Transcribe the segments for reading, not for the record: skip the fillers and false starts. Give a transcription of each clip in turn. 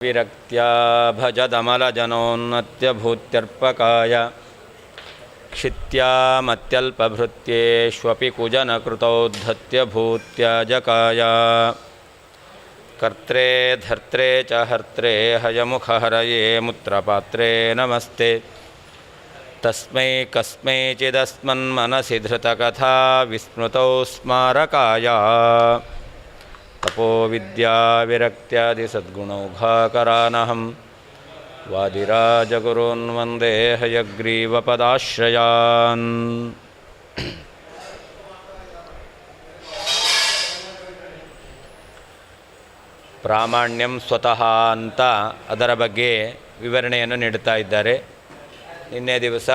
ವಿರಕ್ತ್ಯಾ ಭಜದಮಲಜನೋನ್ನತ್ಯಭೂತ್ಯರ್ಪಕಾಯ ಕ್ಷಿತ್ಯಾಮತ್ಯಲ್ಪಭೃತ್ಯೇಷ್ವಪಿ ಕುಜನಕೃತೌದ್ಧತ್ಯಭೂತ್ಯಾಜಕಾಯ ಕರ್ತ್ರೇ ಧರ್ತ್ರೇ ಚ ಹರ್ತ್ರೇ ಹಯಮುಖಹರಯೇ ಮುತ್ರಪಾತ್ರೇ ನಮಸ್ತೆ ತಸ್ಮೈ ಕಸ್ಮೈಚಿದಸ್ಮನ್ಮನಸಿ ಧೃತಕಥಾ ವಿಸ್ಮೃತೌ ಸ್ಮಾರಕಾಯ ತಪೋ ವಿದ್ಯಾ ವಿರಕ್ತ್ಯಾದಿ ಸದ್ಗುಣೌಘಾಕರಾನಹಂ ವಾದಿರಾಜಗುರುನ್ ವಂದೇ ಹಯಗ್ರೀವಪದಾಶ್ರಯಾನ್. ಪ್ರಾಮಾಣ್ಯಂ ಸ್ವತಃ ಅಂತ ಅದರ ಬಗ್ಗೆ ವಿವರಣೆಯನ್ನು ನೀಡುತ್ತಾ ಇದ್ದಾರೆ. ನಿನ್ನೆ ದಿವಸ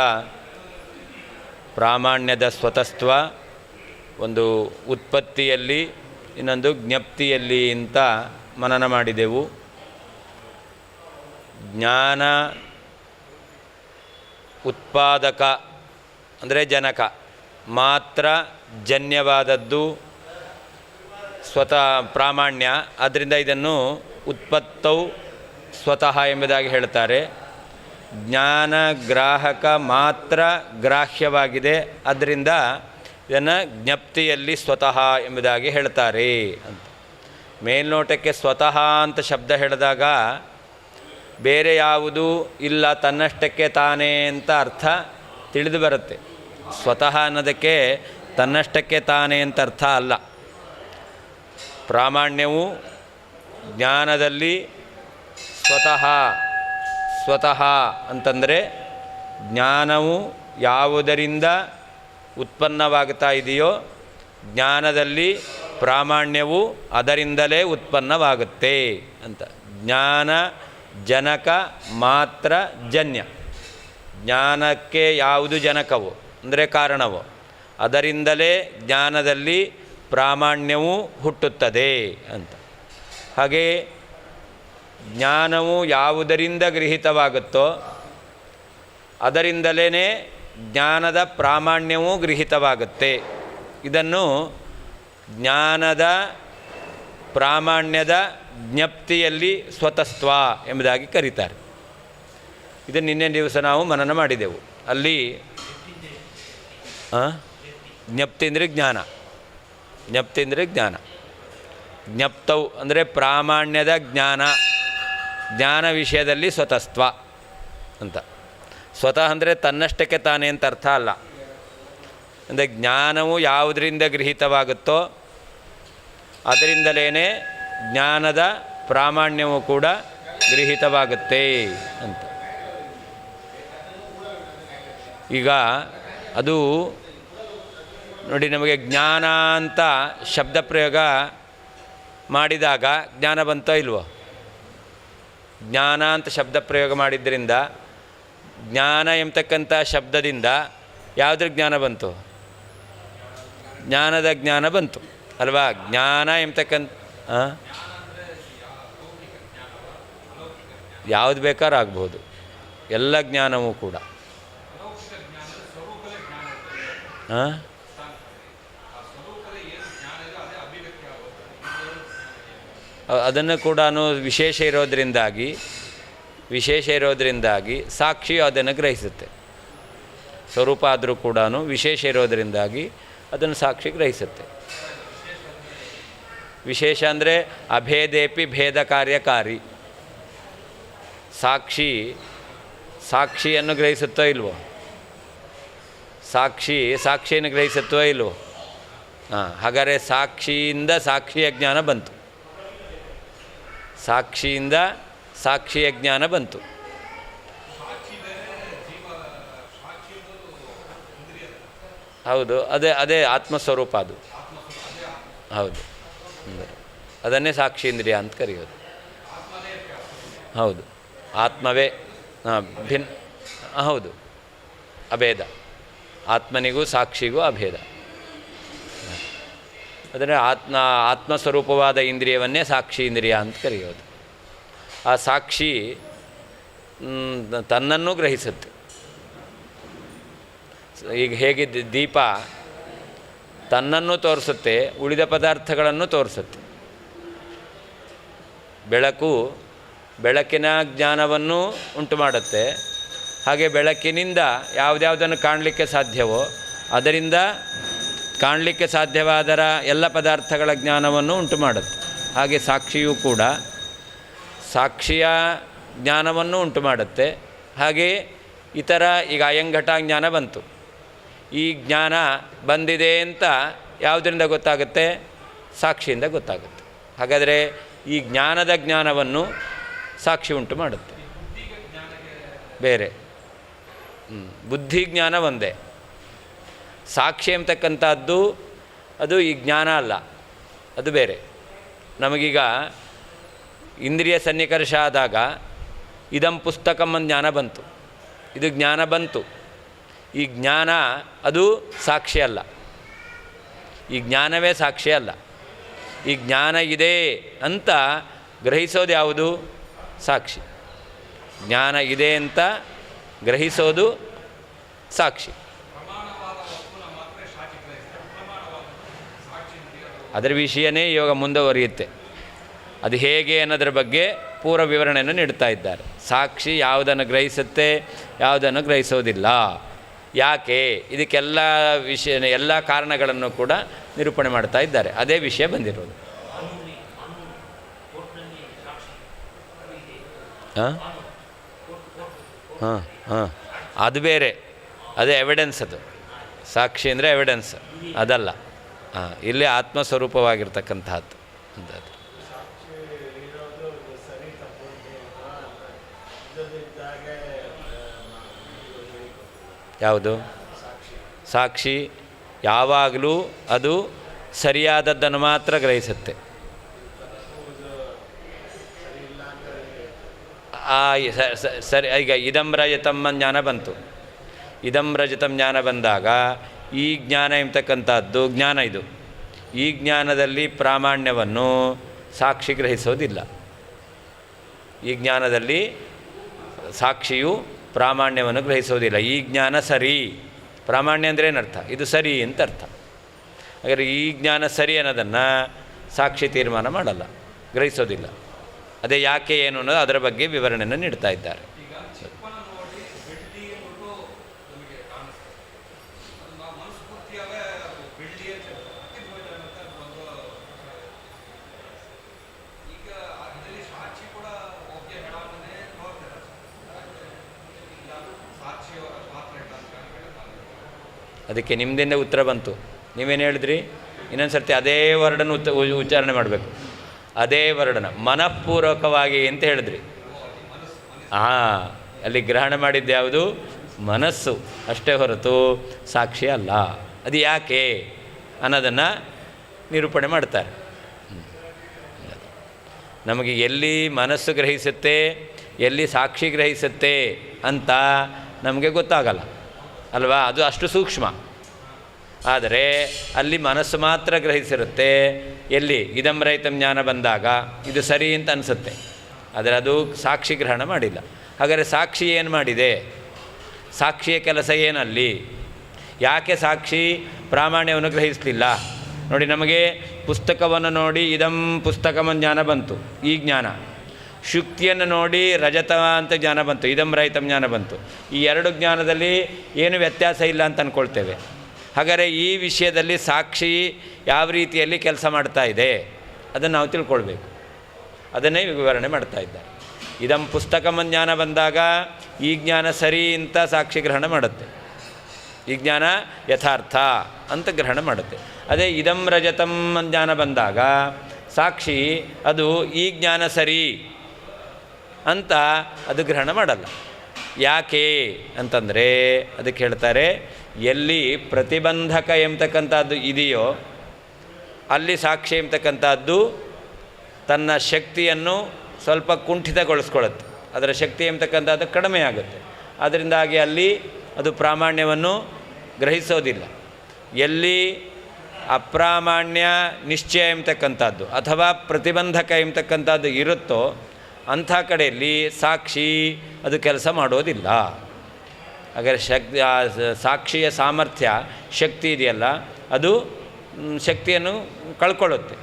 ಪ್ರಾಮಾಣ್ಯದ ಸ್ವತಸ್ತ್ವ ಒಂದು ಉತ್ಪತ್ತಿಯಲ್ಲಿ, ಇನ್ನೊಂದು ಜ್ಞಪ್ತಿಯಲ್ಲಿ ಅಂತ ಮನನ ಮಾಡಿದೆವು. ಜ್ಞಾನ ಉತ್ಪಾದಕ ಅಂದರೆ ಜನಕ ಮಾತ್ರ ಜನ್ಯವಾದದ್ದು ಸ್ವತಃ ಪ್ರಾಮಾಣ್ಯ. ಆದ್ದರಿಂದ ಇದನ್ನು ಉತ್ಪತ್ತೌ ಸ್ವತಃ ಎಂಬುದಾಗಿ ಹೇಳ್ತಾರೆ. ಜ್ಞಾನ ಗ್ರಾಹಕ ಮಾತ್ರ ಗ್ರಾಹ್ಯವಾಗಿದೆ, ಆದ್ದರಿಂದ ಇದನ್ನು ಜ್ಞಪ್ತಿಯಲ್ಲಿ ಸ್ವತಃ ಎಂಬುದಾಗಿ ಹೇಳ್ತಾರೆ ಅಂತ. ಮೇಲ್ನೋಟಕ್ಕೆ ಸ್ವತಃ ಅಂತ ಶಬ್ದ ಹೇಳಿದಾಗ ಬೇರೆ ಯಾವುದೂ ಇಲ್ಲ, ತನ್ನಷ್ಟಕ್ಕೆ ತಾನೇ ಅಂತ ಅರ್ಥ ತಿಳಿದು ಬರುತ್ತೆ. ಸ್ವತಃ ಅನ್ನೋದಕ್ಕೆ ತನ್ನಷ್ಟಕ್ಕೆ ತಾನೇ ಅಂತ ಅರ್ಥ ಅಲ್ಲ. ಪ್ರಾಮಾಣ್ಯವು ಜ್ಞಾನದಲ್ಲಿ ಸ್ವತಃ ಅಂತಂದರೆ ಜ್ಞಾನವು ಯಾವುದರಿಂದ ಉತ್ಪನ್ನವಾಗ್ತಾ ಇದೆಯೋ ಜ್ಞಾನದಲ್ಲಿ ಪ್ರಾಮಾಣ್ಯವು ಅದರಿಂದಲೇ ಉತ್ಪನ್ನವಾಗುತ್ತೆ ಅಂತ. ಜ್ಞಾನ ಜನಕ ಮಾತ್ರ ಜನ್ಯ. ಜ್ಞಾನಕ್ಕೆ ಯಾವುದು ಜನಕವೋ ಅಂದರೆ ಕಾರಣವೋ ಅದರಿಂದಲೇ ಜ್ಞಾನದಲ್ಲಿ ಪ್ರಾಮಾಣ್ಯವು ಹುಟ್ಟುತ್ತದೆ ಅಂತ. ಹಾಗೆ ಜ್ಞಾನವು ಯಾವುದರಿಂದ ಗೃಹೀತವಾಗುತ್ತೋ ಅದರಿಂದಲೇ ಜ್ಞಾನದ ಪ್ರಾಮಾಣ್ಯವೂ ಗೃಹೀತವಾಗುತ್ತೆ. ಇದನ್ನು ಜ್ಞಾನದ ಪ್ರಾಮಾಣ್ಯದ ಜ್ಞಪ್ತಿಯಲ್ಲಿ ಸ್ವತಸ್ತ್ವ ಎಂಬುದಾಗಿ ಕರೀತಾರೆ. ಇದನ್ನು ನಿನ್ನೆ ದಿವಸ ನಾವು ಮನನ ಮಾಡಿದೆವು. ಅಲ್ಲಿ ಜ್ಞಪ್ತಿ ಅಂದರೆ ಜ್ಞಾನ, ಜ್ಞಪ್ತಿ ಅಂದರೆ ಜ್ಞಾನ. ಜ್ಞಪ್ತವು ಅಂದರೆ ಪ್ರಾಮಾಣ್ಯದ ಜ್ಞಾನ, ಜ್ಞಾನ ವಿಷಯದಲ್ಲಿ ಸ್ವತಸ್ತ್ವ ಅಂತ. ಸ್ವತಃ ಅಂದರೆ ತನ್ನಷ್ಟಕ್ಕೆ ತಾನೇ ಅಂತ ಅರ್ಥ ಅಲ್ಲ. ಅಂದರೆ ಜ್ಞಾನವು ಯಾವುದರಿಂದ ಗೃಹೀತವಾಗುತ್ತೋ ಅದರಿಂದಲೇ ಜ್ಞಾನದ ಪ್ರಾಮಾಣ್ಯವು ಕೂಡ ಗೃಹೀತವಾಗುತ್ತೆ ಅಂತ. ಈಗ ಅದು ನೋಡಿ, ನಮಗೆ ಜ್ಞಾನ ಅಂತ ಶಬ್ದ ಪ್ರಯೋಗ ಮಾಡಿದಾಗ ಜ್ಞಾನ ಬಂತೋ ಇಲ್ವೋ? ಜ್ಞಾನ ಅಂತ ಶಬ್ದ ಪ್ರಯೋಗ ಮಾಡಿದ್ದರಿಂದ ಜ್ಞಾನ ಎಂಬತಕ್ಕಂಥ ಶಬ್ದದಿಂದ ಯಾವುದ್ರ ಜ್ಞಾನ ಬಂತು? ಜ್ಞಾನದ ಜ್ಞಾನ ಬಂತು ಅಲ್ವಾ? ಜ್ಞಾನ ಎಂಬತಕ್ಕಂಥ ಯಾವುದು ಬೇಕಾದ್ರೂ ಆಗ್ಬೋದು, ಎಲ್ಲ ಜ್ಞಾನವೂ ಕೂಡ. ಅದನ್ನು ಕೂಡ ವಿಶೇಷ ಇರೋದರಿಂದಾಗಿ ಸಾಕ್ಷಿಯು ಅದನ್ನು ಗ್ರಹಿಸುತ್ತೆ. ಸ್ವರೂಪ ಆದರೂ ಕೂಡ ವಿಶೇಷ ಇರೋದರಿಂದಾಗಿ ಅದನ್ನು ಸಾಕ್ಷಿ ಗ್ರಹಿಸುತ್ತೆ. ವಿಶೇಷ ಅಂದರೆ ಅಭೇದೇಪಿ ಭೇದ ಕಾರ್ಯಕಾರಿ. ಸಾಕ್ಷಿಯನ್ನು ಗ್ರಹಿಸುತ್ತೋ ಇಲ್ವೋ? ಸಾಕ್ಷಿಯನ್ನು ಗ್ರಹಿಸುತ್ತೋ ಇಲ್ವೋ? ಹಾಗಾದರೆ ಸಾಕ್ಷಿಯಿಂದ ಸಾಕ್ಷಿಯ ಜ್ಞಾನ ಬಂತು, ಸಾಕ್ಷಿಯಿಂದ ಸಾಕ್ಷಿಯ ಜ್ಞಾನ ಬಂತು. ಹೌದು, ಅದೇ ಆತ್ಮಸ್ವರೂಪ ಅದು. ಹೌದು, ಅದನ್ನೇ ಸಾಕ್ಷಿ ಇಂದ್ರಿಯ ಅಂತ ಕರೆಯೋದು. ಹೌದು, ಆತ್ಮವೇ ಹೌದು, ಅಭೇದ. ಆತ್ಮನಿಗೂ ಸಾಕ್ಷಿಗೂ ಅಭೇದ. ಅದನ್ನು ಆತ್ಮಸ್ವರೂಪವಾದ ಇಂದ್ರಿಯವನ್ನೇ ಸಾಕ್ಷಿ ಇಂದ್ರಿಯ ಅಂತ ಕರೆಯೋದು. ಆ ಸಾಕ್ಷಿ ತನ್ನನ್ನು ಗ್ರಹಿಸುತ್ತೆ. ಈಗ ಹೇಗೆ ದೀಪ ತನ್ನನ್ನು ತೋರಿಸುತ್ತೆ, ಉಳಿದ ಪದಾರ್ಥಗಳನ್ನು ತೋರಿಸುತ್ತೆ. ಬೆಳಕು ಬೆಳಕಿನ ಜ್ಞಾನವನ್ನು ಉಂಟು ಮಾಡುತ್ತೆ. ಹಾಗೆ ಬೆಳಕಿನಿಂದ ಯಾವುದ್ಯಾವುದನ್ನು ಕಾಣಲಿಕ್ಕೆ ಸಾಧ್ಯವೋ ಅದರಿಂದ ಕಾಣಲಿಕ್ಕೆ ಸಾಧ್ಯವಾದರ ಎಲ್ಲ ಪದಾರ್ಥಗಳ ಜ್ಞಾನವನ್ನು ಉಂಟು ಮಾಡುತ್ತೆ. ಹಾಗೆ ಸಾಕ್ಷಿಯೂ ಕೂಡ ಸಾಕ್ಷಿಯ ಜ್ಞಾನವನ್ನು ಉಂಟು ಮಾಡುತ್ತೆ. ಹಾಗೆ ಇತರ ಈಗ ಅಯಂಘಟ ಜ್ಞಾನ ಬಂತು. ಈ ಜ್ಞಾನ ಬಂದಿದೆ ಅಂತ ಯಾವುದರಿಂದ ಗೊತ್ತಾಗುತ್ತೆ? ಸಾಕ್ಷಿಯಿಂದ ಗೊತ್ತಾಗುತ್ತೆ. ಹಾಗಾದರೆ ಈ ಜ್ಞಾನದ ಜ್ಞಾನವನ್ನು ಸಾಕ್ಷಿ ಉಂಟು ಮಾಡುತ್ತೆ. ಬೇರೆ ಬುದ್ಧಿ ಜ್ಞಾನ ಒಂದೇ. ಸಾಕ್ಷಿ ಎಂಬತಕ್ಕಂಥದ್ದು ಅದು ಈ ಜ್ಞಾನ ಅಲ್ಲ, ಅದು ಬೇರೆ. ನಮಗೀಗ ಇಂದ್ರಿಯ ಸನ್ನಿಕರ್ಷ ಆದಾಗ ಇದಂ ಪುಸ್ತಕಂ ಅಂತ ಜ್ಞಾನ ಬಂತು, ಇದು ಜ್ಞಾನ ಬಂತು. ಈ ಜ್ಞಾನ ಅದು ಸಾಕ್ಷಿ ಅಲ್ಲ, ಈ ಜ್ಞಾನವೇ ಸಾಕ್ಷಿ ಅಲ್ಲ. ಈ ಜ್ಞಾನ ಇದೆ ಅಂತ ಗ್ರಹಿಸೋದು ಯಾವುದು? ಸಾಕ್ಷಿ. ಜ್ಞಾನ ಇದೆ ಅಂತ ಗ್ರಹಿಸೋದು ಸಾಕ್ಷಿ. ಅದರ ವಿಷಯನೇ ಇವಾಗ ಮುಂದುವರಿಯುತ್ತೆ. ಅದು ಹೇಗೆ ಅನ್ನೋದ್ರ ಬಗ್ಗೆ ಪೂರ್ವ ವಿವರಣೆಯನ್ನು ನೀಡ್ತಾ ಇದ್ದಾರೆ. ಸಾಕ್ಷಿ ಯಾವುದನ್ನು ಗ್ರಹಿಸುತ್ತೆ, ಯಾವುದನ್ನು ಗ್ರಹಿಸೋದಿಲ್ಲ, ಯಾಕೆ, ಇದಕ್ಕೆಲ್ಲ ವಿಷಯ ಎಲ್ಲ ಕಾರಣಗಳನ್ನು ಕೂಡ ನಿರೂಪಣೆ ಮಾಡ್ತಾ ಇದ್ದಾರೆ. ಅದೇ ವಿಷಯ ಬಂದಿರೋದು. ಹಾಂ ಹಾಂ ಹಾಂ ಅದು ಬೇರೆ, ಅದೇ ಎವಿಡೆನ್ಸ್. ಅದು ಸಾಕ್ಷಿ ಅಂದರೆ ಎವಿಡೆನ್ಸ್, ಅದಲ್ಲ. ಇಲ್ಲಿ ಆತ್ಮಸ್ವರೂಪವಾಗಿರ್ತಕ್ಕಂಥದ್ದು ಅಂತದ್ದು. ಯಾವುದು? ಸಾಕ್ಷಿ ಯಾವಾಗಲೂ ಅದು ಸರಿಯಾದದ್ದನ್ನು ಮಾತ್ರ ಗ್ರಹಿಸುತ್ತೆ. ಸರಿ, ಈಗ ಇದಂ ರಜತಂ ಜ್ಞಾನ ಬಂತು. ಇದಂ ರಜತಂ ಜ್ಞಾನ ಬಂದಾಗ ಈ ಜ್ಞಾನ ಎಂಬತಕ್ಕಂಥದ್ದು ಜ್ಞಾನ. ಇದು ಈ ಜ್ಞಾನದಲ್ಲಿ ಪ್ರಾಮಾಣ್ಯವನ್ನು ಸಾಕ್ಷಿ ಗ್ರಹಿಸೋದಿಲ್ಲ. ಈ ಜ್ಞಾನದಲ್ಲಿ ಸಾಕ್ಷಿಯು ಪ್ರಾಮಾಣ್ಯವನ್ನು ಗ್ರಹಿಸೋದಿಲ್ಲ. ಈ ಜ್ಞಾನ ಸರಿ, ಪ್ರಾಮಾಣ್ಯ ಅಂದರೆ ಏನರ್ಥ? ಇದು ಸರಿ ಅಂತ ಅರ್ಥ. ಹಾಗಾದರೆ ಈ ಜ್ಞಾನ ಸರಿ ಅನ್ನೋದನ್ನು ಸಾಕ್ಷಿ ತೀರ್ಮಾನ ಮಾಡಲ್ಲ, ಗ್ರಹಿಸೋದಿಲ್ಲ. ಅದೇ ಯಾಕೆ ಏನು ಅನ್ನೋದು ಅದರ ಬಗ್ಗೆ ವಿವರಣೆಯನ್ನು ನೀಡ್ತಾ ಇದ್ದಾರೆ. ಅದಕ್ಕೆ ನಿಮ್ಮದಿಂದ ಉತ್ತರ ಬಂತು. ನೀವೇನು ಹೇಳಿದ್ರಿ? ಇನ್ನೊಂದು ಸರ್ತಿ ಅದೇ ವರ್ಡನ್ನು ಉಚ್ಚಾರಣೆ ಮಾಡಬೇಕು. ಅದೇ ವರ್ಡನ ಮನಃಪೂರ್ವಕವಾಗಿ ಅಂತ ಹೇಳಿದ್ರಿ. ಅಲ್ಲಿ ಗ್ರಹಣ ಮಾಡಿದ್ದು ಯಾವುದು? ಮನಸ್ಸು ಅಷ್ಟೇ ಹೊರತು ಸಾಕ್ಷಿ ಅಲ್ಲ. ಅದು ಯಾಕೆ ಅನ್ನೋದನ್ನು ನಿರೂಪಣೆ ಮಾಡ್ತಾರೆ. ನಮಗೆ ಎಲ್ಲಿ ಮನಸ್ಸು ಗ್ರಹಿಸುತ್ತೆ, ಎಲ್ಲಿ ಸಾಕ್ಷಿ ಗ್ರಹಿಸುತ್ತೆ ಅಂತ ನಮಗೆ ಗೊತ್ತಾಗಲ್ಲ ಅಲ್ವಾ? ಅದು ಅಷ್ಟು ಸೂಕ್ಷ್ಮ. ಆದರೆ ಅಲ್ಲಿ ಮನಸ್ಸು ಮಾತ್ರ ಗ್ರಹಿಸಿರುತ್ತೆ. ಎಲ್ಲಿ ಇದಂ ರಹಿತಂ ಜ್ಞಾನ ಬಂದಾಗ ಇದು ಸರಿ ಅಂತ ಅನಿಸುತ್ತೆ, ಆದರೆ ಅದು ಸಾಕ್ಷಿ ಗ್ರಹಣ ಮಾಡಿಲ್ಲ. ಹಾಗಾದರೆ ಸಾಕ್ಷಿ ಏನು ಮಾಡಿದೆ? ಸಾಕ್ಷಿಯ ಕೆಲಸ ಏನಲ್ಲಿ? ಯಾಕೆ ಸಾಕ್ಷಿ ಪ್ರಾಮಾಣ್ಯವನ್ನು ಗ್ರಹಿಸಲಿಲ್ಲ? ನೋಡಿ, ನಮಗೆ ಪುಸ್ತಕವನ್ನು ನೋಡಿ ಇದಂ ಪುಸ್ತಕಂ ಜ್ಞಾನ ಬಂತು, ಈ ಜ್ಞಾನ. ಶುಕ್ತಿಯನ್ನು ನೋಡಿ ರಜತ ಅಂತ ಜ್ಞಾನ ಬಂತು, ಇದಂ ರಹಿತಂ ಜ್ಞಾನ ಬಂತು. ಈ ಎರಡು ಜ್ಞಾನದಲ್ಲಿ ಏನು ವ್ಯತ್ಯಾಸ ಇಲ್ಲ ಅಂತ ಅಂದ್ಕೊಳ್ತೇವೆ. ಹಾಗಾದರೆ ಈ ವಿಷಯದಲ್ಲಿ ಸಾಕ್ಷಿ ಯಾವ ರೀತಿಯಲ್ಲಿ ಕೆಲಸ ಮಾಡ್ತಾ ಇದೆ ಅದನ್ನು ನಾವು ತಿಳ್ಕೊಳ್ಬೇಕು. ಅದನ್ನೇ ವಿವರಣೆ ಮಾಡ್ತಾ ಇದ್ದಾರೆ. ಇದಂ ಪುಸ್ತಕಂ ಜ್ಞಾನ ಬಂದಾಗ ಈ ಜ್ಞಾನ ಸರಿ ಅಂತ ಸಾಕ್ಷಿ ಗ್ರಹಣ ಮಾಡುತ್ತೆ, ಈ ಜ್ಞಾನ ಯಥಾರ್ಥ ಅಂತ ಗ್ರಹಣ ಮಾಡುತ್ತೆ. ಅದೇ ಇದಂ ರಜತಂ ಜ್ಞಾನ ಬಂದಾಗ ಸಾಕ್ಷಿ ಅದು ಈ ಜ್ಞಾನ ಸರಿ ಅಂತ ಅದು ಗ್ರಹಣ ಮಾಡಲ್ಲ. ಯಾಕೆ ಅಂತಂದರೆ ಅದಕ್ಕೆ ಹೇಳ್ತಾರೆ, ಎಲ್ಲಿ ಪ್ರತಿಬಂಧಕ ಎಂಬತಕ್ಕಂಥದ್ದು ಇದೆಯೋ ಅಲ್ಲಿ ಸಾಕ್ಷಿ ಎಂಬತಕ್ಕಂಥದ್ದು ತನ್ನ ಶಕ್ತಿಯನ್ನು ಸ್ವಲ್ಪ ಕುಂಠಿತಗೊಳಿಸ್ಕೊಳ್ಳುತ್ತೆ. ಅದರ ಶಕ್ತಿ ಎಂಬತಕ್ಕಂಥದ್ದು ಕಡಿಮೆ ಆಗುತ್ತೆ. ಅದರಿಂದಾಗಿ ಅಲ್ಲಿ ಅದು ಪ್ರಾಮಾಣ್ಯವನ್ನು ಗ್ರಹಿಸೋದಿಲ್ಲ. ಎಲ್ಲಿ ಅಪ್ರಾಮಾಣ್ಯ ನಿಶ್ಚಯ ಎಂಬತಕ್ಕಂಥದ್ದು ಅಥವಾ ಪ್ರತಿಬಂಧಕ ಎಂಬತಕ್ಕಂಥದ್ದು ಇರುತ್ತೋ ಅಂಥ ಕಡೆಯಲ್ಲಿ ಸಾಕ್ಷಿ ಅದು ಕೆಲಸ ಮಾಡೋದಿಲ್ಲ. ಹಾಗಾದರೆ ಸಾಕ್ಷಿಯ ಸಾಮರ್ಥ್ಯ ಶಕ್ತಿ ಇದೆಯಲ್ಲ, ಅದು ಶಕ್ತಿಯನ್ನು ಕಳ್ಕೊಳ್ಳುತ್ತೆ.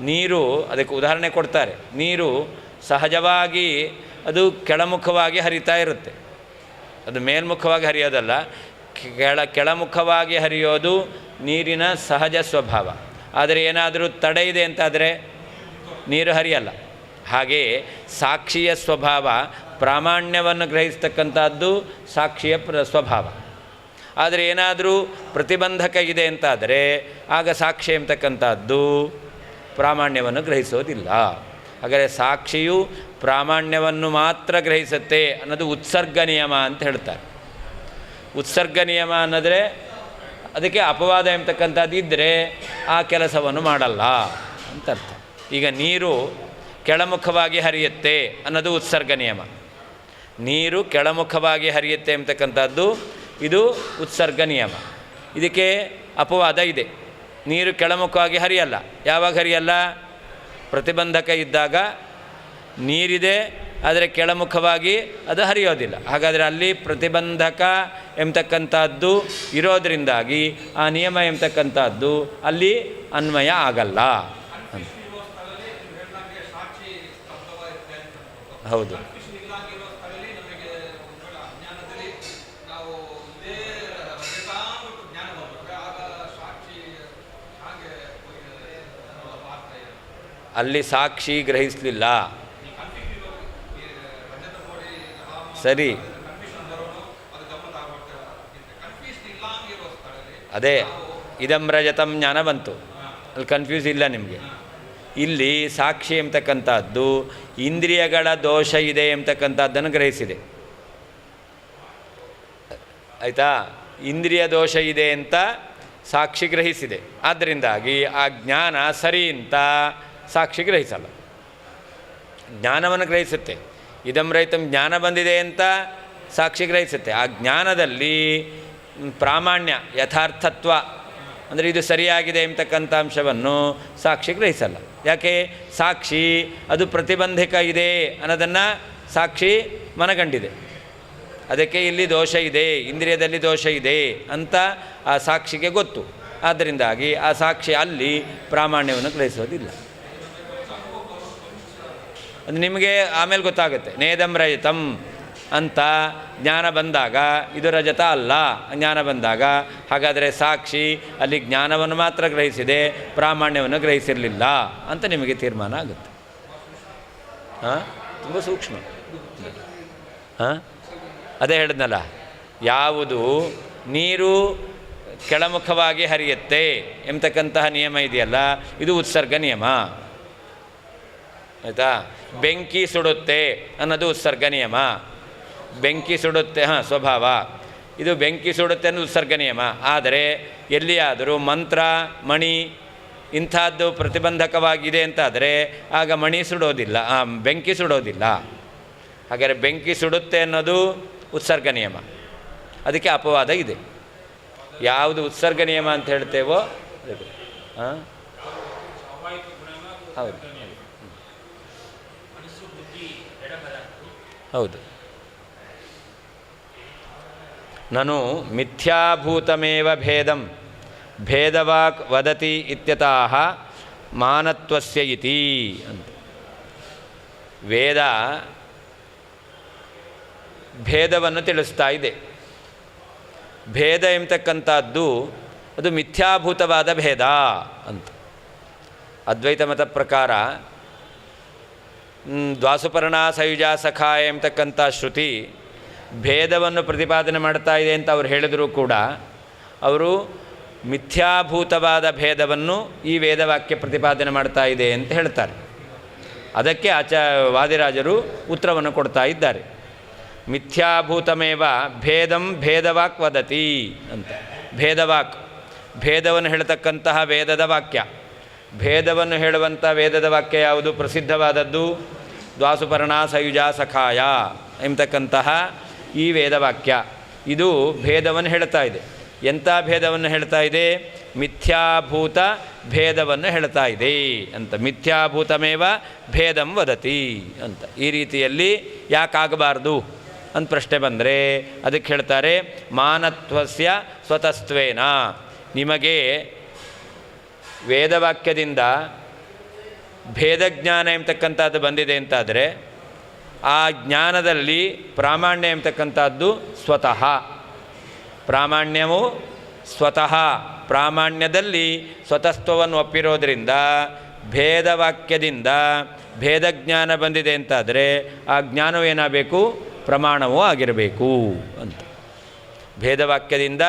ನೀರು, ಅದಕ್ಕೆ ಉದಾಹರಣೆ ಕೊಡ್ತಾರೆ, ನೀರು ಸಹಜವಾಗಿ ಅದು ಕೆಳಮುಖವಾಗಿ ಹರಿತಾ ಇರುತ್ತೆ. ಅದು ಮೇಲ್ಮುಖವಾಗಿ ಹರಿಯೋದಲ್ಲ, ಕೆಳಮುಖವಾಗಿ ಹರಿಯೋದು ನೀರಿನ ಸಹಜ ಸ್ವಭಾವ. ಆದರೆ ಏನಾದರೂ ತಡೆ ಇದೆ ಅಂತಾದರೆ ನೀರು ಹರಿಯಲ್ಲ. ಹಾಗೆಯೇ ಸಾಕ್ಷಿಯ ಸ್ವಭಾವ ಪ್ರಾಮಾಣ್ಯವನ್ನು ಗ್ರಹಿಸ್ತಕ್ಕಂಥದ್ದು ಸಾಕ್ಷಿಯ ಸ್ವಭಾವ. ಆದರೆ ಏನಾದರೂ ಪ್ರತಿಬಂಧಕ ಇದೆ ಅಂತಾದರೆ ಆಗ ಸಾಕ್ಷಿ ಎಂಬತಕ್ಕಂಥದ್ದು ಪ್ರಾಮಾಣ್ಯವನ್ನು ಗ್ರಹಿಸೋದಿಲ್ಲ. ಹಾಗಾದರೆ ಸಾಕ್ಷಿಯು ಪ್ರಾಮಾಣ್ಯವನ್ನು ಮಾತ್ರ ಗ್ರಹಿಸುತ್ತೆ ಅನ್ನೋದು ಉತ್ಸರ್ಗ ನಿಯಮ ಅಂತ ಹೇಳ್ತಾರೆ. ಉತ್ಸರ್ಗ ನಿಯಮ ಅನ್ನೋದ್ರೆ ಅದಕ್ಕೆ ಅಪವಾದ ಎಂಬತಕ್ಕಂಥದ್ದು ಇದ್ದರೆ ಆ ಕೆಲಸವನ್ನು ಮಾಡಲ್ಲ ಅಂತ ಅರ್ಥ. ಈಗ ನೀರು ಕೆಳಮುಖವಾಗಿ ಹರಿಯುತ್ತೆ ಅನ್ನೋದು ಉತ್ಸರ್ಗ ನಿಯಮ. ನೀರು ಕೆಳಮುಖವಾಗಿ ಹರಿಯುತ್ತೆ ಎಂಬತಕ್ಕಂಥದ್ದು ಇದು ಉತ್ಸರ್ಗ ನಿಯಮ. ಇದಕ್ಕೆ ಅಪವಾದ ಇದೆ. ನೀರು ಕೆಳಮುಖವಾಗಿ ಹರಿಯಲ್ಲ. ಯಾವಾಗ ಹರಿಯಲ್ಲ? ಪ್ರತಿಬಂಧಕ ಇದ್ದಾಗ ನೀರಿದೆ, ಆದರೆ ಕೆಳಮುಖವಾಗಿ ಅದು ಹರಿಯೋದಿಲ್ಲ. ಹಾಗಾದರೆ ಅಲ್ಲಿ ಪ್ರತಿಬಂಧಕ ಎಂಬತಕ್ಕಂಥದ್ದು ಇರೋದರಿಂದಾಗಿ ಆ ನಿಯಮ ಎಂಬತಕ್ಕಂಥದ್ದು ಅಲ್ಲಿ ಅನ್ವಯ ಆಗಲ್ಲ. ಹೌದು, ಅಲ್ಲಿ ಸಾಕ್ಷಿ ಗ್ರಹಿಸಲಿಲ್ಲ. ಸರಿ, ಅದೇ ಇದಂ ರಜತಂ ಜ್ಞಾನ ಬಂತು, ಅಲ್ಲಿ ಕನ್ಫ್ಯೂಸ್ ಇಲ್ಲ ನಿಮಗೆ. ಇಲ್ಲಿ ಸಾಕ್ಷಿ ಎಂಬತಕ್ಕಂಥದ್ದು ಇಂದ್ರಿಯಗಳ ದೋಷ ಇದೆ ಎಂಬತಕ್ಕಂಥದ್ದನ್ನು ಗ್ರಹಿಸಿದೆ. ಆಯಿತಾ? ಇಂದ್ರಿಯ ದೋಷ ಇದೆ ಅಂತ ಸಾಕ್ಷಿ ಗ್ರಹಿಸಿದೆ. ಆದ್ದರಿಂದಾಗಿ ಆ ಜ್ಞಾನ ಸರಿ ಅಂತ ಸಾಕ್ಷಿ ಗ್ರಹಿಸಲ್ಲ, ಜ್ಞಾನವನ್ನು ಗ್ರಹಿಸುತ್ತೆ. ಇದಂ ರಹಿತಂ ಜ್ಞಾನ ಬಂದಿದೆ ಅಂತ ಸಾಕ್ಷಿ ಗ್ರಹಿಸುತ್ತೆ. ಆ ಜ್ಞಾನದಲ್ಲಿ ಪ್ರಾಮಾಣ್ಯ, ಯಥಾರ್ಥತ್ವ, ಅಂದರೆ ಇದು ಸರಿಯಾಗಿದೆ ಎಂಬತಕ್ಕಂಥ ಅಂಶವನ್ನು ಸಾಕ್ಷಿ ಗ್ರಹಿಸಲ್ಲ. ಯಾಕೆ? ಸಾಕ್ಷಿ ಅದು ಪ್ರತಿಬಂಧಕ ಇದೆ ಅನ್ನೋದನ್ನು ಸಾಕ್ಷಿ ಮನಗಂಡಿದೆ. ಅದಕ್ಕೆ ಇಲ್ಲಿ ದೋಷ ಇದೆ, ಇಂದ್ರಿಯದಲ್ಲಿ ದೋಷ ಇದೆ ಅಂತ ಆ ಸಾಕ್ಷಿಗೆ ಗೊತ್ತು. ಆದ್ದರಿಂದಾಗಿ ಆ ಸಾಕ್ಷಿ ಅಲ್ಲಿ ಪ್ರಾಮಾಣ್ಯವನ್ನು ಗ್ರಹಿಸೋದಿಲ್ಲ. ಅದು ನಿಮಗೆ ಆಮೇಲೆ ಗೊತ್ತಾಗುತ್ತೆ. ನೇದಂ ರಜತಂ ಅಂತ ಜ್ಞಾನ ಬಂದಾಗ ಇದು ರಜತ ಅಲ್ಲ, ಜ್ಞಾನ ಬಂದಾಗ ಹಾಗಾದರೆ ಸಾಕ್ಷಿ ಅಲ್ಲಿ ಜ್ಞಾನವನ್ನು ಮಾತ್ರ ಗ್ರಹಿಸಿದೆ, ಪ್ರಾಮಾಣ್ಯವನ್ನು ಗ್ರಹಿಸಿರಲಿಲ್ಲ ಅಂತ ನಿಮಗೆ ತೀರ್ಮಾನ ಆಗುತ್ತೆ. ತುಂಬ ಸೂಕ್ಷ್ಮ. ಅದೇ ಹೇಳಿದ್ನಲ್ಲ, ಯಾವುದು ನೀರು ಕೆಳಮುಖವಾಗಿ ಹರಿಯುತ್ತೆ ಎಂಬತಕ್ಕಂತಹ ನಿಯಮ ಇದೆಯಲ್ಲ, ಇದು ಉತ್ಸರ್ಗ ನಿಯಮ. ಆಯಿತಾ? ಬೆಂಕಿ ಸುಡುತ್ತೆ ಅನ್ನೋದು ಉತ್ಸರ್ಗ ನಿಯಮ. ಬೆಂಕಿ ಸುಡುತ್ತೆ ಸ್ವಭಾವ, ಇದು ಬೆಂಕಿ ಸುಡುತ್ತೆ ಅನ್ನೋದು ಉತ್ಸರ್ಗ ನಿಯಮ. ಆದರೆ ಎಲ್ಲಿಯಾದರೂ ಮಂತ್ರ, ಮಣಿ ಇಂಥದ್ದು ಪ್ರತಿಬಂಧಕವಾಗಿದೆ ಅಂತಾದರೆ ಆಗ ಮಣಿ ಸುಡೋದಿಲ್ಲ, ಬೆಂಕಿ ಸುಡೋದಿಲ್ಲ. ಹಾಗಾದರೆ ಬೆಂಕಿ ಸುಡುತ್ತೆ ಅನ್ನೋದು ಉತ್ಸರ್ಗ ನಿಯಮ. ಅದಕ್ಕೆ ಅಪವಾದ ಇದೆ. ಯಾವುದು ಉತ್ಸರ್ಗ ನಿಯಮ ಅಂತ ಹೇಳ್ತೇವೋ ಹೌದು ಹೌದು. ನನು ಮಿಥ್ಯಾಭೂತಮೇವ ಭೇದಂ ಭೇದವಾಕ್ ವದತಿ ಇತ್ಯತಃ ಮಾನತ್ವಸ್ಯ ಇತಿ ಅಂತ. ವೇದ ಭೇದವನ್ನು ತಿಳಿಸ್ತಾ ಇದೆ. ಭೇದ ಎಂಬತಕ್ಕಂಥದ್ದು ಅದು ಮಿಥ್ಯಾಭೂತವಾದ ಭೇದ ಅಂತ. ಅದ್ವೈತ ಮತ ಪ್ರಕಾರ ದ್ವಾಸುಪರ್ಣ ಸಯುಜಾ ಸಖಾಯ ಎಂಬತಕ್ಕಂಥ ಶ್ರುತಿ ಭೇದವನ್ನು ಪ್ರತಿಪಾದನೆ ಮಾಡ್ತಾ ಇದೆ ಅಂತ ಅವ್ರು ಹೇಳಿದರೂ ಕೂಡ ಅವರು ಮಿಥ್ಯಾಭೂತವಾದ ಭೇದವನ್ನು ಈ ವೇದವಾಕ್ಯ ಪ್ರತಿಪಾದನೆ ಮಾಡ್ತಾ ಇದೆ ಅಂತ ಹೇಳ್ತಾರೆ. ಅದಕ್ಕೆ ವಾದಿರಾಜರು ಉತ್ತರವನ್ನು ಕೊಡ್ತಾ ಇದ್ದಾರೆ. ಮಿಥ್ಯಾಭೂತಮೇವ ಭೇದಂ ಭೇದವಾಕ್ ವದತಿ ಅಂತ. ಭೇದವಾಕ್, ಭೇದವನ್ನು ಹೇಳ್ತಕ್ಕಂತಹ ವೇದದ ವಾಕ್ಯ. ಭೇದವನ್ನು ಹೇಳುವಂಥ ವೇದದ ವಾಕ್ಯ ಯಾವುದು? ಪ್ರಸಿದ್ಧವಾದದ್ದು ದ್ವಾಸುಪರ್ಣ ಸಯುಜಾ ಸಖಾಯ ಎಂಬತಕ್ಕಂತಹ ಈ ವೇದವಾಕ್ಯ. ಇದು ಭೇದವನ್ನು ಹೇಳ್ತಾ ಇದೆ. ಎಂಥ ಭೇದವನ್ನು ಹೇಳ್ತಾ ಇದೆ? ಮಿಥ್ಯಾಭೂತ ಭೇದವನ್ನು ಹೇಳ್ತಾ ಇದೆ ಅಂತ. ಮಿಥ್ಯಾಭೂತಮೇವ ಭೇದಂ ವದತಿ ಅಂತ. ಈ ರೀತಿಯಲ್ಲಿ ಯಾಕಾಗಬಾರ್ದು ಅಂತ ಪ್ರಶ್ನೆ ಬಂದರೆ ಅದಕ್ಕೆ ಹೇಳ್ತಾರೆ ಮಾನತ್ವಸ್ಯ ಸ್ವತಸ್ತ್ವೇನ. ನಿಮಗೆ ವೇದವಾಕ್ಯದಿಂದ ಭೇದಜ್ಞಾನ ಎಂಬತಕ್ಕಂಥದ್ದು ಬಂದಿದೆ ಅಂತಾದರೆ ಆ ಜ್ಞಾನದಲ್ಲಿ ಪ್ರಾಮಾಣ್ಯ ಎಂಬತಕ್ಕಂಥದ್ದು ಸ್ವತಃ. ಪ್ರಾಮಾಣ್ಯವು ಸ್ವತಃ, ಪ್ರಾಮಾಣ್ಯದಲ್ಲಿ ಸ್ವತಃತ್ವವನ್ನು ಒಪ್ಪಿರೋದ್ರಿಂದ ಭೇದವಾಕ್ಯದಿಂದ ಭೇದಜ್ಞಾನ ಬಂದಿದೆ ಅಂತಾದರೆ ಆ ಜ್ಞಾನವು ಏನಾಗಬೇಕು? ಪ್ರಮಾಣವೂ ಆಗಿರಬೇಕು ಅಂತ. ಭೇದವಾಕ್ಯದಿಂದ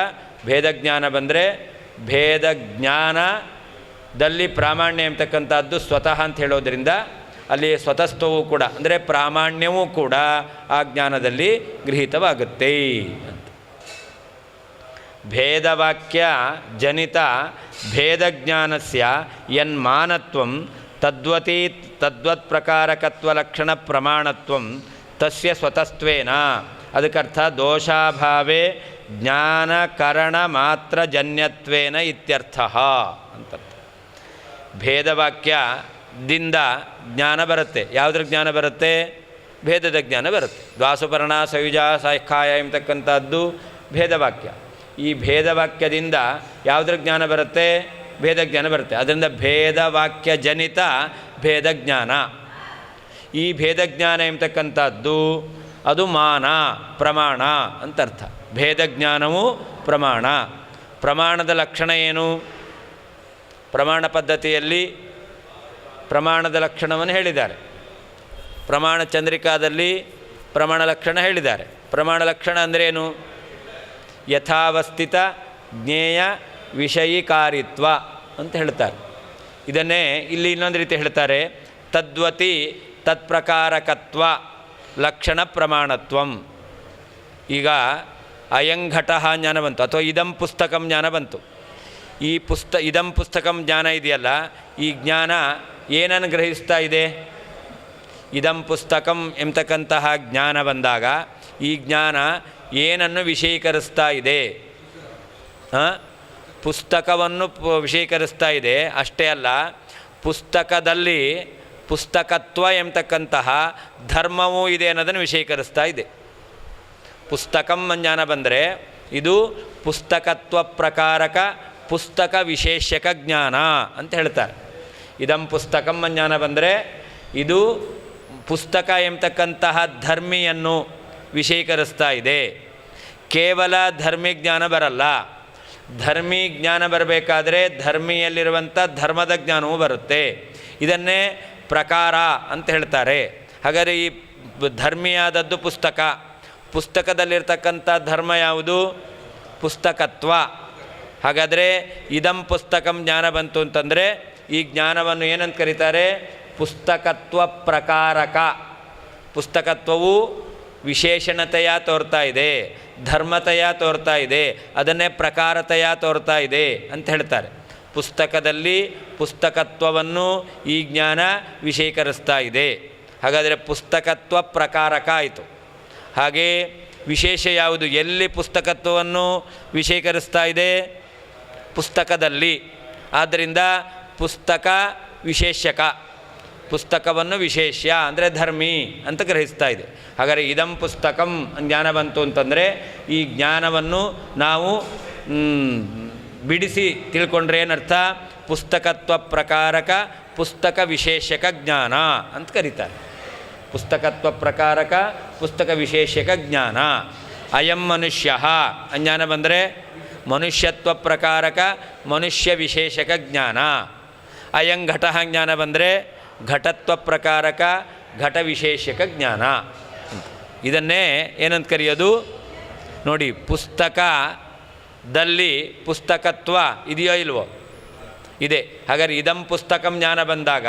ಭೇದಜ್ಞಾನ ಬಂದರೆ ಭೇದಜ್ಞಾನದಲ್ಲಿ ಪ್ರಾಮಾಣ್ಯ ಎಂಬತಕ್ಕಂಥದ್ದು ಸ್ವತಃ ಅಂತ ಹೇಳೋದ್ರಿಂದ ಅಲ್ಲಿ ಸ್ವತಃತ್ವವೂ ಕೂಡ ಅಂದರೆ ಪ್ರಾಮಾಣ್ಯವೂ ಕೂಡ ಆ ಜ್ಞಾನದಲ್ಲಿ ಗೃಹೀತವಾಗುತ್ತೆ ಅಂತ. ಭೇದವಾಕ್ಯ ಜನಿತ ಭೇದಜ್ಞಾನಸ್ಯ ಯನ್ಮಾನತ್ವಂ ತದ್ವತಿ ತದ್ವತ್ ಪ್ರಕಾರಕತ್ವಲಕ್ಷಣ ಪ್ರಮಾಣತ್ವಂ ತಸ್ಯ ಸ್ವತಸ್ತ್ವೇನ. ಅದಕ್ಕರ್ಥ ದೋಷಾಭಾವೇ ಜ್ಞಾನಕರಣ ಮಾತ್ರ ಜನ್ಯತ್ವೇನ ಇತ್ಯರ್ಥ ಅಂತ. ಭೇದವಾಕ್ಯದಿಂದ ಜ್ಞಾನ ಬರುತ್ತೆ. ಯಾವುದ್ರ ಜ್ಞಾನ ಬರುತ್ತೆ? ಭೇದದ ಜ್ಞಾನ ಬರುತ್ತೆ. ದ್ವಾಸುಪರ್ಣ ಸಯುಜ ಸಾಯಖಾಯ ಎಂಬತಕ್ಕಂಥದ್ದು ಭೇದವಾಕ್ಯ. ಈ ಭೇದವಾಕ್ಯದಿಂದ ಯಾವುದ್ರ ಜ್ಞಾನ ಬರುತ್ತೆ? ಭೇದಜ್ಞಾನ ಬರುತ್ತೆ. ಅದರಿಂದ ಭೇದವಾಕ್ಯ ಜನಿತ ಭೇದಜ್ಞಾನ. ಈ ಭೇದಜ್ಞಾನ ಎಂಬತಕ್ಕಂಥದ್ದು ಅದು ಮಾನ, ಪ್ರಮಾಣ ಅಂತ ಅರ್ಥ. ಭೇದಜ್ಞಾನವು ಪ್ರಮಾಣ. ಪ್ರಮಾಣದ ಲಕ್ಷಣ ಏನು? ಪ್ರಮಾಣ ಪದ್ಧತಿಯಲ್ಲಿ ಪ್ರಮಾಣದ ಲಕ್ಷಣವನ್ನು ಹೇಳಿದ್ದಾರೆ. ಪ್ರಮಾಣ ಚಂದ್ರಿಕಾದಲ್ಲಿ ಪ್ರಮಾಣ ಲಕ್ಷಣ ಹೇಳಿದ್ದಾರೆ. ಪ್ರಮಾಣ ಲಕ್ಷಣ ಅಂದ್ರೇನು? ಯಥಾವಸ್ಥಿತ ಜ್ಞೇಯ ವಿಷಯೀಕಾರಿತ್ವ ಅಂತ ಹೇಳ್ತಾರೆ. ಇದನ್ನೇ ಇಲ್ಲಿ ಇನ್ನೊಂದು ರೀತಿ ಹೇಳ್ತಾರೆ, ತದ್ವತಿ ತತ್ಪ್ರಕಾರಕತ್ವ ಲಕ್ಷಣ ಪ್ರಮಾಣತ್ವಂ. ಈಗ ಅಯಂಘಟ ಜ್ಞಾನ ಬಂತು, ಅಥವಾ ಇದಂ ಪುಸ್ತಕಂ ಜ್ಞಾನ ಬಂತು. ಈ ಇದಂ ಪುಸ್ತಕಂ ಜ್ಞಾನ ಇದೆಯಲ್ಲ, ಈ ಜ್ಞಾನ ಏನನ್ನು ಗ್ರಹಿಸ್ತಾ ಇದೆ? ಇದಂ ಪುಸ್ತಕಂ ಎಂಬತಕ್ಕಂತಹ ಜ್ಞಾನ ಬಂದಾಗ ಈ ಜ್ಞಾನ ಏನನ್ನು ವಿಷಯೀಕರಿಸ್ತಾ ಇದೆ? ಪುಸ್ತಕವನ್ನು ವಿಷಯೀಕರಿಸ್ತಾ ಇದೆ. ಅಷ್ಟೇ ಅಲ್ಲ, ಪುಸ್ತಕದಲ್ಲಿ ಪುಸ್ತಕತ್ವ ಎಂಬತಕ್ಕಂತಹ ಧರ್ಮವೂ ಇದೆ ಅನ್ನೋದನ್ನು ವಿಷಯೀಕರಿಸ್ತಾ ಇದೆ. ಪುಸ್ತಕಂ ಜ್ಞಾನ ಬಂದರೆ ಇದು ಪುಸ್ತಕತ್ವ ಪ್ರಕಾರಕ ಪುಸ್ತಕ ವಿಶೇಷಕ ಜ್ಞಾನ ಅಂತ ಹೇಳ್ತಾರೆ. ಇದಂ ಪುಸ್ತಕಂ ಜ್ಞಾನ ಬಂದರೆ ಇದು ಪುಸ್ತಕ ಎಂಬತಕ್ಕಂತಹ ಧರ್ಮಿಯನ್ನು ವಿಷಯೀಕರಿಸ್ತಾ ಇದೆ. ಕೇವಲ ಧರ್ಮಿ ಜ್ಞಾನ ಬರಲ್ಲ. ಧರ್ಮಿ ಜ್ಞಾನ ಬರಬೇಕಾದ್ರೆ ಧರ್ಮಿಯಲ್ಲಿರುವಂಥ ಧರ್ಮದ ಜ್ಞಾನವೂ ಬರುತ್ತೆ. ಇದನ್ನೇ ಪ್ರಕಾರ ಅಂತ ಹೇಳ್ತಾರೆ. ಹಾಗಾದರೆ ಈ ಧರ್ಮಿಯಾದದ್ದು ಪುಸ್ತಕ. ಪುಸ್ತಕದಲ್ಲಿರ್ತಕ್ಕಂಥ ಧರ್ಮ ಯಾವುದು? ಪುಸ್ತಕತ್ವ. ಹಾಗಾದರೆ ಇದಂ ಪುಸ್ತಕಂ ಜ್ಞಾನ ಬಂತು ಅಂತಂದರೆ ಈ ಜ್ಞಾನವನ್ನು ಏನಂತ ಕರೀತಾರೆ? ಪುಸ್ತಕತ್ವ ಪ್ರಕಾರಕ. ಪುಸ್ತಕತ್ವವು ವಿಶೇಷಣತೆಯ ತೋರ್ತಾ ಇದೆ, ಧರ್ಮತೆಯ ತೋರ್ತಾ ಇದೆ, ಅದನ್ನೇ ಪ್ರಕಾರತೆಯ ತೋರ್ತಾ ಇದೆ ಅಂತ ಹೇಳ್ತಾರೆ. ಪುಸ್ತಕದಲ್ಲಿ ಪುಸ್ತಕತ್ವವನ್ನು ಈ ಜ್ಞಾನ ವಿಷಯೀಕರಿಸ್ತಾ ಇದೆ. ಹಾಗಾದರೆ ಪುಸ್ತಕತ್ವ ಪ್ರಕಾರಕ ಆಯಿತು. ಹಾಗೆ ವಿಶೇಷ ಯಾವುದು? ಎಲ್ಲಿ ಪುಸ್ತಕತ್ವವನ್ನು ವಿಷಯೀಕರಿಸ್ತಾ ಇದೆ? ಪುಸ್ತಕದಲ್ಲಿ. ಆದ್ದರಿಂದ ಪುಸ್ತಕ ವಿಶೇಷಕ. ಪುಸ್ತಕವನ್ನು ವಿಶೇಷ್ಯ ಅಂದರೆ ಧರ್ಮಿ ಅಂತ ಗ್ರಹಿಸ್ತಾ ಇದೆ. ಹಾಗಾದರೆ ಇದಂ ಪುಸ್ತಕಂ ಜ್ಞಾನ ಬಂತು ಅಂತಂದರೆ ಈ ಜ್ಞಾನವನ್ನು ನಾವು ಬಿಡಿಸಿ ತಿಳ್ಕೊಂಡ್ರೆ ಏನರ್ಥ? ಪುಸ್ತಕತ್ವ ಪ್ರಕಾರಕ ಪುಸ್ತಕ ವಿಶೇಷಕ ಜ್ಞಾನ ಅಂತ ಕರೀತಾರೆ. ಪುಸ್ತಕತ್ವ ಪ್ರಕಾರಕ ಪುಸ್ತಕ ವಿಶೇಷಕ ಜ್ಞಾನ. ಅಯಂ ಮನುಷ್ಯ ಜ್ಞಾನ ಬಂದರೆ ಮನುಷ್ಯತ್ವ ಪ್ರಕಾರಕ ಮನುಷ್ಯ ವಿಶೇಷಕ ಜ್ಞಾನ. ಅಯಂ ಘಟ ಜ್ಞಾನ ಬಂದರೆ ಘಟತ್ವ ಪ್ರಕಾರಕ ಘಟ ವಿಶೇಷಕ ಜ್ಞಾನ. ಇದನ್ನೇ ಏನಂತ ಕರೆಯೋದು ನೋಡಿ. ಪುಸ್ತಕದಲ್ಲಿ ಪುಸ್ತಕತ್ವ ಇದೆಯೋ ಇಲ್ವೋ? ಇದೆ. ಹಾಗಾದರೆ ಇದಂ ಪುಸ್ತಕಂ ಜ್ಞಾನ ಬಂದಾಗ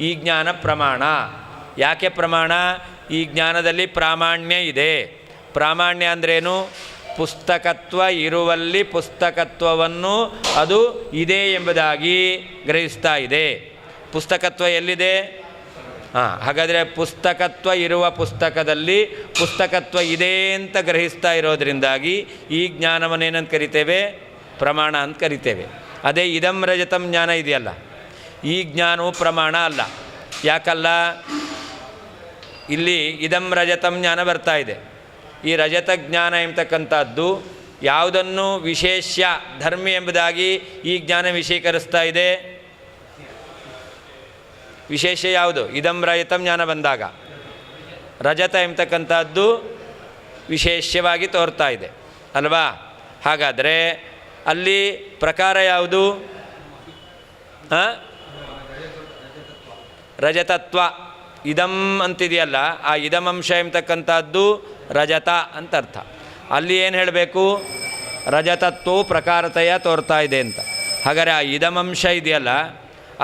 ಈ ಜ್ಞಾನ ಪ್ರಮಾಣ. ಯಾಕೆ ಪ್ರಮಾಣ? ಈ ಜ್ಞಾನದಲ್ಲಿ ಪ್ರಾಮಾಣ್ಯ ಇದೆ. ಪ್ರಾಮಾಣ್ಯ ಅಂದ್ರೇನು? ಪುಸ್ತಕತ್ವ ಇರುವಲ್ಲಿ ಪುಸ್ತಕತ್ವವನ್ನು ಅದು ಇದೆ ಎಂಬುದಾಗಿ ಗ್ರಹಿಸ್ತಾ ಇದೆ. ಪುಸ್ತಕತ್ವ ಎಲ್ಲಿದೆ? ಹಾಗಾದರೆ ಪುಸ್ತಕತ್ವ ಇರುವ ಪುಸ್ತಕದಲ್ಲಿ ಪುಸ್ತಕತ್ವ ಇದೆ ಅಂತ ಗ್ರಹಿಸ್ತಾ ಇರೋದರಿಂದಾಗಿ ಈ ಜ್ಞಾನವನ್ನೇನಂತ ಕರಿತೇವೆ? ಪ್ರಮಾಣ ಅಂತ ಕರಿತೇವೆ. ಅದೇ ಇದಂ ರಜತಂ ಜ್ಞಾನ ಇದೆಯಲ್ಲ, ಈ ಜ್ಞಾನವು ಪ್ರಮಾಣ ಅಲ್ಲ. ಯಾಕಲ್ಲ? ಇಲ್ಲಿ ಇದಂ ರಜತಂ ಜ್ಞಾನ ಬರ್ತಾ ಇದೆ. ಈ ರಜತ ಜ್ಞಾನ ಎಂಬತಕ್ಕಂಥದ್ದು ಯಾವುದನ್ನು ವಿಶೇಷ್ಯ ಧರ್ಮಿ ಎಂಬುದಾಗಿ ಈ ಜ್ಞಾನ ವಿಷಯೀಕರಿಸ್ತಾ ಇದೆ? ವಿಶೇಷ ಯಾವುದು? ಇದಂ ರಜತಂ ಜ್ಞಾನ ಬಂದಾಗ ರಜತ ಎಂಬತಕ್ಕಂಥದ್ದು ವಿಶೇಷವಾಗಿ ತೋರ್ತಾ ಇದೆ ಅಲ್ವಾ? ಹಾಗಾದರೆ ಅಲ್ಲಿ ಪ್ರಕಾರ ಯಾವುದು? ರಜತತ್ವ. ಇದಂ ಅಂತಿದೆಯಲ್ಲ, ಆ ಇದಮಂಶ ಎಂಬತಕ್ಕಂಥದ್ದು ರಜತ ಅಂತ ಅರ್ಥ. ಅಲ್ಲಿ ಏನು ಹೇಳಬೇಕು? ರಜತತ್ವವು ಪ್ರಕಾರತೆಯ ತೋರ್ತಾ ಇದೆ ಅಂತ. ಹಾಗಾದರೆ ಆ ಇದಮಂಶ ಇದೆಯಲ್ಲ,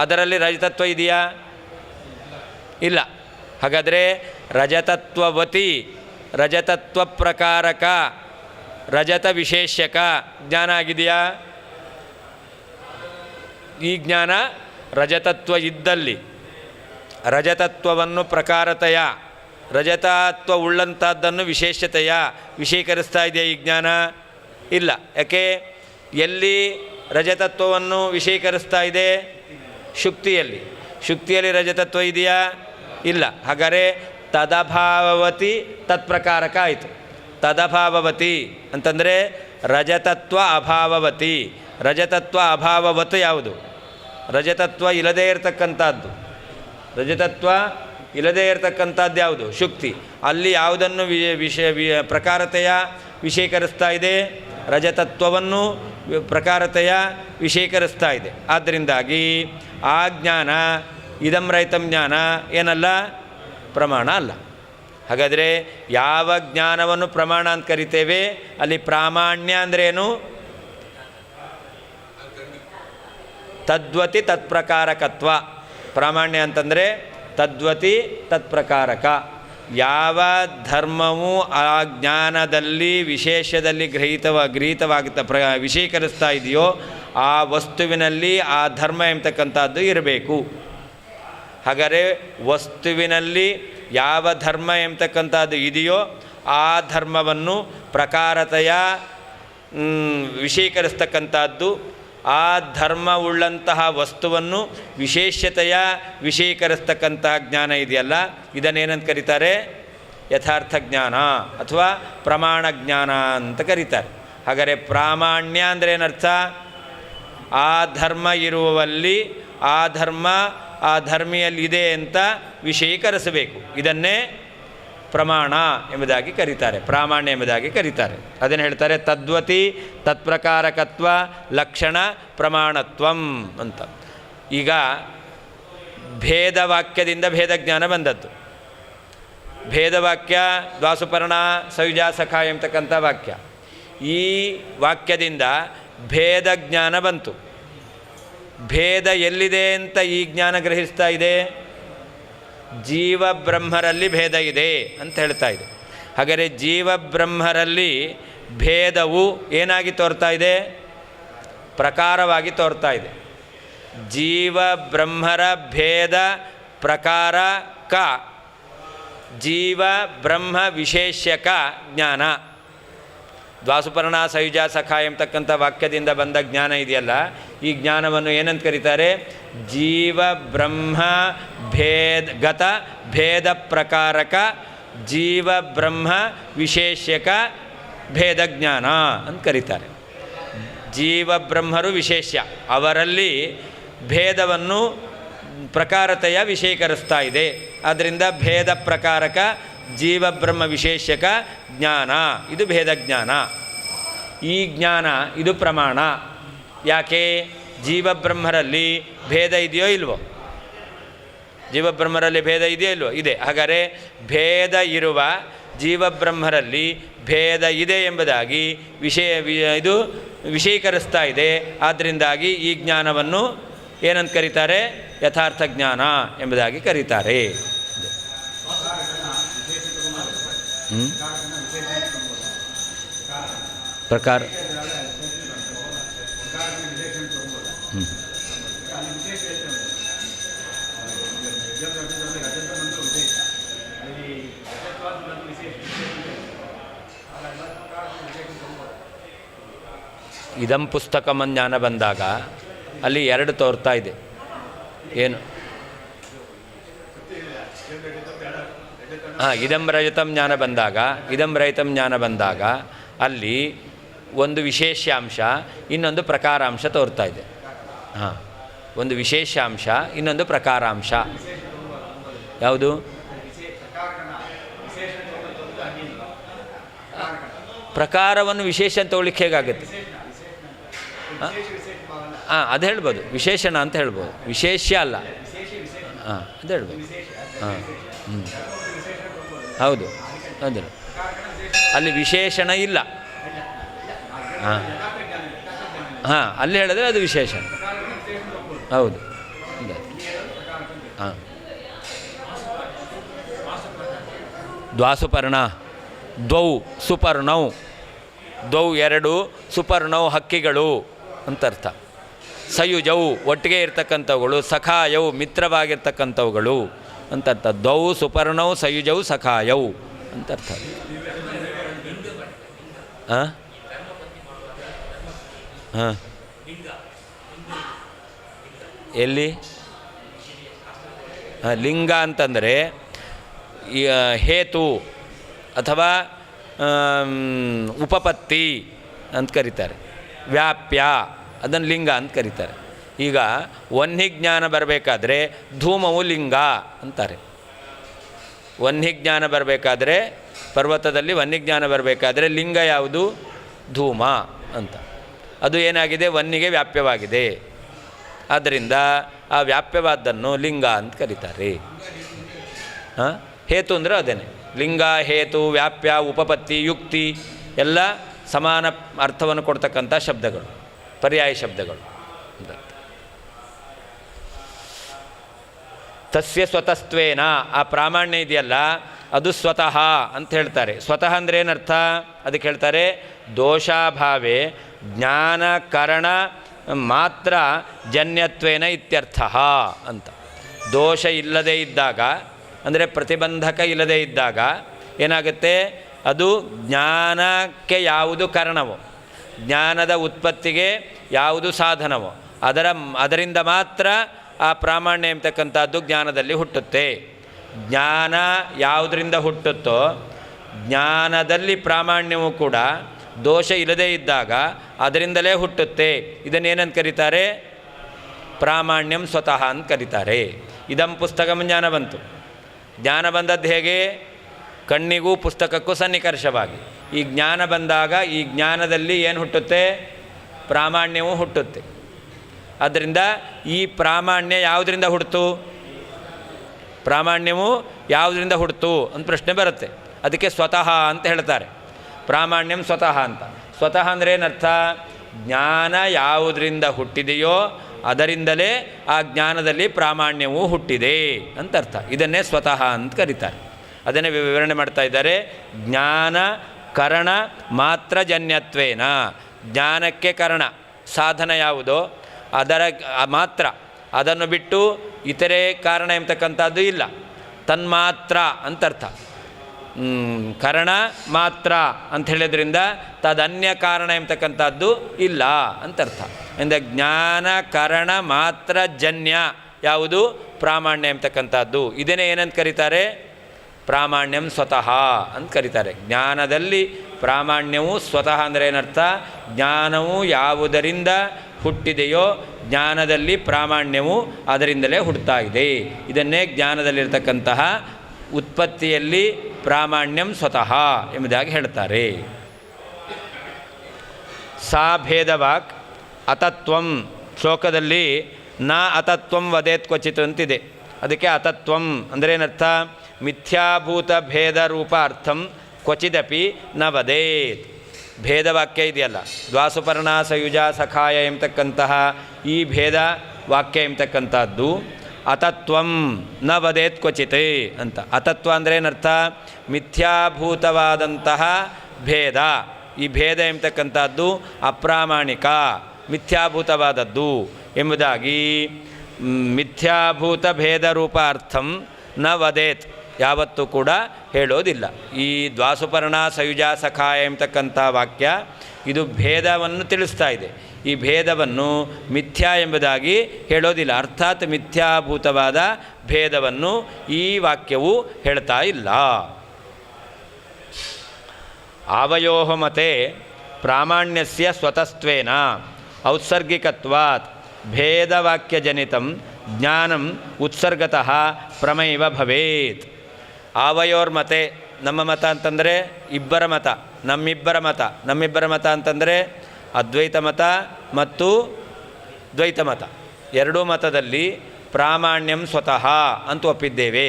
ಅದರಲ್ಲಿ ರಜತತ್ವ ಇದೆಯಾ? ಇಲ್ಲ. ಹಾಗಾದರೆ ರಜತತ್ವವತಿ, ರಜತತ್ವ ಪ್ರಕಾರಕ, ರಜತ ವಿಶೇಷಕ ಜ್ಞಾನ ಆಗಿದೆಯಾ? ಈ ಜ್ಞಾನ ರಜತತ್ವ ಇದ್ದಲ್ಲಿ ರಜತತ್ವವನ್ನು ಪ್ರಕಾರತೆಯ, ರಜತತ್ವ ಉಳ್ಳಂಥದ್ದನ್ನು ವಿಶೇಷತೆಯ ವಿಷೀಕರಿಸ್ತಾ ಇದೆಯಾ ಈ ಜ್ಞಾನ? ಇಲ್ಲ. ಯಾಕೆ? ಎಲ್ಲಿ ರಜತತ್ವವನ್ನು ವಿಷೀಕರಿಸ್ತಾ ಇದೆ? ಶುಕ್ತಿಯಲ್ಲಿ. ಶುಕ್ತಿಯಲ್ಲಿ ರಜತತ್ವ ಇದೆಯಾ? ಇಲ್ಲ. ಹಾಗಾದರೆ ತದಭಾವವತಿ ತತ್ಪ್ರಕಾರಕ ಆಯಿತು. ತದಭಾವವತಿ ಅಂತಂದರೆ ರಜತತ್ವ ಅಭಾವವತಿ. ರಜತತ್ವ ಅಭಾವವತ್ ಯಾವುದು? ರಜತತ್ವ ಇಲ್ಲದೇ ಇರತಕ್ಕಂಥದ್ದು. ರಜತತ್ವ ಇಲ್ಲದೇ ಇರತಕ್ಕಂಥದ್ದು ಯಾವುದು? ಶುಕ್ತಿ. ಅಲ್ಲಿ ಯಾವುದನ್ನು ಪ್ರಕಾರತೆಯ ವಿಷೀಕರಿಸ್ತಾ ಇದೆ? ರಜತತ್ವವನ್ನು ಪ್ರಕಾರತೆಯ ವಿಷೀಕರಿಸ್ತಾ ಇದೆ. ಆದ್ದರಿಂದಾಗಿ ಆ ಜ್ಞಾನ ಇದಂ ರಹಿತಂ ಜ್ಞಾನ ಏನಲ್ಲ? ಪ್ರಮಾಣ ಅಲ್ಲ. ಹಾಗಾದರೆ ಯಾವ ಜ್ಞಾನವನ್ನು ಪ್ರಮಾಣ ಅಂತ ಕರಿತೇವೆ? ಅಲ್ಲಿ ಪ್ರಾಮಾಣ್ಯ ಅಂದ್ರೇನು? ತದ್ವತಿ ತತ್ಪ್ರಕಾರಕತ್ವ. ಪ್ರಾಮಾಣ್ಯ ಅಂತಂದರೆ ತದ್ವತಿ ತತ್ಪ್ರಕಾರಕ. ಯಾವ ಧರ್ಮವು ಆ ಜ್ಞಾನದಲ್ಲಿ ವಿಶೇಷದಲ್ಲಿ ವಿಷೀಕರಿಸ್ತಾ ಇದೆಯೋ ಆ ವಸ್ತುವಿನಲ್ಲಿ ಆ ಧರ್ಮ ಎಂಬತಕ್ಕಂಥದ್ದು ಇರಬೇಕು. ಹಾಗಾದರೆ ವಸ್ತುವಿನಲ್ಲಿ ಯಾವ ಧರ್ಮ ಎಂಬತಕ್ಕಂಥದ್ದು ಇದೆಯೋ ಆ ಧರ್ಮವನ್ನು ಪ್ರಕಾರತೆಯ ವಿಷೀಕರಿಸ್ತಕ್ಕಂಥದ್ದು, ಆ ಧರ್ಮವುಳ್ಳಂತಹ ವಸ್ತುವನ್ನು ವಿಶೇಷತೆಯ ವಿಷೀಕರಿಸ್ತಕ್ಕಂತಹ ಜ್ಞಾನ ಇದೆಯಲ್ಲ, ಇದನ್ನೇನಂತ ಕರೀತಾರೆ? ಯಥಾರ್ಥ ಜ್ಞಾನ ಅಥವಾ ಪ್ರಮಾಣ ಜ್ಞಾನ ಅಂತ ಕರೀತಾರೆ. ಹಾಗಾದರೆ ಪ್ರಾಮಾಣ್ಯ ಅಂದರೆ ಏನರ್ಥ? ಆ ಧರ್ಮ ಇರುವಲ್ಲಿ ಆ ಧರ್ಮ ಆ ಧರ್ಮಿಯಲ್ಲಿದೆ ಅಂತ ವಿಷಯೀಕರಿಸಬೇಕು. ಇದನ್ನೇ ಪ್ರಮಾಣ ಎಂಬುದಾಗಿ ಕರೀತಾರೆ, ಪ್ರಾಮಾಣ್ಯ ಎಂಬುದಾಗಿ ಕರೀತಾರೆ. ಅದನ್ನು ಹೇಳ್ತಾರೆ ತದ್ವತಿ ತತ್ಪ್ರಕಾರಕತ್ವ ಲಕ್ಷಣ ಪ್ರಮಾಣತ್ವಂ ಅಂತ. ಈಗ ಭೇದವಾಕ್ಯದಿಂದ ಭೇದಜ್ಞಾನ ಬಂದದ್ದು. ಭೇದವಾಕ್ಯ ದ್ವಾಸುಪರ್ಣ ಸಯುಜಾ ಸಖ ಎಂಬತಕ್ಕಂಥ ವಾಕ್ಯ. ಈ ವಾಕ್ಯದಿಂದ ಭೇದ ಜ್ಞಾನ ಬಂತು. ಭೇದ ಎಲ್ಲಿದೆ ಅಂತ ಈ ಜ್ಞಾನ ಗ್ರಹಿಸ್ತಾ ಇದೆ? ಜೀವ ಬ್ರಹ್ಮರಲ್ಲಿ ಭೇದ ಇದೆ ಅಂತ ಹೇಳ್ತಾ ಇದೆ. ಹಾಗಾದರೆ ಜೀವ ಬ್ರಹ್ಮರಲ್ಲಿ ಭೇದವು ಏನಾಗಿ ತೋರ್ತಾ ಇದೆ? ಪ್ರಕಾರವಾಗಿ ತೋರ್ತಾ ಇದೆ. ಜೀವ ಬ್ರಹ್ಮರ ಭೇದ ಪ್ರಕಾರಕ, ಜೀವ ಬ್ರಹ್ಮ ವಿಶೇಷಕ ಜ್ಞಾನ. ದ್ವಾಸುಪರ್ಣ ಸಯುಜ ಸಖ ಎಂಬತಕ್ಕಂಥ ವಾಕ್ಯದಿಂದ ಬಂದ ಜ್ಞಾನ ಇದೆಯಲ್ಲ, ಈ ಜ್ಞಾನವನ್ನು ಏನಂತ ಕರೀತಾರೆ? ಜೀವ ಬ್ರಹ್ಮ ಗತ ಭೇದ ಪ್ರಕಾರಕ ಜೀವ ಬ್ರಹ್ಮ ವಿಶೇಷಕ ಭೇದ ಜ್ಞಾನ ಅಂತ ಕರೀತಾರೆ. ಜೀವ ಬ್ರಹ್ಮರು ವಿಶೇಷ್ಯ, ಅವರಲ್ಲಿ ಭೇದವನ್ನು ಪ್ರಕಾರತೆಯ ವಿಷೀಕರಿಸ್ತಾ ಇದೆ. ಆದ್ದರಿಂದ ಭೇದ ಪ್ರಕಾರಕ ಜೀವ ಬ್ರಹ್ಮ ವಿಶೇಷಕ ಜ್ಞಾನ, ಇದು ಭೇದ ಜ್ಞಾನ. ಈ ಜ್ಞಾನ ಇದು ಪ್ರಮಾಣ. ಯಾಕೆ? ಜೀವಬ್ರಹ್ಮರಲ್ಲಿ ಭೇದ ಇದೆಯೋ ಇಲ್ವೋ? ಜೀವಬ್ರಹ್ಮರಲ್ಲಿ ಭೇದ ಇದೆಯೋ ಇಲ್ವೋ? ಇದೆ. ಹಾಗಾದರೆ ಭೇದ ಇರುವ ಜೀವಬ್ರಹ್ಮರಲ್ಲಿ ಭೇದ ಇದೆ ಎಂಬುದಾಗಿ ಇದು ವಿಷೀಕರಿಸ್ತಾ ಇದೆ. ಆದ್ದರಿಂದಾಗಿ ಈ ಜ್ಞಾನವನ್ನು ಏನಂತ ಕರೀತಾರೆ? ಯಥಾರ್ಥ ಜ್ಞಾನ ಎಂಬುದಾಗಿ ಕರೀತಾರೆ. ಪ್ರಕಾರ ಇದಂ ಪುಸ್ತಕಂ ಜ್ಞಾನ ಬಂದಾಗ ಅಲ್ಲಿ ಎರಡು ತೋರ್ತಾ ಇದೆ. ಏನು? ಇದಂ ರಜತಂ ಜ್ಞಾನ ಬಂದಾಗ, ಇದಂ ರಹಿತಂ ಜ್ಞಾನ ಬಂದಾಗ ಅಲ್ಲಿ ಒಂದು ವಿಶೇಷಾಂಶ ಇನ್ನೊಂದು ಪ್ರಕಾರಾಂಶ ತೋರ್ತಾ ಇದೆ. ಒಂದು ವಿಶೇಷಾಂಶ, ಇನ್ನೊಂದು ಪ್ರಕಾರಾಂಶ. ಯಾವುದು? ಪ್ರಕಾರವನ್ನು ವಿಶೇಷ ಅಂತ ತೊಗೊಳ್ಳಿಕ್ಕೆ ಹೇಗಾಗುತ್ತೆ? ಅದು ಹೇಳ್ಬೋದು, ವಿಶೇಷಣ ಅಂತ ಹೇಳ್ಬೋದು, ವಿಶೇಷ್ಯ ಅಲ್ಲ. ಅದು ಹೇಳ್ಬೋದು. ಹೌದು ಹೌದು, ಅಲ್ಲಿ ವಿಶೇಷಣ ಇಲ್ಲ. ಅಲ್ಲಿ ಹೇಳಿದ್ರೆ ಅದು ವಿಶೇಷಣ. ಹೌದು. ದ್ವಾಸುಪರ್ಣ, ದ್ವೌ ಸುಪರ್ಣೌ, ದ್ವೌ ಎರಡು, ಸುಪರ್ಣೌ ಹಕ್ಕಿಗಳು ಅಂತರ್ಥ. ಸಯುಜೌ ಒಟ್ಟಿಗೆ ಇರ್ತಕ್ಕಂಥವುಗಳು, ಸಖಾಯೌ ಮಿತ್ರವಾಗಿರ್ತಕ್ಕಂಥವುಗಳು ಅಂತರ್ಥ. ದ್ವೌ ಸುಪರ್ಣೌ ಸಯುಜೌ ಸಖಾಯೌ ಅಂತರ್ಥ. ಎಲ್ಲಿ ಲಿಂಗ ಅಂತಂದರೆ ಹೇತು ಅಥವಾ ಉಪಪತ್ತಿ ಅಂತ ಕರೀತಾರೆ. ವ್ಯಾಪ್ಯ ಅದನ್ನು ಲಿಂಗ ಅಂತ ಕರೀತಾರೆ. ಈಗ ವನ್ಹಿಜ್ಞಾನ ಬರಬೇಕಾದ್ರೆ ಧೂಮವು ಲಿಂಗ ಅಂತಾರೆ. ವನ್ಹಿಜ್ಞಾನ ಬರಬೇಕಾದ್ರೆ, ಪರ್ವತದಲ್ಲಿ ವನ್ಹಿಜ್ಞಾನ ಬರಬೇಕಾದ್ರೆ ಲಿಂಗ ಯಾವುದು? ಧೂಮ ಅಂತ. ಅದು ಏನಾಗಿದೆ? ವನ್ನಿಗೆ ವ್ಯಾಪ್ಯವಾಗಿದೆ. ಆದ್ದರಿಂದ ಆ ವ್ಯಾಪ್ಯವಾದ್ದನ್ನು ಲಿಂಗ ಅಂತ ಕರೀತಾರೆ. ಹೇತು ಅಂದರೆ ಅದೇನೆ. ಲಿಂಗ, ಹೇತು, ವ್ಯಾಪ್ಯ, ಉಪಪತ್ತಿ, ಯುಕ್ತಿ ಎಲ್ಲ ಸಮಾನ ಅರ್ಥವನ್ನು ಕೊಡ್ತಕ್ಕಂಥ ಶಬ್ದಗಳು, ಪರ್ಯಾಯ ಶಬ್ದಗಳು. ತಸ್ಯ ಸ್ವತಸ್ತ್ವೇನ, ಆ ಪ್ರಾಮಾಣ್ಯ ಇದೆಯಲ್ಲ ಅದು ಸ್ವತಃ ಅಂತ ಹೇಳ್ತಾರೆ. ಸ್ವತಃ ಅಂದರೆ ಏನರ್ಥ? ಅದಕ್ಕೆ ಹೇಳ್ತಾರೆ ದೋಷಾಭಾವೇ ಜ್ಞಾನಕರಣ ಮಾತ್ರ ಜನ್ಯತ್ವೇನ ಇತ್ಯರ್ಥ ಅಂತ. ದೋಷ ಇಲ್ಲದೇ ಇದ್ದಾಗ, ಅಂದರೆ ಪ್ರತಿಬಂಧಕ ಇಲ್ಲದೇ ಇದ್ದಾಗ ಏನಾಗುತ್ತೆ? ಅದು ಜ್ಞಾನಕ್ಕೆ ಯಾವುದು ಕಾರಣವೋ, ಜ್ಞಾನದ ಉತ್ಪತ್ತಿಗೆ ಯಾವುದು ಸಾಧನವೋ ಅದರಿಂದ ಮಾತ್ರ ಆ ಪ್ರಾಮಾಣ್ಯ ಎಂಬತಕ್ಕಂಥದ್ದು ಜ್ಞಾನದಲ್ಲಿ ಹುಟ್ಟುತ್ತೆ. ಜ್ಞಾನ ಯಾವುದರಿಂದ ಹುಟ್ಟುತ್ತೋ ಜ್ಞಾನದಲ್ಲಿ ಪ್ರಾಮಾಣ್ಯವು ಕೂಡ ದೋಷ ಇಲ್ಲದೇ ಇದ್ದಾಗ ಅದರಿಂದಲೇ ಹುಟ್ಟುತ್ತೆ. ಇದನ್ನೇನಂತ ಕರೀತಾರೆ? ಪ್ರಾಮಾಣ್ಯಂ ಸ್ವತಃ ಅಂತ ಕರೀತಾರೆ. ಇದಂ ಪುಸ್ತಕಂ ಜ್ಞಾನ ಬಂತು. ಜ್ಞಾನ ಬಂದದ್ದು ಹೇಗೆ? ಕಣ್ಣಿಗೂ ಪುಸ್ತಕಕ್ಕೂ ಸನ್ನಿಕರ್ಷವಾಗಿ. ಈ ಜ್ಞಾನ ಬಂದಾಗ ಈ ಜ್ಞಾನದಲ್ಲಿ ಏನು ಹುಟ್ಟುತ್ತೆ? ಪ್ರಾಮಾಣ್ಯವೂ ಹುಟ್ಟುತ್ತೆ. ಆದ್ದರಿಂದ ಈ ಪ್ರಾಮಾಣ್ಯ ಯಾವುದರಿಂದ ಹುಡ್ತು? ಪ್ರಾಮಾಣ್ಯವು ಯಾವುದರಿಂದ ಹುಡ್ತು ಅಂತ ಪ್ರಶ್ನೆ ಬರುತ್ತೆ. ಅದಕ್ಕೆ ಸ್ವತಃ ಅಂತ ಹೇಳ್ತಾರೆ. ಪ್ರಾಮಾಣ್ಯಂ ಸ್ವತಃ ಅಂತ. ಸ್ವತಃ ಅಂದರೆ ಏನರ್ಥ? ಜ್ಞಾನ ಯಾವುದರಿಂದ ಹುಟ್ಟಿದೆಯೋ ಅದರಿಂದಲೇ ಆ ಜ್ಞಾನದಲ್ಲಿ ಪ್ರಾಮಾಣ್ಯವೂ ಹುಟ್ಟಿದೆ ಅಂತ ಅರ್ಥ. ಇದನ್ನೇ ಸ್ವತಃ ಅಂತ ಕರೀತಾರೆ. ಅದನ್ನೇ ವಿವರಣೆ ಮಾಡ್ತಾ ಇದ್ದಾರೆ. ಜ್ಞಾನ ಕರಣ ಮಾತ್ರ ಜನ್ಯತ್ವೇನ, ಜ್ಞಾನಕ್ಕೆ ಕಾರಣ ಸಾಧನ ಯಾವುದೋ ಅದರ ಮಾತ್ರ, ಅದನ್ನು ಬಿಟ್ಟು ಇತರೆ ಕಾರಣ ಎಂಬತಕ್ಕಂಥದ್ದು ಇಲ್ಲ. ತನ್ಮಾತ್ರ ಅಂತರ್ಥ. ಕರಣ ಮಾತ್ರ ಅಂತ ಹೇಳಿದ್ರಿಂದ ತದನ್ಯ ಕಾರಣ ಎಂಬತಕ್ಕಂಥದ್ದು ಇಲ್ಲ ಅಂತರ್ಥ. ಅಂದರೆ ಜ್ಞಾನ ಕರಣ ಮಾತ್ರ ಜನ್ಯ ಯಾವುದು? ಪ್ರಾಮಾಣ್ಯ ಎಂಬತಕ್ಕಂಥದ್ದು. ಇದನ್ನೇ ಏನಂತ ಕರೀತಾರೆ? ಪ್ರಾಮಾಣ್ಯಂ ಸ್ವತಃ ಅಂತ ಕರೀತಾರೆ. ಜ್ಞಾನದಲ್ಲಿ ಪ್ರಾಮಾಣ್ಯವು ಸ್ವತಃ ಅಂದರೆ ಏನರ್ಥ? ಜ್ಞಾನವು ಯಾವುದರಿಂದ ಹುಟ್ಟಿದೆಯೋ ಜ್ಞಾನದಲ್ಲಿ ಪ್ರಾಮಾಣ್ಯವು ಅದರಿಂದಲೇ ಹುಡ್ತಾ ಇದೆ. ಇದನ್ನೇ ಜ್ಞಾನದಲ್ಲಿರ್ತಕ್ಕಂತಹ ಉತ್ಪತ್ತಿಯಲ್ಲಿ ಪ್ರಾಮಾಣ್ಯಂ ಸ್ವತಃ ಎಂಬುದಾಗಿ ಹೇಳ್ತಾರೆ. ಸಾ ಭೇದವಾಕ್ ಅತತ್ವಂ ಶ್ಲೋಕದಲ್ಲಿ ನ ಅತತ್ವಂ ವದೇತ್ ಕ್ವಚಿತ್ ಅಂತಿದೆ. ಅದಕ್ಕೆ ಅತತ್ವಂ ಅಂದರೆ ಏನರ್ಥ? ಮಿಥ್ಯಾಭೂತ ಭೇದ ರೂಪ ಅರ್ಥಂ ಕ್ವಚಿದಪಿ ನ ವದೇತ್. ಭೇದವಾಕ್ಯ ಇದೆಯಲ್ಲ, ದ್ವಾಸುಪರ್ಣ ಸಯುಜ ಸಖಾಯ ಎಂಬತಕ್ಕಂತಹ ಈ ಭೇದ ವಾಕ್ಯ ಎಂಬತಕ್ಕಂಥದ್ದು ಅತತ್ವಂ ನ ವದೇತ್ ಕ್ವಚಿತ್ ಅಂತ. ಅತತ್ವ ಅಂದರೆ ಏನರ್ಥ? ಮಿಥ್ಯಾಭೂತವಾದಂತಹ ಭೇದ. ಈ ಭೇದ ಎಂಬತಕ್ಕಂಥದ್ದು ಅಪ್ರಾಮಾಣಿಕ, ಮಿಥ್ಯಾಭೂತವಾದದ್ದು ಎಂಬುದಾಗಿ ಮಿಥ್ಯಾಭೂತ ಭೇದ ರೂಪ ಅರ್ಥಂ ನ ವದೇತ್ ಯಾವತ್ತೂ ಕೂಡ ಹೇಳೋದಿಲ್ಲ. ಈ ದ್ವಾಸುಪರ್ಣ ಸಯುಜ ಸಖಾಯ ಎಂಬತಕ್ಕಂಥ ವಾಕ್ಯ ಇದು ಭೇದವನ್ನು ತಿಳಿಸ್ತಾ ಇದೆ. ಈ ಭೇದವನ್ನು ಮಿಥ್ಯಾ ಎಂಬುದಾಗಿ ಹೇಳೋದಿಲ್ಲ. ಅರ್ಥಾತ್ ಮಿಥ್ಯಾಭೂತವಾದ ಭೇದವನ್ನು ಈ ವಾಕ್ಯವು ಹೇಳ್ತಾ ಇಲ್ಲ. ಆವಯೋಹ ಮತೆ ಪ್ರಾಮಾಣ್ಯಸ್ಯ ಸ್ವತಸ್ತ್ವೇನ ಔತ್ಸರ್ಗಿಕತ್ವಾತ್ ಭೇದವಾಕ್ಯಜನಿತಂ ಜ್ಞಾನಂ ಉತ್ಸರ್ಗತಃ ಪ್ರಮೈವ ಭವೇತ್. ಆವಯೋರ್ಮತೆ, ನಮ್ಮ ಮತ ಅಂತಂದರೆ ಇಬ್ಬರ ಮತ, ನಮ್ಮಿಬ್ಬರ ಮತ ಅಂತಂದರೆ ಅದ್ವೈತ ಮತ ಮತ್ತು ದ್ವೈತ ಮತ. ಎರಡೂ ಮತದಲ್ಲಿ ಪ್ರಾಮಾಣ್ಯಂ ಸ್ವತಃ ಅಂತ ಒಪ್ಪಿದ್ದೇವೆ.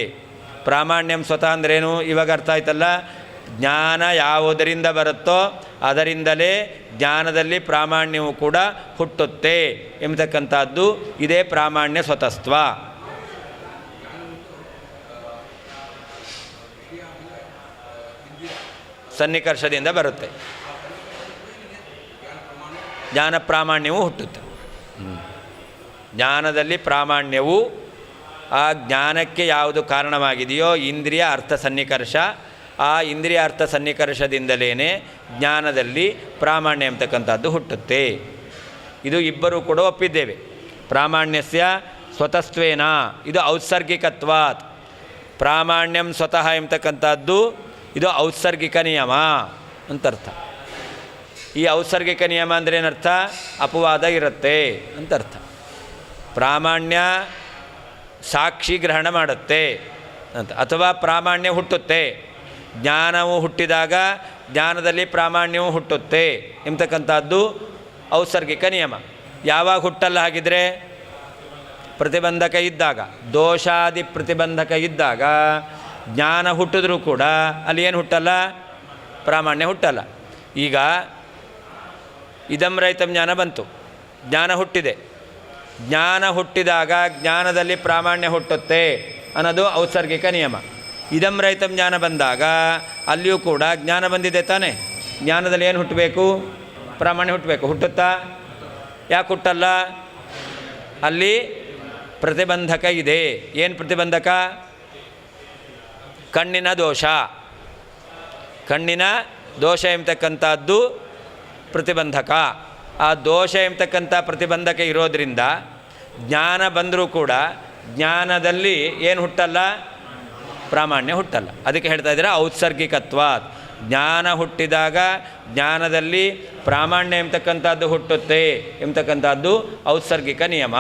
ಪ್ರಾಮಾಣ್ಯಂ ಸ್ವತಃ ಅಂದ್ರೇನು? ಇವಾಗ ಅರ್ಥ ಆಯ್ತಲ್ಲ. ಜ್ಞಾನ ಯಾವುದರಿಂದ ಬರುತ್ತೋ ಅದರಿಂದಲೇ ಜ್ಞಾನದಲ್ಲಿ ಪ್ರಾಮಾಣ್ಯವು ಕೂಡ ಹುಟ್ಟುತ್ತೆ ಎಂಬತಕ್ಕಂಥದ್ದು ಇದೇ ಪ್ರಾಮಾಣ್ಯ ಸ್ವತಸ್ತ್ವ. ಸನ್ನಿಕರ್ಷದಿಂದ ಬರುತ್ತೆ, ಜ್ಞಾನ ಪ್ರಾಮಾಣ್ಯವು ಹುಟ್ಟುತ್ತೆ. ಜ್ಞಾನದಲ್ಲಿ ಪ್ರಾಮಾಣ್ಯವು ಆ ಜ್ಞಾನಕ್ಕೆ ಯಾವುದು ಕಾರಣವಾಗಿದೆಯೋ ಇಂದ್ರಿಯ ಅರ್ಥ ಸನ್ನಿಕರ್ಷ, ಆ ಇಂದ್ರಿಯ ಅರ್ಥ ಸನ್ನಿಕರ್ಷದಿಂದಲೇ ಜ್ಞಾನದಲ್ಲಿ ಪ್ರಾಮಾಣ್ಯ ಎಂಬತಕ್ಕಂಥದ್ದು ಹುಟ್ಟುತ್ತೆ. ಇದು ಇಬ್ಬರೂ ಕೂಡ ಒಪ್ಪಿದ್ದೇವೆ. ಪ್ರಾಮಾಣ್ಯಸ್ಯ ಸ್ವತಸ್ತ್ವೇನ, ಇದು ಔತ್ಸರ್ಗಿಕತ್ವಾತ್. ಪ್ರಾಮಾಣ್ಯಂ ಸ್ವತಃ ಎಂಬತಕ್ಕಂಥದ್ದು ಇದು ಔತ್ಸರ್ಗಿಕ ನಿಯಮ ಅಂತರ್ಥ. ಈ ಔತ್ಸರ್ಗಿಕ ನಿಯಮ ಅಂದರೆ ಏನರ್ಥ? ಅಪವಾದ ಇರುತ್ತೆ ಅಂತರ್ಥ. ಪ್ರಾಮಾಣ್ಯ ಸಾಕ್ಷಿ ಗ್ರಹಣ ಮಾಡುತ್ತೆ ಅಂತ, ಅಥವಾ ಪ್ರಾಮಾಣ್ಯ ಹುಟ್ಟುತ್ತೆ. ಜ್ಞಾನವು ಹುಟ್ಟಿದಾಗ ಜ್ಞಾನದಲ್ಲಿ ಪ್ರಾಮಾಣ್ಯವು ಹುಟ್ಟುತ್ತೆ ಎಂಬತಕ್ಕಂಥದ್ದು ಔತ್ಸರ್ಗಿಕ ನಿಯಮ. ಯಾವಾಗ ಹುಟ್ಟಲ್ಲ ಹಾಗಿದ್ರೆ? ಪ್ರತಿಬಂಧಕ ಇದ್ದಾಗ, ದೋಷಾದಿ ಪ್ರತಿಬಂಧಕ ಇದ್ದಾಗ ಜ್ಞಾನ ಹುಟ್ಟಿದ್ರೂ ಕೂಡ ಅಲ್ಲಿ ಏನು ಹುಟ್ಟಲ್ಲ? ಪ್ರಾಮಾಣ್ಯ ಹುಟ್ಟಲ್ಲ. ಈಗ ಇದಂ ರಹಿತಂ ಜ್ಞಾನ ಬಂತು, ಜ್ಞಾನ ಹುಟ್ಟಿದೆ. ಜ್ಞಾನ ಹುಟ್ಟಿದಾಗ ಜ್ಞಾನದಲ್ಲಿ ಪ್ರಾಮಾಣ್ಯ ಹುಟ್ಟುತ್ತೆ ಅನ್ನೋದು ಔತ್ಸರ್ಗಿಕ ನಿಯಮ. ಇದಂ ರಹಿತಂ ಜ್ಞಾನ ಬಂದಾಗ ಅಲ್ಲಿಯೂ ಕೂಡ ಜ್ಞಾನ ಬಂದಿದೆ ತಾನೇ, ಜ್ಞಾನದಲ್ಲಿ ಏನು ಹುಟ್ಟಬೇಕು? ಪ್ರಾಮಾಣ್ಯ ಹುಟ್ಟಬೇಕು. ಹುಟ್ಟುತ್ತಾ? ಯಾಕೆ ಹುಟ್ಟಲ್ಲ? ಅಲ್ಲಿ ಪ್ರತಿಬಂಧಕ ಇದೆ. ಏನು ಪ್ರತಿಬಂಧಕ? ಕಣ್ಣಿನ ದೋಷ. ಕಣ್ಣಿನ ದೋಷ ಎಂಬತಕ್ಕಂಥದ್ದು ಪ್ರತಿಬಂಧಕ. ಆ ದೋಷ ಎಂಬತಕ್ಕಂಥ ಪ್ರತಿಬಂಧಕ ಇರೋದರಿಂದ ಜ್ಞಾನ ಬಂದರೂ ಕೂಡ ಜ್ಞಾನದಲ್ಲಿ ಏನು ಹುಟ್ಟಲ್ಲ? ಪ್ರಾಮಾಣ್ಯ ಹುಟ್ಟಲ್ಲ. ಅದಕ್ಕೆ ಹೇಳ್ತಾ ಇದ್ದಾರೆ ಔತ್ಸರ್ಗಿಕತ್ವ. ಜ್ಞಾನ ಹುಟ್ಟಿದಾಗ ಜ್ಞಾನದಲ್ಲಿ ಪ್ರಾಮಾಣ್ಯ ಎಂಬತಕ್ಕಂಥದ್ದು ಹುಟ್ಟುತ್ತೆ ಎಂಬತಕ್ಕಂಥದ್ದು ಔತ್ಸರ್ಗಿಕ ನಿಯಮ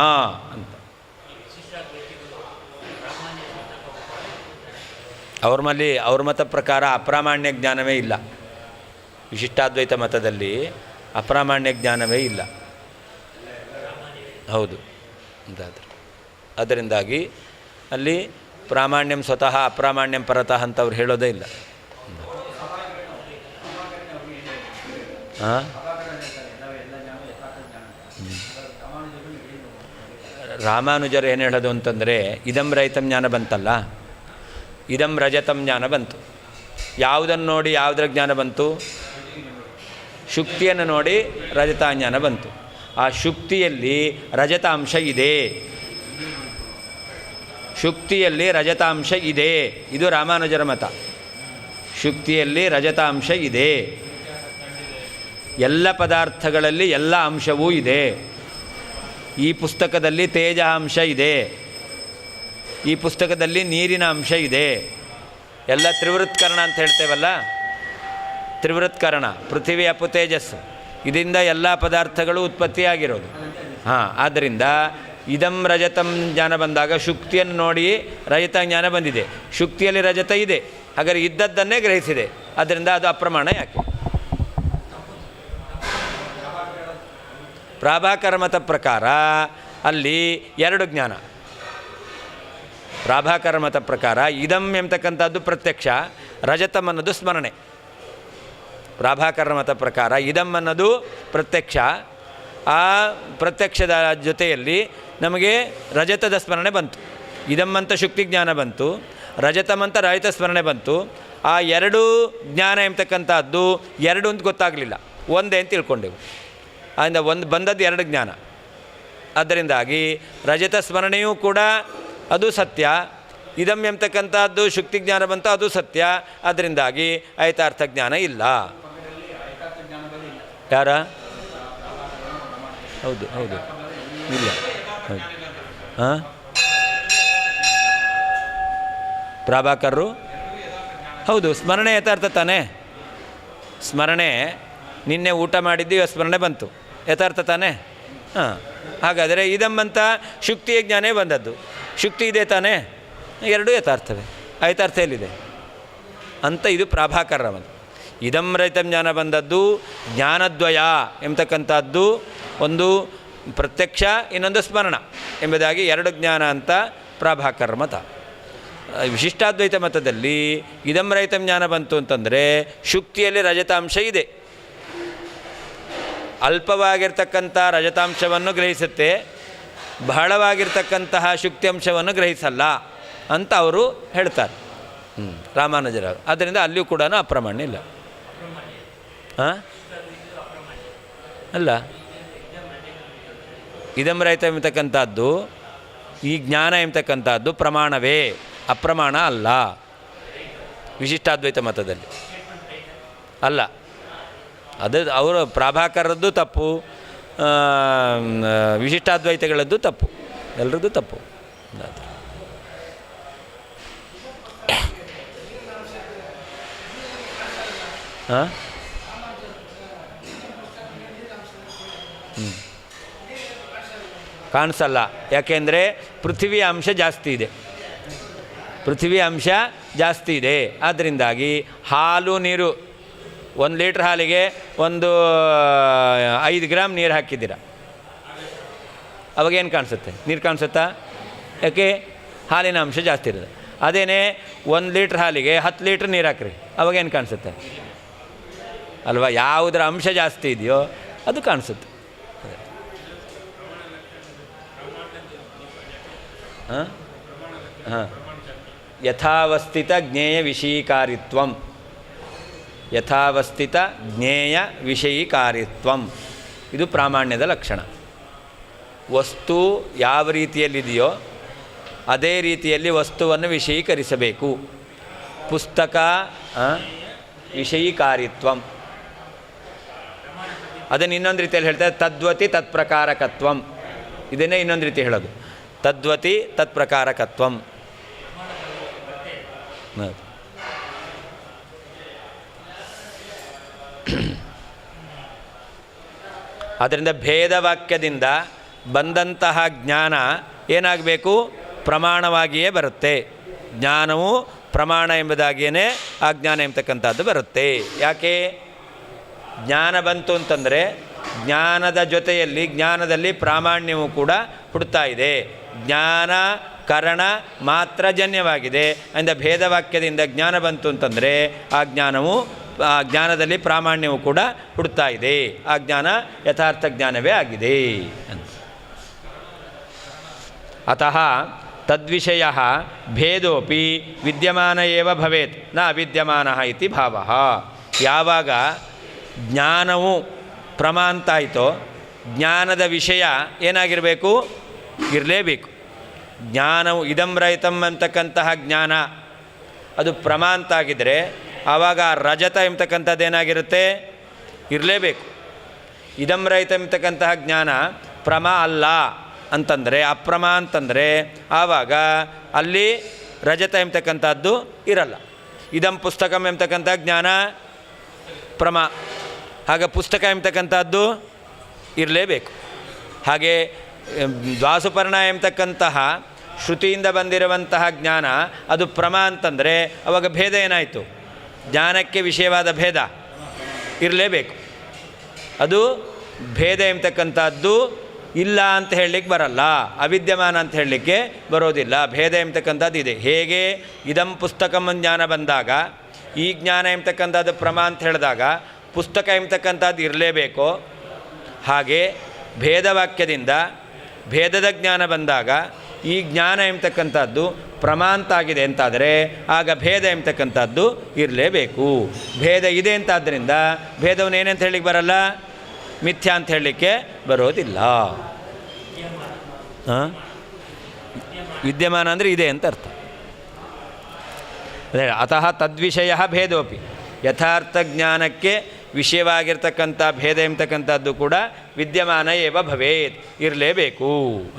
ಅಂತ. ಅವ್ರ ಮತ ಪ್ರಕಾರ ಅಪ್ರಾಮಾಣ್ಯ ಜ್ಞಾನವೇ ಇಲ್ಲ. ವಿಶಿಷ್ಟಾದ್ವೈತ ಮತದಲ್ಲಿ ಅಪ್ರಾಮಾಣ್ಯ ಜ್ಞಾನವೇ ಇಲ್ಲ. ಹೌದು ಅಂತಾದರೆ ಅದರಿಂದಾಗಿ ಅಲ್ಲಿ ಪ್ರಾಮಾಣ್ಯಂ ಸ್ವತಃ ಅಪ್ರಾಮಾಣ್ಯಂ ಪರತಃ ಅಂತ ಅವ್ರು ಹೇಳೋದೇ ಇಲ್ಲ. ರಾಮಾನುಜರು ಏನು ಹೇಳೋದು ಅಂತಂದರೆ, ಇದಂ ರಹಿತಂ ಜ್ಞಾನ ಬಂತಲ್ಲ, ಇದಂ ರಜತಂ ಜ್ಞಾನ ಬಂತು. ಯಾವುದನ್ನು ನೋಡಿ ಯಾವುದರ ಜ್ಞಾನ ಬಂತು? ಶುಕ್ತಿಯನ್ನು ನೋಡಿ ರಜತಾಜ್ಞಾನ ಬಂತು. ಆ ಶುಕ್ತಿಯಲ್ಲಿ ರಜತಾಂಶ ಇದೆ, ಶುಕ್ತಿಯಲ್ಲಿ ರಜತಾಂಶ ಇದೆ. ಇದು ರಾಮಾನುಜರ ಮತ. ಶುಕ್ತಿಯಲ್ಲಿ ರಜತಾಂಶ ಇದೆ. ಎಲ್ಲ ಪದಾರ್ಥಗಳಲ್ಲಿ ಎಲ್ಲ ಅಂಶವೂ ಇದೆ. ಈ ಪುಸ್ತಕದಲ್ಲಿ ತೇಜ ಅಂಶ ಇದೆ, ಈ ಪುಸ್ತಕದಲ್ಲಿ ನೀರಿನ ಅಂಶ ಇದೆ. ಎಲ್ಲ ತ್ರಿವೃತ್ಕರಣ ಅಂತ ಹೇಳ್ತೇವಲ್ಲ, ತ್ರಿವೃತ್ಕರಣ, ಪೃಥ್ವಿ ಅಪು ತೇಜಸ್ಸು, ಇದರಿಂದ ಎಲ್ಲ ಪದಾರ್ಥಗಳು ಉತ್ಪತ್ತಿಯಾಗಿರೋದು. ಆದ್ದರಿಂದ ಇದಂ ರಜತಂ ಜ್ಞಾನ ಬಂದಾಗ ಶುಕ್ತಿಯನ್ನು ನೋಡಿ ರಜತ ಜ್ಞಾನ ಬಂದಿದೆ. ಶುಕ್ತಿಯಲ್ಲಿ ರಜತ ಇದೆ, ಹಾಗಾದರೆ ಇದ್ದದ್ದನ್ನೇ ಗ್ರಹಿಸಿದೆ. ಆದ್ದರಿಂದ ಅದು ಅಪ್ರಮಾಣ ಯಾಕೆ? ಪ್ರಾಭಾಕರ ಮತ ಪ್ರಕಾರ ಅಲ್ಲಿ ಎರಡು ಜ್ಞಾನ. ಪ್ರಾಭಾಕರ ಮತ ಪ್ರಕಾರ ಇದಂ ಎಂಬತಕ್ಕಂಥದ್ದು ಪ್ರತ್ಯಕ್ಷ, ರಜತಂ ಅನ್ನೋದು ಸ್ಮರಣೆ. ಪ್ರಾಭಾಕರ ಮತ ಪ್ರಕಾರ ಇದಂ ಅನ್ನೋದು ಪ್ರತ್ಯಕ್ಷ, ಆ ಪ್ರತ್ಯಕ್ಷದ ಜೊತೆಯಲ್ಲಿ ನಮಗೆ ರಜತದ ಸ್ಮರಣೆ ಬಂತು. ಇದಂ ಅಂತ ಶುಕ್ತಿ ಜ್ಞಾನ ಬಂತು, ರಜತಂ ಅಂತ ರಜತ ಸ್ಮರಣೆ ಬಂತು. ಆ ಎರಡು ಜ್ಞಾನ ಎಂಬತಕ್ಕಂಥದ್ದು ಎರಡು ಅಂತ ಗೊತ್ತಾಗಲಿಲ್ಲ, ಒಂದೇ ಅಂತ ತಿಳ್ಕೊಂಡೆವು. ಆದ್ದರಿಂದ ಒಂದು ಬಂದದ್ದು ಎರಡು ಜ್ಞಾನ. ಅದರಿಂದಾಗಿ ರಜತ ಸ್ಮರಣೆಯೂ ಕೂಡ ಅದು ಸತ್ಯ, ಇದಂ ಎಂಬತಕ್ಕಂಥದ್ದು ಶುಕ್ತಿ ಜ್ಞಾನ ಬಂತು ಅದು ಸತ್ಯ. ಅದರಿಂದಾಗಿ ಐತಾರ್ಥ ಜ್ಞಾನ ಇಲ್ಲ. ಯಾರ? ಹೌದು ಹೌದು ಇಲ್ಲ. ಹೌದು ಪ್ರಾಭಾಕರರು ಹೌದು, ಸ್ಮರಣೆ ಯಥಾರ್ಥ ತಾನೇ. ಸ್ಮರಣೆ ನಿನ್ನೆ ಊಟ ಮಾಡಿದ್ದು ಸ್ಮರಣೆ ಬಂತು, ಯಥಾರ್ಥ ತಾನೇ. ಹಾಂ, ಹಾಗಾದರೆ ಇದಮ್ಮಂತ ಶುಕ್ತಿಯ ಜ್ಞಾನೇ ಬಂದದ್ದು. ಶುಕ್ತಿ ಇದೆ ತಾನೇ, ಎರಡೂ ಯಥಾರ್ಥವೇ, ಐತಾರ್ಥ ಎಲ್ಲಿದೆ ಅಂತ ಇದು ಪ್ರಾಭಾಕರವನ್ನು. ಇದಂ ರಹಿತಂ ಜ್ಞಾನ ಬಂದದ್ದು ಜ್ಞಾನದ್ವಯ ಎಂಬತಕ್ಕಂಥದ್ದು, ಒಂದು ಪ್ರತ್ಯಕ್ಷ ಇನ್ನೊಂದು ಸ್ಮರಣ ಎಂಬುದಾಗಿ ಎರಡು ಜ್ಞಾನ ಅಂತ ಪ್ರಾಭಾಕರ ಮತ. ವಿಶಿಷ್ಟಾದ್ವೈತ ಮತದಲ್ಲಿ ಇದಂ ರಹಿತಂ ಜ್ಞಾನ ಬಂತು ಅಂತಂದರೆ ಶುಕ್ತಿಯಲ್ಲಿ ರಜತಾಂಶ ಇದೆ, ಅಲ್ಪವಾಗಿರ್ತಕ್ಕಂಥ ರಜತಾಂಶವನ್ನು ಗ್ರಹಿಸುತ್ತೆ, ಬಹಳವಾಗಿರ್ತಕ್ಕಂತಹ ಶುಕ್ತಿಯಂಶವನ್ನು ಗ್ರಹಿಸಲ್ಲ ಅಂತ ಅವರು ಹೇಳ್ತಾರೆ ರಾಮಾನುಜರ. ಆದ್ದರಿಂದ ಅಲ್ಲಿಯೂ ಕೂಡ ಅಪ್ರಮಾಣ್ಯ ಇಲ್ಲ. ಹಾಂ ಅಲ್ಲ, ಇದಂ ರಹಿತ ಎಂಬತಕ್ಕಂಥದ್ದು, ಈ ಜ್ಞಾನ ಎಂಬತಕ್ಕಂಥದ್ದು ಪ್ರಮಾಣವೇ, ಅಪ್ರಮಾಣ ಅಲ್ಲ ವಿಶಿಷ್ಟಾದ್ವೈತ ಮತದಲ್ಲಿ. ಅಲ್ಲ, ಅದು ಅವರ ಪ್ರಾಭಾಕರದ್ದು ತಪ್ಪು, ವಿಶಿಷ್ಟಾದ್ವೈತಗಳದ್ದು ತಪ್ಪು, ಎಲ್ಲರದ್ದು ತಪ್ಪು. ಹಾಂ ಕಾಣಿಸಲ್ಲ, ಯಾಕೆಂದರೆ ಪೃಥ್ವಿಯ ಅಂಶ ಜಾಸ್ತಿ ಇದೆ, ಪೃಥ್ವಿಯ ಅಂಶ ಜಾಸ್ತಿ ಇದೆ. ಆದ್ದರಿಂದಾಗಿ ಹಾಲು ನೀರು, 1 ಲೀಟ್ರ್ ಹಾಲಿಗೆ ಒಂದು 5 ಗ್ರಾಮ್ ನೀರು ಹಾಕಿದ್ದೀರ, ಅವಾಗೇನು ಕಾಣಿಸುತ್ತೆ? ನೀರು ಕಾಣಿಸುತ್ತಾ? ಯಾಕೆ? ಹಾಲಿನ ಅಂಶ ಜಾಸ್ತಿ ಇರೋದು. ಅದೇನೇ 1 ಲೀಟ್ರ್ ಹಾಲಿಗೆ 10 ಲೀಟ್ರ್ ನೀರು ಹಾಕ್ರಿ, ಅವಾಗೇನು ಕಾಣಿಸುತ್ತೆ? ಅಲ್ವಾ? ಯಾವುದರ ಅಂಶ ಜಾಸ್ತಿ ಇದೆಯೋ ಅದು ಕಾಣಿಸುತ್ತೆ. ಹಾಂ ಹಾಂ ಯಥಾವಸ್ಥಿತ ಜ್ಞೇಯ ವಿಷಯೀಕಾರಿತ್ವಂ, ಯಥಾವಸ್ಥಿತ ಜ್ಞೇಯ ವಿಷಯೀಕಾರಿತ್ವಂ ಇದು ಪ್ರಾಮಾಣ್ಯದ ಲಕ್ಷಣ. ವಸ್ತು ಯಾವ ರೀತಿಯಲ್ಲಿದೆಯೋ ಅದೇ ರೀತಿಯಲ್ಲಿ ವಸ್ತುವನ್ನು ವಿಷಯೀಕರಿಸಬೇಕು. ಪುಸ್ತಕ ವಿಷಯೀಕಾರಿತ್ವಂ, ಅದನ್ನು ಇನ್ನೊಂದು ರೀತಿಯಲ್ಲಿ ಹೇಳ್ತಾರೆ ತದ್ವತಿ ತತ್ಪ್ರಕಾರಕತ್ವಂ. ಇದನ್ನೇ ಇನ್ನೊಂದು ರೀತಿ ಹೇಳೋದು, ತದ್ವತಿ ತತ್ಪ್ರಕಾರಕತ್ವಂ. ಆದ್ದರಿಂದ ಭೇದವಾಕ್ಯದಿಂದ ಬಂದಂತಹ ಜ್ಞಾನ ಏನಾಗಬೇಕು? ಪ್ರಮಾಣವಾಗಿಯೇ ಬರುತ್ತೆ. ಜ್ಞಾನವು ಪ್ರಮಾಣ ಎಂಬುದಾಗಿಯೇ ಆ ಜ್ಞಾನ ಎಂಬತಕ್ಕಂಥದ್ದು ಬರುತ್ತೆ. ಯಾಕೆ? ಜ್ಞಾನ ಬಂತು ಅಂತಂದರೆ ಜ್ಞಾನದ ಜೊತೆಯಲ್ಲಿ ಜ್ಞಾನದಲ್ಲಿ ಪ್ರಾಮಾಣ್ಯವು ಕೂಡ ಹುಡ್ತಾ ಇದೆ. ಜ್ಞಾನ ಕರಣ ಮಾತ್ರ ಜನ್ಯವಾಗಿದೆ. ಅಂದರೆ ಭೇದವಾಕ್ಯದಿಂದ ಜ್ಞಾನ ಬಂತು ಅಂತಂದರೆ ಆ ಜ್ಞಾನವು, ಆ ಜ್ಞಾನದಲ್ಲಿ ಪ್ರಾಮಾಣ್ಯವು ಕೂಡ ಹುಡ್ತಾ ಇದೆ. ಆ ಜ್ಞಾನ ಯಥಾರ್ಥ ಜ್ಞಾನವೇ ಆಗಿದೆ ಅಂತ. ಅತಃ ತದ್ವಿಷಯ ಭೇದೋಪಿ ವಿದ್ಯಮಾನ ಏವ ಭವೇತ್ ನ ಅವಿದ್ಯಮಾನ ಇತಿ ಭಾವಃ. ಯಾವಾಗ ಜ್ಞಾನವು ಪ್ರಮ ಅಂತಾಯಿತೋ ಜ್ಞಾನದ ವಿಷಯ ಏನಾಗಿರಬೇಕು? ಇರಲೇಬೇಕು. ಜ್ಞಾನವು ಇದಂ ರಹಿತಂ ಅಂತಕ್ಕಂತಹ ಜ್ಞಾನ ಅದು ಪ್ರಮ ಅಂತಾಗಿದ್ದರೆ ಆವಾಗ ರಜತ ಎಂಬತಕ್ಕಂಥದ್ದು ಏನಾಗಿರುತ್ತೆ? ಇರಲೇಬೇಕು. ಇದಂ ರಹಿತ ಎಂಬತಕ್ಕಂತಹ ಜ್ಞಾನ ಪ್ರಮ ಅಲ್ಲ ಅಂತಂದರೆ, ಅಪ್ರಮ ಅಂತಂದರೆ ಆವಾಗ ಅಲ್ಲಿ ರಜತ ಎಂಬತಕ್ಕಂಥದ್ದು ಇರಲ್ಲ. ಇದಂ ಪುಸ್ತಕಂ ಎಂಬತಕ್ಕಂಥ ಜ್ಞಾನ ಪ್ರಮ, ಹಾಗೆ ಪುಸ್ತಕ ಎಂಬತಕ್ಕಂಥದ್ದು ಇರಲೇಬೇಕು. ಹಾಗೆ ದ್ವಾಸುಪರ್ಣ ಎಂಬತಕ್ಕಂತಹ ಶ್ರುತಿಯಿಂದ ಬಂದಿರುವಂತಹ ಜ್ಞಾನ ಅದು ಪ್ರಮ ಅಂತಂದರೆ ಆವಾಗ ಭೇದ ಏನಾಯಿತು? ಜ್ಞಾನಕ್ಕೆ ವಿಷಯವಾದ ಭೇದ ಇರಲೇಬೇಕು. ಅದು ಭೇದ ಎಂಬತಕ್ಕಂಥದ್ದು ಇಲ್ಲ ಅಂತ ಹೇಳಲಿಕ್ಕೆ ಬರಲ್ಲ, ಅವಿದ್ಯಮಾನ ಅಂತ ಹೇಳಲಿಕ್ಕೆ ಬರೋದಿಲ್ಲ. ಭೇದ ಎಂಬತಕ್ಕಂಥದ್ದು ಇದೆ. ಹೇಗೆ ಇದಂ ಪುಸ್ತಕಂ ಜ್ಞಾನ ಬಂದಾಗ ಈ ಜ್ಞಾನ ಎಂಬತಕ್ಕಂಥದ್ದು ಪ್ರಮ ಅಂತ ಹೇಳಿದಾಗ ಪುಸ್ತಕ ಎಂಬತಕ್ಕಂಥದ್ದು ಇರಲೇಬೇಕು, ಹಾಗೆ ಭೇದವಾಕ್ಯದಿಂದ ಭೇದದ ಜ್ಞಾನ ಬಂದಾಗ ಈ ಜ್ಞಾನ ಎಂಬತಕ್ಕಂಥದ್ದು ಪ್ರಮಾಂತಾಗಿದೆ ಅಂತಾದರೆ ಆಗ ಭೇದ ಎಂಬತಕ್ಕಂಥದ್ದು ಇರಲೇಬೇಕು. ಭೇದ ಇದೆ ಅಂತಾದ್ದರಿಂದ ಭೇದವನ್ನು ಏನಂತ ಹೇಳಲಿಕ್ಕೆ ಬರಲ್ಲ? ಮಿಥ್ಯಾ ಅಂತ ಹೇಳಲಿಕ್ಕೆ ಬರೋದಿಲ್ಲ. ವಿದ್ಯಮಾನ ಅಂದರೆ ಇದೆ ಅಂತ ಅರ್ಥ. ಅದೇ ಅತಃ ತದ್ವಿಷಯ ಭೇದೋಪಿ, ಯಥಾರ್ಥ ಜ್ಞಾನಕ್ಕೆ ವಿಷಯವಾಗಿರ್ತಕ್ಕಂಥ ಭೇದ ಎಂಬತಕ್ಕಂಥದ್ದು ಕೂಡ ವಿದ್ಯಮಾನ ಏವ ಭವೇತ್, ಇರಲೇಬೇಕು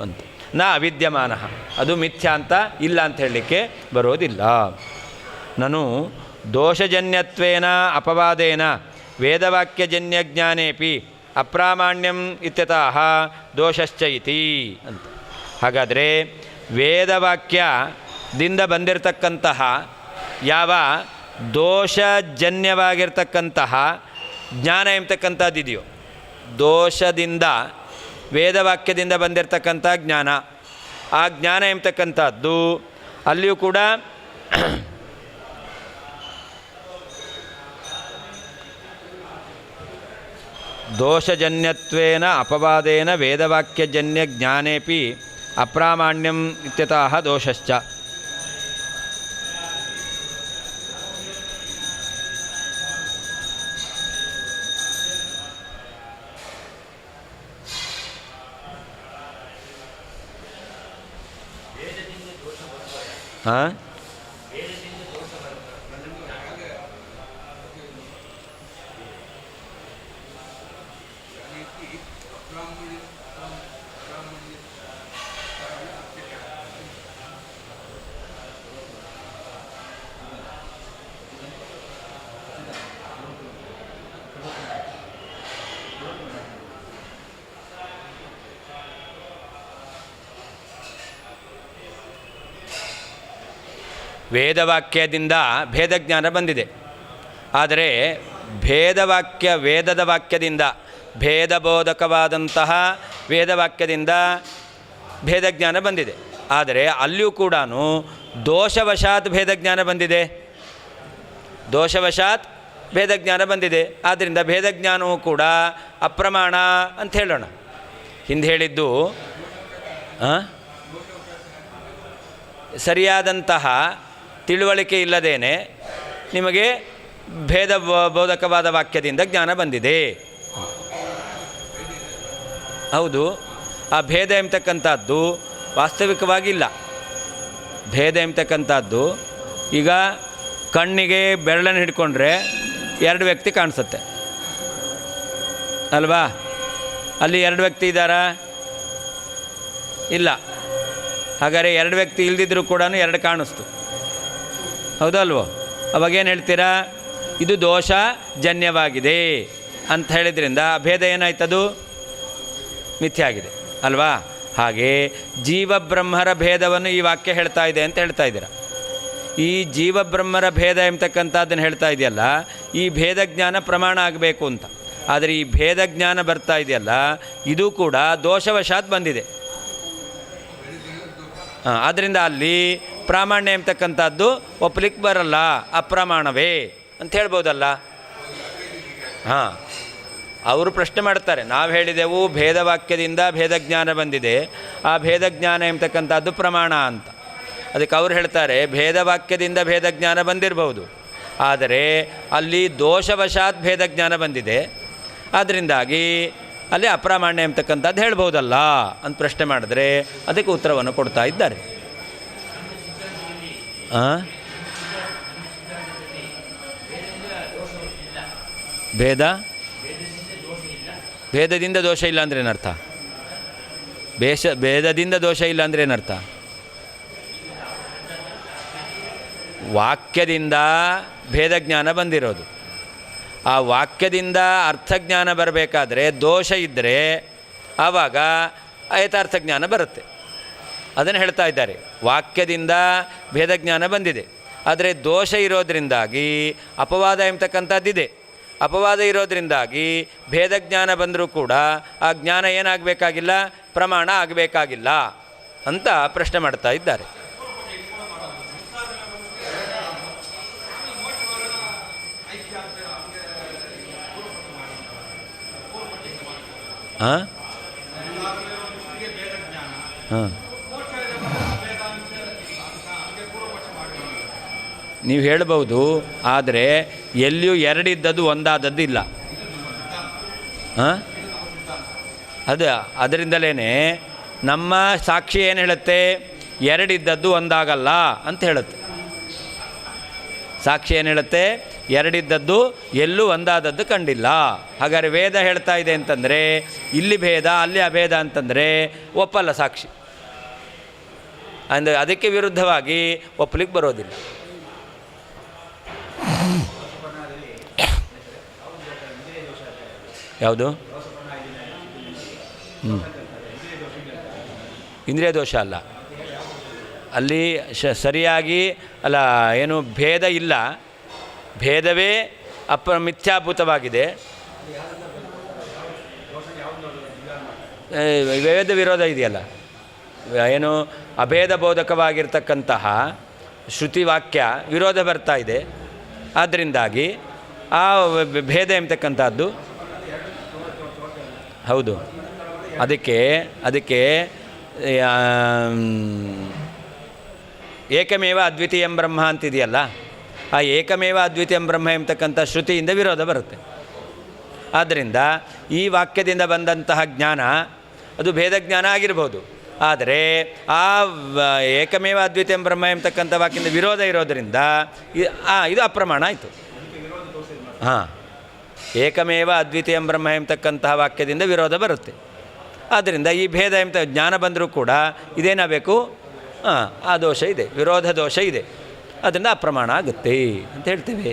ಅಂತ. ನ ಅವಿದ್ಯಮಾನ, ಅದು ಮಿಥ್ಯಾ ಅಂತ ಇಲ್ಲ ಅಂತ ಹೇಳಲಿಕ್ಕೆ ಬರೋದಿಲ್ಲ. ನಾನು ದೋಷಜನ್ಯತ್ವೇನ ಅಪವಾದೇನ ವೇದವಾಕ್ಯಜನ್ಯಜ್ಞಾನೇಪಿ ಅಪ್ರಾಮಾಣ್ಯಂ ಇತ್ಯತಃ ದೋಷಶ್ಚ ಇತಿ ಅಂತ. ಹಾಗಾದರೆ ವೇದವಾಕ್ಯದಿಂದ ಬಂದಿರತಕ್ಕಂತಹ ಯಾವ ದೋಷಜನ್ಯವಾಗಿರ್ತಕ್ಕಂತಹ ಜ್ಞಾನ ಎಂಬತಕ್ಕಂಥದ್ದಿದೆಯೋ, ದೋಷದಿಂದ ವೇದವಾಕ್ಯದಿಂದ ಬಂದಿರತಕ್ಕಂಥ ಜ್ಞಾನ, ಆ ಜ್ಞಾನ ಎಂಬತಕ್ಕಂಥದ್ದು ಅಲ್ಲಿಯೂ ಕೂಡ ದೋಷಜನ್ಯತ್ವೇನ ಅಪವಾದೇನ ವೇದವಾಕ್ಯಜನ್ಯ ಜ್ಞಾನೇಪಿ ಅಪ್ರಾಮಾಣ್ಯಂ ಇತ್ಯತಃ ದೋಷಶ್ಚ. ಹಾಂ, ವೇದವಾಕ್ಯದಿಂದ ಭೇದಜ್ಞಾನ ಬಂದಿದೆ. ಆದರೆ ವೇದದ ವಾಕ್ಯದಿಂದ ಭೇದಬೋಧಕವಾದಂತಹ ವೇದವಾಕ್ಯದಿಂದ ಭೇದಜ್ಞಾನ ಬಂದಿದೆ. ಆದರೆ ಅಲ್ಲಿಯೂ ಕೂಡ ದೋಷವಶಾತ್ ಭೇದಜ್ಞಾನ ಬಂದಿದೆ, ದೋಷವಶಾತ್ ಭೇದಜ್ಞಾನ ಬಂದಿದೆ. ಆದ್ದರಿಂದ ಭೇದಜ್ಞಾನವೂ ಕೂಡ ಅಪ್ರಮಾಣ ಅಂತ ಹೇಳೋಣ. ಹಿಂದೆ ಹೇಳಿದ್ದು ಸರಿಯಾದಂತಹ ತಿಳುವಳಿಕೆ ಇಲ್ಲದೇನೆ ನಿಮಗೆ ಬೋಧಕವಾದ ವಾಕ್ಯದಿಂದ ಜ್ಞಾನ ಬಂದಿದೆ. ಹೌದು, ಆ ಭೇದ ಎಂಬತಕ್ಕಂಥದ್ದು ವಾಸ್ತವಿಕವಾಗಿಲ್ಲ. ಭೇದ ಎಂಬತಕ್ಕಂಥದ್ದು ಈಗ ಕಣ್ಣಿಗೆ ಬೆರಳನ್ನು ಹಿಡ್ಕೊಂಡ್ರೆ ಎರಡು ವ್ಯಕ್ತಿ ಕಾಣಿಸುತ್ತೆ ಅಲ್ವಾ? ಅಲ್ಲಿ ಎರಡು ವ್ಯಕ್ತಿ ಇದ್ದಾರಾ? ಇಲ್ಲ. ಹಾಗಾದರೆ ಎರಡು ವ್ಯಕ್ತಿ ಇಲ್ದಿದ್ರೂ ಕೂಡ ಎರಡು ಕಾಣಿಸ್ತು, ಹೌದಲ್ವೋ? ಅವಾಗೇನು ಹೇಳ್ತೀರಾ? ಇದು ದೋಷಜನ್ಯವಾಗಿದೆ ಅಂತ ಹೇಳಿದ್ರಿಂದ ಭೇದ ಏನಾಯ್ತದು? ಮಿಥ್ಯ ಆಗಿದೆ ಅಲ್ವಾ? ಹಾಗೆ ಜೀವಬ್ರಹ್ಮರ ಭೇದವನ್ನು ಈ ವಾಕ್ಯ ಹೇಳ್ತಾ ಇದೆ ಅಂತ ಹೇಳ್ತಾ ಇದ್ದೀರ. ಈ ಜೀವಬ್ರಹ್ಮರ ಭೇದ ಎಂಬತಕ್ಕಂಥದ್ದನ್ನು ಹೇಳ್ತಾ ಇದೆಯಲ್ಲ, ಈ ಭೇದ ಜ್ಞಾನ ಪ್ರಮಾಣ ಆಗಬೇಕು ಅಂತ. ಆದರೆ ಈ ಭೇದ ಜ್ಞಾನ ಬರ್ತಾ ಇದೆಯಲ್ಲ, ಇದು ಕೂಡ ದೋಷವಶಾತ್ ಬಂದಿದೆ. ಆದ್ದರಿಂದ ಅಲ್ಲಿ ಪ್ರಾಮಾಣ್ಯ ಎಂಬತಕ್ಕಂಥದ್ದು ಒಪ್ಪಲಿಕ್ಕೆ ಬರಲ್ಲ, ಅಪ್ರಮಾಣವೇ ಅಂತ ಹೇಳ್ಬೋದಲ್ಲ. ಹಾಂ, ಅವರು ಪ್ರಶ್ನೆ ಮಾಡ್ತಾರೆ, ನಾವು ಹೇಳಿದೆವು ಭೇದವಾಕ್ಯದಿಂದ ಭೇದಜ್ಞಾನ ಬಂದಿದೆ, ಆ ಭೇದಜ್ಞಾನ ಎಂಬತಕ್ಕಂಥದ್ದು ಪ್ರಮಾಣ ಅಂತ. ಅದಕ್ಕೆ ಅವ್ರು ಹೇಳ್ತಾರೆ ಭೇದವಾಕ್ಯದಿಂದ ಭೇದಜ್ಞಾನ ಬಂದಿರಬಹುದು, ಆದರೆ ಅಲ್ಲಿ ದೋಷವಶಾತ್ ಭೇದಜ್ಞಾನ ಬಂದಿದೆ, ಅದರಿಂದಾಗಿ ಅಲ್ಲಿ ಅಪ್ರಾಮಾಣ್ಯ ಎಂಬತಕ್ಕಂಥದ್ದು ಹೇಳ್ಬೋದಲ್ಲ ಅಂತ ಪ್ರಶ್ನೆ ಮಾಡಿದ್ರೆ ಅದಕ್ಕೆ ಉತ್ತರವನ್ನು ಕೊಡ್ತಾ ಇದ್ದಾರೆ. ಭೇದದಿಂದ ದೋಷ ಇಲ್ಲ ಅಂದರೆ ಏನರ್ಥ? ಭೇದದಿಂದ ದೋಷ ಇಲ್ಲ ಅಂದರೆ ಏನರ್ಥ? ವಾಕ್ಯದಿಂದ ಭೇದಜ್ಞಾನ ಬಂದಿರೋದು, ಆ ವಾಕ್ಯದಿಂದ ಅರ್ಥಜ್ಞಾನ ಬರಬೇಕಾದ್ರೆ ದೋಷ ಇದ್ದರೆ ಆವಾಗ ಯಥಾರ್ಥಜ್ಞಾನ ಬರುತ್ತೆ. ಅದನ್ನು ಹೇಳ್ತಾ ಇದ್ದಾರೆ. ವಾಕ್ಯದಿಂದ ಭೇದಜ್ಞಾನ ಬಂದಿದೆ, ಆದರೆ ದೋಷ ಇರೋದರಿಂದಾಗಿ ಅಪವಾದ ಎಂಬತಕ್ಕಂಥದ್ದಿದೆ. ಅಪವಾದ ಇರೋದರಿಂದಾಗಿ ಭೇದಜ್ಞಾನ ಬಂದರೂ ಕೂಡ ಆ ಜ್ಞಾನ ಏನಾಗಬೇಕಾಗಿಲ್ಲ? ಪ್ರಮಾಣ ಆಗಬೇಕಾಗಿಲ್ಲ ಅಂತ ಪ್ರಶ್ನೆ ಮಾಡ್ತಾ ಇದ್ದಾರೆ. ಹಾಂ ಹಾಂ, ನೀವು ಹೇಳ್ಬೋದು, ಆದರೆ ಎಲ್ಲಿಯೂ ಎರಡಿದ್ದದ್ದು ಒಂದಾದದ್ದು ಇಲ್ಲ. ಹಾಂ, ಅದರಿಂದಲೇ ನಮ್ಮ ಸಾಕ್ಷಿ ಏನು ಹೇಳುತ್ತೆ? ಎರಡಿದ್ದದ್ದು ಒಂದಾಗಲ್ಲ ಅಂತ ಹೇಳುತ್ತೆ. ಸಾಕ್ಷಿ ಏನು ಹೇಳುತ್ತೆ? ಎರಡಿದ್ದದ್ದು ಎಲ್ಲೂ ಒಂದಾದದ್ದು ಕಂಡಿಲ್ಲ. ಹಾಗಾದರೆ ವೇದ ಹೇಳ್ತಾ ಇದೆ ಅಂತಂದರೆ ಇಲ್ಲಿ ಭೇದ ಅಲ್ಲಿ ಅಭೇದ ಅಂತಂದರೆ ಒಪ್ಪಲ್ಲ ಸಾಕ್ಷಿ. ಅಂದರೆ ಅದಕ್ಕೆ ವಿರುದ್ಧವಾಗಿ ಒಪ್ಪಲಿಕ್ಕೆ ಬರೋದಿಲ್ಲ. ಯಾವುದು? ಇಂದ್ರಿಯ ದೋಷ ಅಲ್ಲ, ಅಲ್ಲಿ ಸರಿಯಾಗಿ ಅಲ್ಲ, ಏನು ಭೇದ ಇಲ್ಲ, ಭೇದವೇ ಮಿಥ್ಯಾಭೂತವಾಗಿದೆ. ವೇದ ವಿರೋಧ ಇದೆಯಲ್ಲ, ಏನು ಅಭೇದ ಬೋಧಕವಾಗಿರ್ತಕ್ಕಂತಹ ಶ್ರುತಿ ವಾಕ್ಯ ವಿರೋಧ ಬರ್ತಾ ಇದೆ. ಆದ್ದರಿಂದಾಗಿ ಆ ಭೇದ ಎಂಬತಕ್ಕಂಥದ್ದು ಹೌದು. ಅದಕ್ಕೆ ಏಕಮೇವ ಅದ್ವಿತೀಯಂ ಬ್ರಹ್ಮ ಅಂತಿದೆಯಲ್ಲ, ಆ ಏಕಮೇವ ಅದ್ವಿತೀಯಂ ಬ್ರಹ್ಮ ಎಂಬತಕ್ಕಂಥ ಶ್ರುತಿಯಿಂದ ವಿರೋಧ ಬರುತ್ತೆ. ಆದ್ದರಿಂದ ಈ ವಾಕ್ಯದಿಂದ ಬಂದಂತಹ ಜ್ಞಾನ ಅದು ಭೇದ ಜ್ಞಾನ ಆಗಿರ್ಬೋದು. ಆದರೆ ಆ ಏಕಮೇವ ಅದ್ವಿತೀಯಂ ಬ್ರಹ್ಮ ಎಂಬತಕ್ಕಂಥ ವಾಕ್ಯದಿಂದ ವಿರೋಧ ಇರೋದರಿಂದ ಇದು ಅಪ್ರಮಾಣ ಆಯಿತು. ಏಕಮೇವ ಅದ್ವಿತೀಯಂ ಬ್ರಹ್ಮ ಎಂಬತಕ್ಕಂತಹ ವಾಕ್ಯದಿಂದ ವಿರೋಧ ಬರುತ್ತೆ. ಆದ್ದರಿಂದ ಈ ಭೇದ ಎಂಬ ಜ್ಞಾನ ಬಂದರೂ ಕೂಡ ಇದೇನಾಗಬೇಕು, ಆ ದೋಷ ಇದೆ, ವಿರೋಧ ದೋಷ ಇದೆ, ಅದರಿಂದ ಅಪ್ರಮಾಣ ಆಗುತ್ತೆ ಅಂತ ಹೇಳ್ತೇವೆ.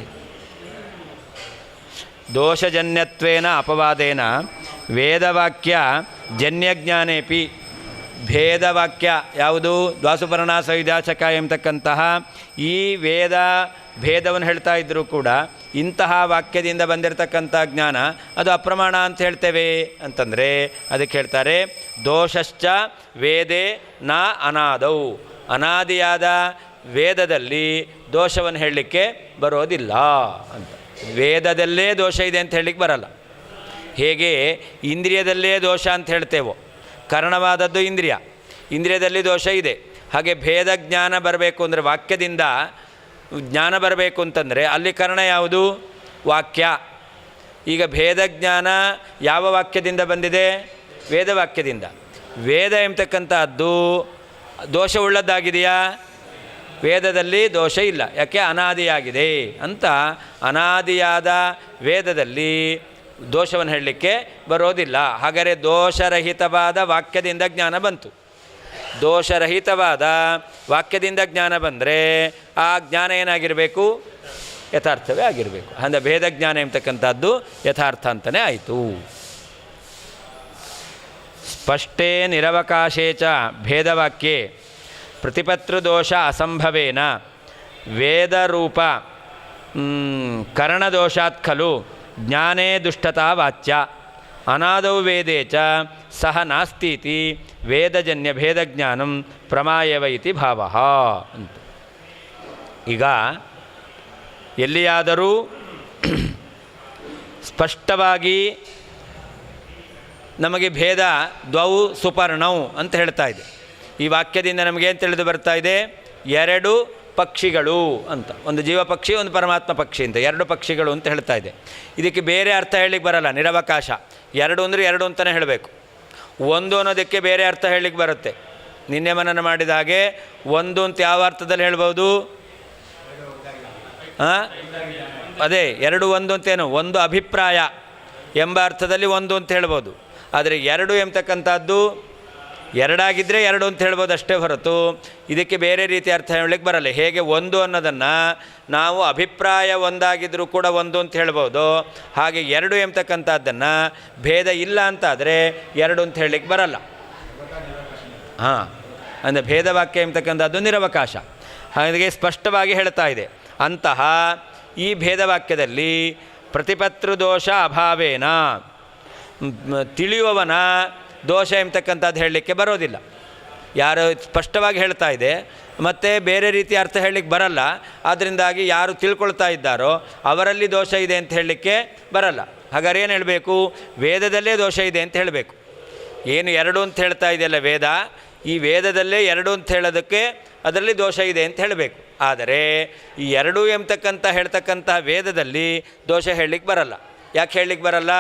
ದೋಷಜನ್ಯತ್ವೇನ ಅಪವಾದೇನ ವೇದವಾಕ್ಯ ಜನ್ಯಜ್ಞಾನೇಪಿ, ಭೇದವಾಕ್ಯ ಯಾವುದು ದ್ವಾಸುಪರ್ಣ ಸವಿದಾಚಕ ಎಂಬತಕ್ಕಂತಹ ಈ ವೇದ ಭೇದವನ್ನು ಹೇಳ್ತಾ ಇದ್ದರೂ ಕೂಡ ಇಂತಹ ವಾಕ್ಯದಿಂದ ಬಂದಿರತಕ್ಕಂಥ ಜ್ಞಾನ ಅದು ಅಪ್ರಮಾಣ ಅಂತ ಹೇಳ್ತೇವೆ ಅಂತಂದರೆ ಅದಕ್ಕೆ ಹೇಳ್ತಾರೆ ದೋಷಶ್ಚ ವೇದೇ ನ ಅನಾದೌ, ಅನಾದಿಯಾದ ವೇದದಲ್ಲಿ ದೋಷವನ್ನು ಹೇಳಲಿಕ್ಕೆ ಬರೋದಿಲ್ಲ ಅಂತ. ವೇದದಲ್ಲೇ ದೋಷ ಇದೆ ಅಂತ ಹೇಳಲಿಕ್ಕೆ ಬರಲ್ಲ. ಹೇಗೆ ಇಂದ್ರಿಯದಲ್ಲೇ ದೋಷ ಅಂತ ಹೇಳ್ತೇವೋ, ಕಾರಣವಾದದ್ದು ಇಂದ್ರಿಯದಲ್ಲಿ ದೋಷ ಇದೆ. ಹಾಗೆ ಭೇದ ಜ್ಞಾನ ಬರಬೇಕು ಅಂದರೆ, ವಾಕ್ಯದಿಂದ ಜ್ಞಾನ ಬರಬೇಕು ಅಂತಂದರೆ ಅಲ್ಲಿ ಕಾರಣ ಯಾವುದು, ವಾಕ್ಯ. ಈಗ ಭೇದ ಜ್ಞಾನ ಯಾವ ವಾಕ್ಯದಿಂದ ಬಂದಿದೆ, ವೇದವಾಕ್ಯದಿಂದ. ವೇದ ಎಂಬತಕ್ಕಂಥದ್ದು ದೋಷವುಳ್ಳದ್ದಾಗಿದೆಯಾ, ವೇದದಲ್ಲಿ ದೋಷ ಇಲ್ಲ, ಯಾಕೆ ಅನಾದಿಯಾಗಿದೆ ಅಂತ. ಅನಾದಿಯಾದ ವೇದದಲ್ಲಿ ದೋಷವನ್ನು ಹೇಳಲಿಕ್ಕೆ ಬರೋದಿಲ್ಲ. ಹಾಗಾದರೆ ದೋಷರಹಿತವಾದ ವಾಕ್ಯದಿಂದ ಜ್ಞಾನ ಬಂತು. ದೋಷರಹಿತವಾದ ವಾಕ್ಯದಿಂದ ಜ್ಞಾನ ಬಂದರೆ ಆ ಜ್ಞಾನ ಏನಾಗಿರಬೇಕು, ಯಥಾರ್ಥವೇ ಆಗಿರಬೇಕು. ಅಂದರೆ ಭೇದ ಜ್ಞಾನ ಎಂಬತಕ್ಕಂಥದ್ದು ಯಥಾರ್ಥ ಅಂತಲೇ ಆಯಿತು. ಸ್ಪಷ್ಟೇ ನಿರವಕಾಶೇ ಚ ಭೇದವಾಕ್ಯೆ ಪ್ರತಿಪತೃದೋಷ ಅಸಂಭವೇನ ವೇದರೂಪ ಕರಣದೋಷಾತ್ ಖಲು ಜ್ಞಾನೇ ದುಷ್ಟತಾ ವಾಚ್ಯ ಅನಾದೌ ವೇದೇ ಚ ಸಹ ನಾಸ್ತೀತಿ ವೇದಜನ್ಯ ಭೇದಜ್ಞಾನಂ ಪ್ರಮಾಯವ ಇತಿ ಭಾವಃ ಅಂತ. ಈಗ ಎಲ್ಲಿಯಾದರೂ ಸ್ಪಷ್ಟವಾಗಿ ನಮಗೆ ಭೇದ ದ್ವೌ ಸುಪರ್ಣೌ ಅಂತ ಹೇಳ್ತಾ ಇದೆ. ಈ ವಾಕ್ಯದಿಂದ ನಮಗೇನು ತಿಳಿದು ಬರ್ತಾ ಇದೆ, ಎರಡು ಪಕ್ಷಿಗಳು ಅಂತ, ಒಂದು ಜೀವ ಪಕ್ಷಿ, ಒಂದು ಪರಮಾತ್ಮ ಪಕ್ಷಿ ಅಂತ, ಎರಡು ಪಕ್ಷಿಗಳು ಅಂತ ಹೇಳ್ತಾ ಇದೆ. ಇದಕ್ಕೆ ಬೇರೆ ಅರ್ಥ ಹೇಳಲಿಕ್ಕೆ ಬರಲ್ಲ, ನಿರವಕಾಶ. ಎರಡು ಅಂದರೆ ಎರಡು ಅಂತಲೇ ಹೇಳಬೇಕು. ಒಂದು ಅನ್ನೋದಕ್ಕೆ ಬೇರೆ ಅರ್ಥ ಹೇಳಲಿಕ್ಕೆ ಬರುತ್ತೆ. ನಿನ್ನೆ ಮನನ ಮಾಡಿದ ಹಾಗೆ ಒಂದು ಅಂತ ಯಾವ ಅರ್ಥದಲ್ಲಿ ಹೇಳ್ಬೋದು, ಅದೇ ಎರಡು ಒಂದು ಅಂತೇನು, ಒಂದು ಅಭಿಪ್ರಾಯ ಎಂಬ ಅರ್ಥದಲ್ಲಿ ಒಂದು ಅಂತ ಹೇಳ್ಬೋದು. ಆದರೆ ಎರಡು ಎಂಬತಕ್ಕಂಥದ್ದು ಎರಡಾಗಿದ್ದರೆ ಎರಡು ಅಂತ ಹೇಳ್ಬೋದು ಅಷ್ಟೇ ಹೊರತು ಇದಕ್ಕೆ ಬೇರೆ ರೀತಿ ಅರ್ಥ ಹೇಳಲಿಕ್ಕೆ ಬರಲ್ಲ. ಹೇಗೆ ಒಂದು ಅನ್ನೋದನ್ನು ನಾವು ಅಭಿಪ್ರಾಯ ಒಂದಾಗಿದ್ದರೂ ಕೂಡ ಒಂದು ಅಂತ ಹೇಳ್ಬೋದು, ಹಾಗೆ ಎರಡು ಎಂಬತಕ್ಕಂಥದ್ದನ್ನು ಭೇದ ಇಲ್ಲ ಅಂತಾದರೆ ಎರಡು ಅಂತ ಹೇಳಲಿಕ್ಕೆ ಬರಲ್ಲ. ಅಂದರೆ ಭೇದವಾಕ್ಯ ಎಂಬತಕ್ಕಂಥದ್ದು ನಿರವಕಾಶ. ಹಾಗೆ ಸ್ಪಷ್ಟವಾಗಿ ಹೇಳ್ತಾ ಇದೆ. ಅಂತಹ ಈ ಭೇದವಾಕ್ಯದಲ್ಲಿ ಪ್ರತಿಪತೃದೋಷ ಅಭಾವೇನ, ತಿಳಿಯುವವನ ದೋಷ ಎಂಬತಕ್ಕಂಥದ್ದು ಹೇಳಲಿಕ್ಕೆ ಬರೋದಿಲ್ಲ. ಯಾರು ಸ್ಪಷ್ಟವಾಗಿ ಹೇಳ್ತಾ ಇದೆ ಮತ್ತು ಬೇರೆ ರೀತಿ ಅರ್ಥ ಹೇಳಲಿಕ್ಕೆ ಬರಲ್ಲ. ಆದ್ದರಿಂದಾಗಿ ಯಾರು ತಿಳ್ಕೊಳ್ತಾ ಇದ್ದಾರೋ ಅವರಲ್ಲಿ ದೋಷ ಇದೆ ಅಂತ ಹೇಳಲಿಕ್ಕೆ ಬರಲ್ಲ. ಹಾಗಾದ್ರೆ ಏನು ಹೇಳಬೇಕು, ವೇದದಲ್ಲೇ ದೋಷ ಇದೆ ಅಂತ ಹೇಳಬೇಕು. ಏನು ಎರಡು ಅಂತ ಹೇಳ್ತಾ ಇದೆಯಲ್ಲ ವೇದ, ಈ ವೇದದಲ್ಲೇ ಎರಡು ಅಂತ ಹೇಳೋದಕ್ಕೆ ಅದರಲ್ಲಿ ದೋಷ ಇದೆ ಅಂತ ಹೇಳಬೇಕು. ಆದರೆ ಈ ಎರಡು ಎಂಬತಕ್ಕಂಥ ಹೇಳ್ತಕ್ಕಂಥ ವೇದದಲ್ಲಿ ದೋಷ ಹೇಳಲಿಕ್ಕೆ ಬರಲ್ಲ. ಯಾಕೆ ಹೇಳಲಿಕ್ಕೆ ಬರಲ್ಲ,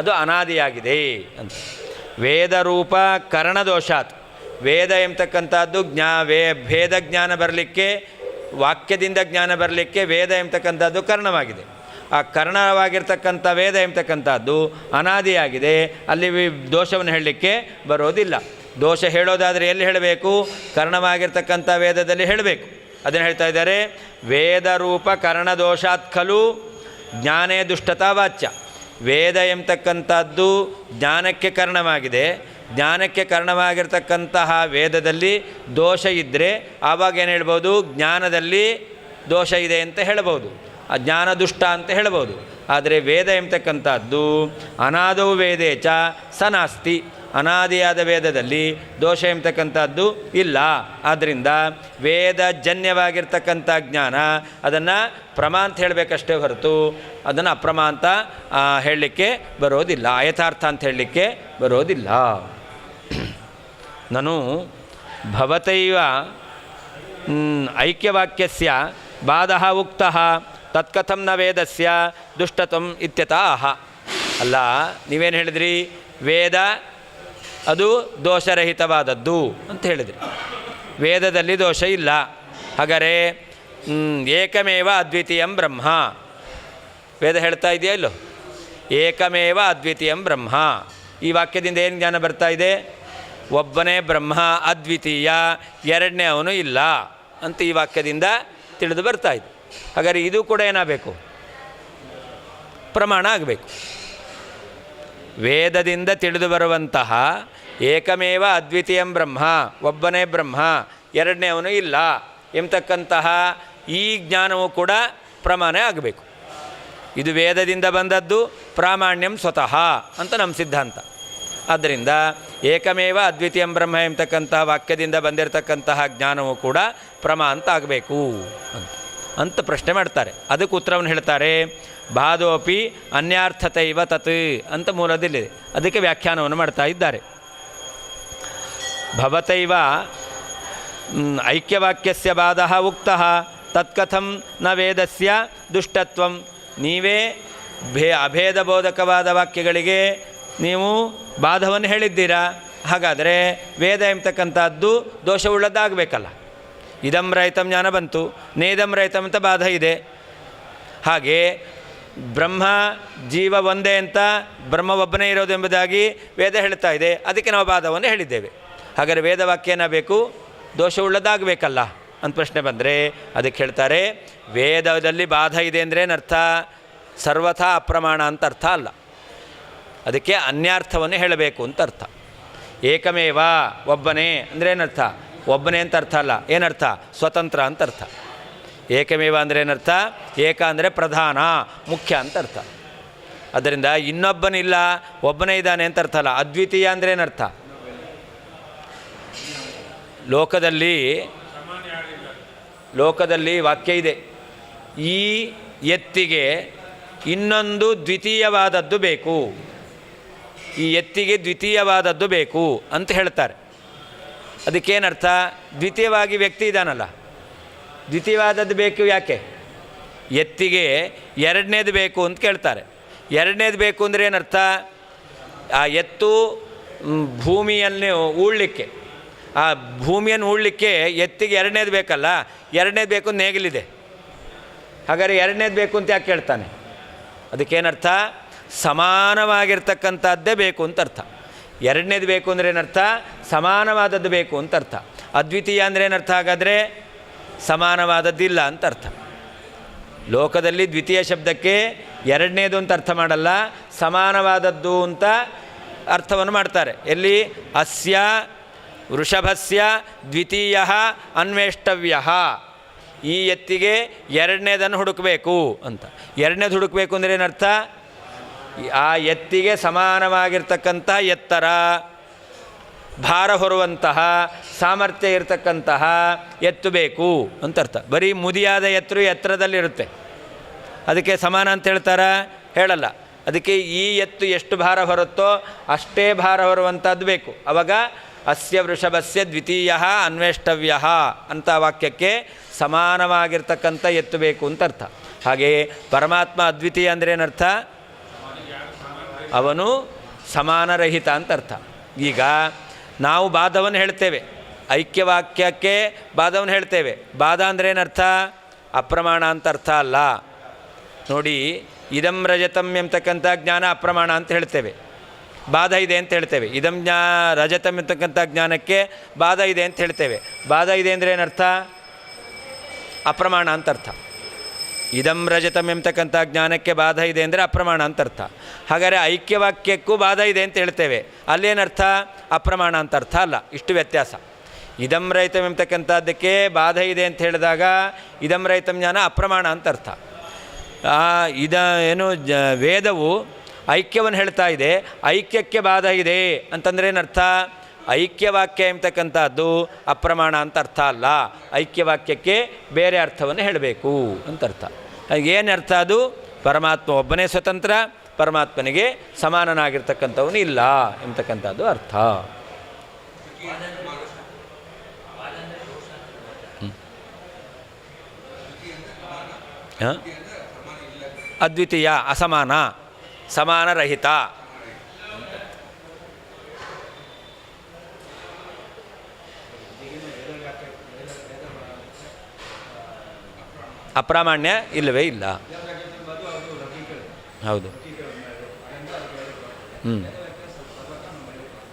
ಅದು ಅನಾದಿಯಾಗಿದೆ ಅಂತ. ವೇದರೂಪ ಕರಣದೋಷಾತ್, ವೇದ ಎಂಬತಕ್ಕಂಥದ್ದು ಭೇದ ಜ್ಞಾನ ಬರಲಿಕ್ಕೆ, ವಾಕ್ಯದಿಂದ ಜ್ಞಾನ ಬರಲಿಕ್ಕೆ ವೇದ ಎಂಬತಕ್ಕಂಥದ್ದು ಕಾರಣವಾಗಿದೆ. ಆ ಕಾರಣವಾಗಿರ್ತಕ್ಕಂಥ ವೇದ ಎಂಬತಕ್ಕಂಥದ್ದು ಅನಾದಿಯಾಗಿದೆ, ಅಲ್ಲಿ ದೋಷವನ್ನು ಹೇಳಲಿಕ್ಕೆ ಬರೋದಿಲ್ಲ. ದೋಷ ಹೇಳೋದಾದರೆ ಎಲ್ಲಿ ಹೇಳಬೇಕು, ಕಾರಣವಾಗಿರ್ತಕ್ಕಂಥ ವೇದದಲ್ಲಿ ಹೇಳಬೇಕು. ಅದನ್ನು ಹೇಳ್ತಾ ಇದ್ದಾರೆ, ವೇದರೂಪ ಕರ್ಣದೋಷಾತ್ ಖಲು ಜ್ಞಾನೇ ದುಷ್ಟತಾ ವಾಚ್ಯ. ವೇದ ಎಂಬತಕ್ಕಂಥದ್ದು ಜ್ಞಾನಕ್ಕೆ ಕಾರಣವಾಗಿದೆ, ಜ್ಞಾನಕ್ಕೆ ಕಾರಣವಾಗಿರ್ತಕ್ಕಂತಹ ವೇದದಲ್ಲಿ ದೋಷ ಇದ್ದರೆ ಆವಾಗ ಏನು ಹೇಳ್ಬೋದು, ಜ್ಞಾನದಲ್ಲಿ ದೋಷ ಇದೆ ಅಂತ ಹೇಳ್ಬೋದು, ಅಜ್ಞಾನ ದುಷ್ಟ ಅಂತ ಹೇಳ್ಬೋದು. ಆದರೆ ವೇದ ಎಂಬತಕ್ಕಂಥದ್ದು ಅನಾದೌ ವೇದೇ ಚ ಸ ನಾಸ್ತಿ, ಅನಾದಿಯಾದ ವೇದದಲ್ಲಿ ದೋಷ ಎಂಬತಕ್ಕಂಥದ್ದು ಇಲ್ಲ. ಆದ್ದರಿಂದ ವೇದಜನ್ಯವಾಗಿರ್ತಕ್ಕಂಥ ಜ್ಞಾನ ಅದನ್ನು ಪ್ರಮಾ ಅಂತ ಹೇಳಬೇಕಷ್ಟೇ ಹೊರತು ಅದನ್ನು ಅಪ್ರಮಾ ಅಂತ ಹೇಳಲಿಕ್ಕೆ ಬರೋದಿಲ್ಲ, ಯಥಾರ್ಥ ಅಂತ ಹೇಳಲಿಕ್ಕೆ ಬರೋದಿಲ್ಲ. ನಾನು ಭವತೈವ ಐಕ್ಯವಾಕ್ಯಸ್ಯ ಬಾಧಃ ಉಕ್ತಃ ತತ್ಕಥಂ ನ ವೇದಸ್ಯ ದುಷ್ಟತ್ವಂ ಇತ್ಯತಃ. ಅಲ್ಲ, ನೀವೇನು ಹೇಳಿದ್ರಿ, ವೇದ ಅದು ದೋಷರಹಿತವಾದದ್ದು ಅಂತ ಹೇಳಿದ್ರಿ, ವೇದದಲ್ಲಿ ದೋಷ ಇಲ್ಲ. ಹಾಗಾದರೆ ಏಕಮೇವ ಅದ್ವಿತೀಯಂ ಬ್ರಹ್ಮ, ವೇದ ಹೇಳ್ತಾ ಇದೆಯಾ ಇಲ್ಲೋ, ಏಕಮೇವ ಅದ್ವಿತೀಯಂ ಬ್ರಹ್ಮ. ಈ ವಾಕ್ಯದಿಂದ ಏನು ಜ್ಞಾನ ಬರ್ತಾ ಇದೆ, ಒಬ್ಬನೇ ಬ್ರಹ್ಮ ಅದ್ವಿತೀಯ, ಎರಡನೇ ಅವನು ಇಲ್ಲ ಅಂತ ಈ ವಾಕ್ಯದಿಂದ ತಿಳಿದು ಬರ್ತಾ ಇದೆ. ಹಾಗಾದರೆ ಇದು ಕೂಡ ಏನಾಗಬೇಕು, ಪ್ರಮಾಣ ಆಗಬೇಕು. ವೇದದಿಂದ ತಿಳಿದು ಬರುವಂತಹ ಏಕಮೇವ ಅದ್ವಿತೀಯಂ ಬ್ರಹ್ಮ, ಒಬ್ಬನೇ ಬ್ರಹ್ಮ, ಎರಡನೇ ಅವನು ಇಲ್ಲ ಎಂಬತಕ್ಕಂತಹ ಈ ಜ್ಞಾನವು ಕೂಡ ಪ್ರಮಾಣ ಆಗಬೇಕು. ಇದು ವೇದದಿಂದ ಬಂದದ್ದು, ಪ್ರಾಮಾಣ್ಯಂ ಸ್ವತಃ ಅಂತ ನಮ್ಮ ಸಿದ್ಧಾಂತ. ಆದ್ದರಿಂದ ಏಕಮೇವ ಅದ್ವಿತೀಯಂ ಬ್ರಹ್ಮ ಎಂಬತಕ್ಕಂತಹ ವಾಕ್ಯದಿಂದ ಬಂದಿರತಕ್ಕಂತಹ ಜ್ಞಾನವು ಕೂಡ ಪ್ರಮಾ ಅಂತ ಆಗಬೇಕು ಅಂತ ಪ್ರಶ್ನೆ ಮಾಡ್ತಾರೆ. ಅದಕ್ಕೆ ಉತ್ತರವನ್ನು ಹೇಳ್ತಾರೆ, ಬಾಧೋಪಿ ಅನ್ಯಾರ್ಥತೈವ ತತ್ ಅಂತ ಮೂಲದಲ್ಲಿದೆ. ಅದಕ್ಕೆ ವ್ಯಾಖ್ಯಾನವನ್ನು ಮಾಡ್ತಾ ಇದ್ದಾರೆ. ಭವತೈವ ಐಕ್ಯವಾಕ್ಯಸ್ಯ ಬಾಧಃ ಉಕ್ತಃ ತತ್ಕಥಂ ನ ವೇದಸ್ಯ ದುಷ್ಟತ್ವಂ. ನೀವೇ ಅಭೇದಬೋಧಕವಾದ ವಾಕ್ಯಗಳಿಗೆ ನೀವು ಬಾಧವನ್ನು ಹೇಳಿದ್ದೀರಾ. ಹಾಗಾದರೆ ವೇದ ಎಂಬತಕ್ಕಂಥದ್ದು ದೋಷವುಳ್ಳದ್ದಾಗಬೇಕಲ್ಲ. ಇದಂ ರಹಿತಂ ಜ್ಞಾನ ಬಂತು, ನೇದಂ ರಹಿತಂ ಅಂತ ಬಾಧ ಇದೆ. ಹಾಗೆ ಬ್ರಹ್ಮ ಜೀವ ಒಂದೇ ಅಂತ, ಬ್ರಹ್ಮ ಒಬ್ಬನೇ ಇರೋದು ಎಂಬುದಾಗಿ ವೇದ ಹೇಳ್ತಾ ಇದೆ. ಅದಕ್ಕೆ ನಾವು ಬಾಧವನ್ನು ಹೇಳಿದ್ದೇವೆ. ಹಾಗಾದರೆ ವೇದವಾಕ್ಯ ಏನಾಗಬೇಕು, ದೋಷವುಳ್ಳದಾಗಬೇಕಲ್ಲ ಅಂತ ಪ್ರಶ್ನೆ ಬಂದರೆ ಅದಕ್ಕೆ ಹೇಳ್ತಾರೆ, ವೇದದಲ್ಲಿ ಬಾಧ ಇದೆ ಅಂದರೆ ಏನರ್ಥ, ಸರ್ವಥಾ ಅಪ್ರಮಾಣ ಅಂತ ಅರ್ಥ ಅಲ್ಲ. ಅದಕ್ಕೆ ಅನ್ಯಾರ್ಥವನ್ನು ಹೇಳಬೇಕು ಅಂತ ಅರ್ಥ. ಏಕಮೇವ ಒಬ್ಬನೇ ಅಂದರೆ ಏನರ್ಥ, ಒಬ್ಬನೇ ಅಂತ ಅರ್ಥ ಅಲ್ಲ. ಏನರ್ಥ, ಸ್ವತಂತ್ರ ಅಂತ ಅರ್ಥ. ಏಕಮೇವ ಅಂದರೆ ಏನರ್ಥ, ಏಕ ಅಂದರೆ ಪ್ರಧಾನ, ಮುಖ್ಯ ಅಂತ ಅರ್ಥ. ಅದರಿಂದ ಇನ್ನೊಬ್ಬನಿಲ್ಲ, ಒಬ್ಬನೇ ಇದ್ದಾನೆ ಅಂತ ಅರ್ಥ ಅಲ್ಲ. ಅದ್ವಿತೀಯ ಅಂದರೆ ಏನರ್ಥ, ಲೋಕದಲ್ಲಿ ವಾಕ್ಯ ಇದೆ, ಈ ಎತ್ತಿಗೆ ಇನ್ನೊಂದು ದ್ವಿತೀಯವಾದದ್ದು ಬೇಕು, ಈ ಎತ್ತಿಗೆ ದ್ವಿತೀಯವಾದದ್ದು ಬೇಕು ಅಂತ ಹೇಳ್ತಾರೆ. ಅದಕ್ಕೇನರ್ಥ, ದ್ವಿತೀಯವಾಗಿ ವ್ಯಕ್ತಿ ಇದ್ದಾನಲ್ಲ, ದ್ವಿತೀಯವಾದದ್ದು ಬೇಕು. ಯಾಕೆ, ಎತ್ತಿಗೆ ಎರಡನೇದು ಬೇಕು ಅಂತ ಕೇಳ್ತಾರೆ. ಎರಡನೇದು ಬೇಕು ಅಂದರೆ ಏನರ್ಥ, ಆ ಎತ್ತು ಭೂಮಿಯನ್ನು ಉಳ್ಳಿಕ್ಕೆ, ಆ ಭೂಮಿಯನ್ನು ಉಳ್ಳಿಕ್ಕೆ ಎತ್ತಿಗೆ ಎರಡನೇದು ಬೇಕಲ್ಲ, ಎರಡನೇದು ಬೇಕು ನೇಗಿಲಿದೆ. ಹಾಗಾದರೆ ಎರಡನೇದು ಬೇಕು ಅಂತ ಯಾಕೆ ಕೇಳ್ತಾನೆ? ಅದಕ್ಕೇನರ್ಥ, ಸಮಾನವಾಗಿರ್ತಕ್ಕಂಥದ್ದೇ ಬೇಕು ಅಂತ ಅರ್ಥ. ಎರಡನೇದು ಬೇಕು ಅಂದರೆ ಏನರ್ಥ, ಸಮಾನವಾದದ್ದು ಬೇಕು ಅಂತ ಅರ್ಥ. ಅದ್ವಿತೀಯ ಅಂದರೆ ಏನರ್ಥ, ಹಾಗಾದರೆ ಸಮಾನವಾದದ್ದಿಲ್ಲ ಅಂತ ಅರ್ಥ. ಲೋಕದಲ್ಲಿ ದ್ವಿತೀಯ ಶಬ್ದಕ್ಕೆ ಎರಡನೇದು ಅಂತ ಅರ್ಥ ಮಾಡಲ್ಲ, ಸಮಾನವಾದದ್ದು ಅಂತ ಅರ್ಥವನ್ನು ಮಾಡ್ತಾರೆ. ಎಲ್ಲಿ, ಅಸ್ಯ ವೃಷಭಸ್ಯ ದ್ವಿತೀಯ ಅನ್ವೇಷ್ಟವ್ಯ, ಈ ಎತ್ತಿಗೆ ಎರಡನೇದನ್ನು ಹುಡುಕಬೇಕು ಅಂತ. ಎರಡನೇದು ಹುಡುಕಬೇಕು ಅಂದರೆ ಏನರ್ಥ, ಆ ಎತ್ತಿಗೆ ಸಮಾನವಾಗಿರ್ತಕ್ಕಂತಹ ಎತ್ತರ, ಭಾರ ಹೊರುವಂತಹ ಸಾಮರ್ಥ್ಯ ಇರತಕ್ಕಂತಹ ಎತ್ತು ಬೇಕು ಅಂತ ಅರ್ಥ. ಬರೀ ಮುದಿಯಾದ ಎತ್ತರದಲ್ಲಿರುತ್ತೆ, ಅದಕ್ಕೆ ಸಮಾನ ಅಂತ ಹೇಳ್ತಾರಾ? ಹೇಳಲ್ಲ. ಅದಕ್ಕೆ ಈ ಎತ್ತು ಎಷ್ಟು ಭಾರ ಹೊರುತ್ತೋ ಅಷ್ಟೇ ಭಾರ ಹೊರುವಂಥದ್ದು ಬೇಕು. ಆವಾಗ ಅಸ್ಯ ವೃಷಭಸ್ಯ ದ್ವಿತೀಯ ಅನ್ವೇಷ್ಟವ್ಯ ಅಂತ ವಾಕ್ಯಕ್ಕೆ ಸಮಾನವಾಗಿರ್ತಕ್ಕಂಥ ಎತ್ತು ಬೇಕು ಅಂತ ಅರ್ಥ. ಹಾಗೆಯೇ ಪರಮಾತ್ಮ ಅದ್ವಿತೀಯ ಅಂದರೆ ಏನರ್ಥ, ಅವನು ಸಮಾನರಹಿತ ಅಂತ ಅರ್ಥ. ಈಗ ನಾವು ಬಾಧವನ್ನು ಹೇಳ್ತೇವೆ, ಐಕ್ಯವಾಕ್ಯಕ್ಕೆ ಬಾಧವನ್ನು ಹೇಳ್ತೇವೆ. ಬಾಧ ಅಂದರೆ ಏನರ್ಥ, ಅಪ್ರಮಾಣ ಅಂತ ಅರ್ಥ ಅಲ್ಲ. ನೋಡಿ, ಇದಂ ರಜತಂ ಎಂಬತಕ್ಕಂಥ ಜ್ಞಾನ ಅಪ್ರಮಾಣ ಅಂತ ಹೇಳ್ತೇವೆ, ಬಾಧ ಇದೆ ಅಂತ ಹೇಳ್ತೇವೆ. ಇದಂ ರಜತಂ ಎಂಬತಕ್ಕಂಥ ಜ್ಞಾನಕ್ಕೆ ಬಾಧ ಇದೆ ಅಂತ ಹೇಳ್ತೇವೆ. ಬಾಧ ಇದೆ ಅಂದರೆ ಏನರ್ಥ, ಅಪ್ರಮಾಣ ಅಂತ ಅರ್ಥ. ಇದಂ ರಜತಂ ಎಂಬತಕ್ಕಂಥ ಜ್ಞಾನಕ್ಕೆ ಬಾಧ ಇದೆ ಅಂದರೆ ಅಪ್ರಮಾಣ ಅಂತ ಅರ್ಥ. ಹಾಗಾದರೆ ಐಕ್ಯವಾಕ್ಯಕ್ಕೂ ಬಾಧ ಇದೆ ಅಂತ ಹೇಳ್ತೇವೆ, ಅಲ್ಲೇನರ್ಥ? ಅಪ್ರಮಾಣ ಅಂತ ಅರ್ಥ ಅಲ್ಲ. ಇಷ್ಟು ವ್ಯತ್ಯಾಸ. ಇದಂ ರಹಿತಂ ಎಂಬತಕ್ಕಂಥದ್ದಕ್ಕೆ ಬಾಧ ಇದೆ ಅಂತ ಹೇಳಿದಾಗ ಇದಂ ರಹಿತಂ ಜ್ಞಾನ ಅಪ್ರಮಾಣ ಅಂತ ಅರ್ಥ. ವೇದವು ಐಕ್ಯವನ್ನು ಹೇಳ್ತಾ ಇದೆ, ಐಕ್ಯಕ್ಕೆ ಬಾಧ ಇದೆ ಅಂತಂದರೆ ಏನರ್ಥ? ಐಕ್ಯವಾಕ್ಯ ಎಂಬತಕ್ಕಂಥದ್ದು ಅಪ್ರಮಾಣ ಅಂತ ಅರ್ಥ ಅಲ್ಲ, ಐಕ್ಯವಾಕ್ಯಕ್ಕೆ ಬೇರೆ ಅರ್ಥವನ್ನು ಹೇಳಬೇಕು ಅಂತ ಅರ್ಥ. ಏನು ಅರ್ಥ? ಅದು ಪರಮಾತ್ಮ ಒಬ್ಬನೇ ಸ್ವತಂತ್ರ, ಪರಮಾತ್ಮನಿಗೆ ಸಮಾನನಾಗಿರ್ತಕ್ಕಂಥವನು ಇಲ್ಲ ಎಂಬತಕ್ಕಂಥದ್ದು ಅರ್ಥ. ಅದ್ವಿತೀಯ, ಅಸಮಾನ, ಸಮಾನರಹಿತ. ಅಪ್ರಾಮಾಣ್ಯ ಇಲ್ಲವೇ ಇಲ್ಲ. ಹೌದು.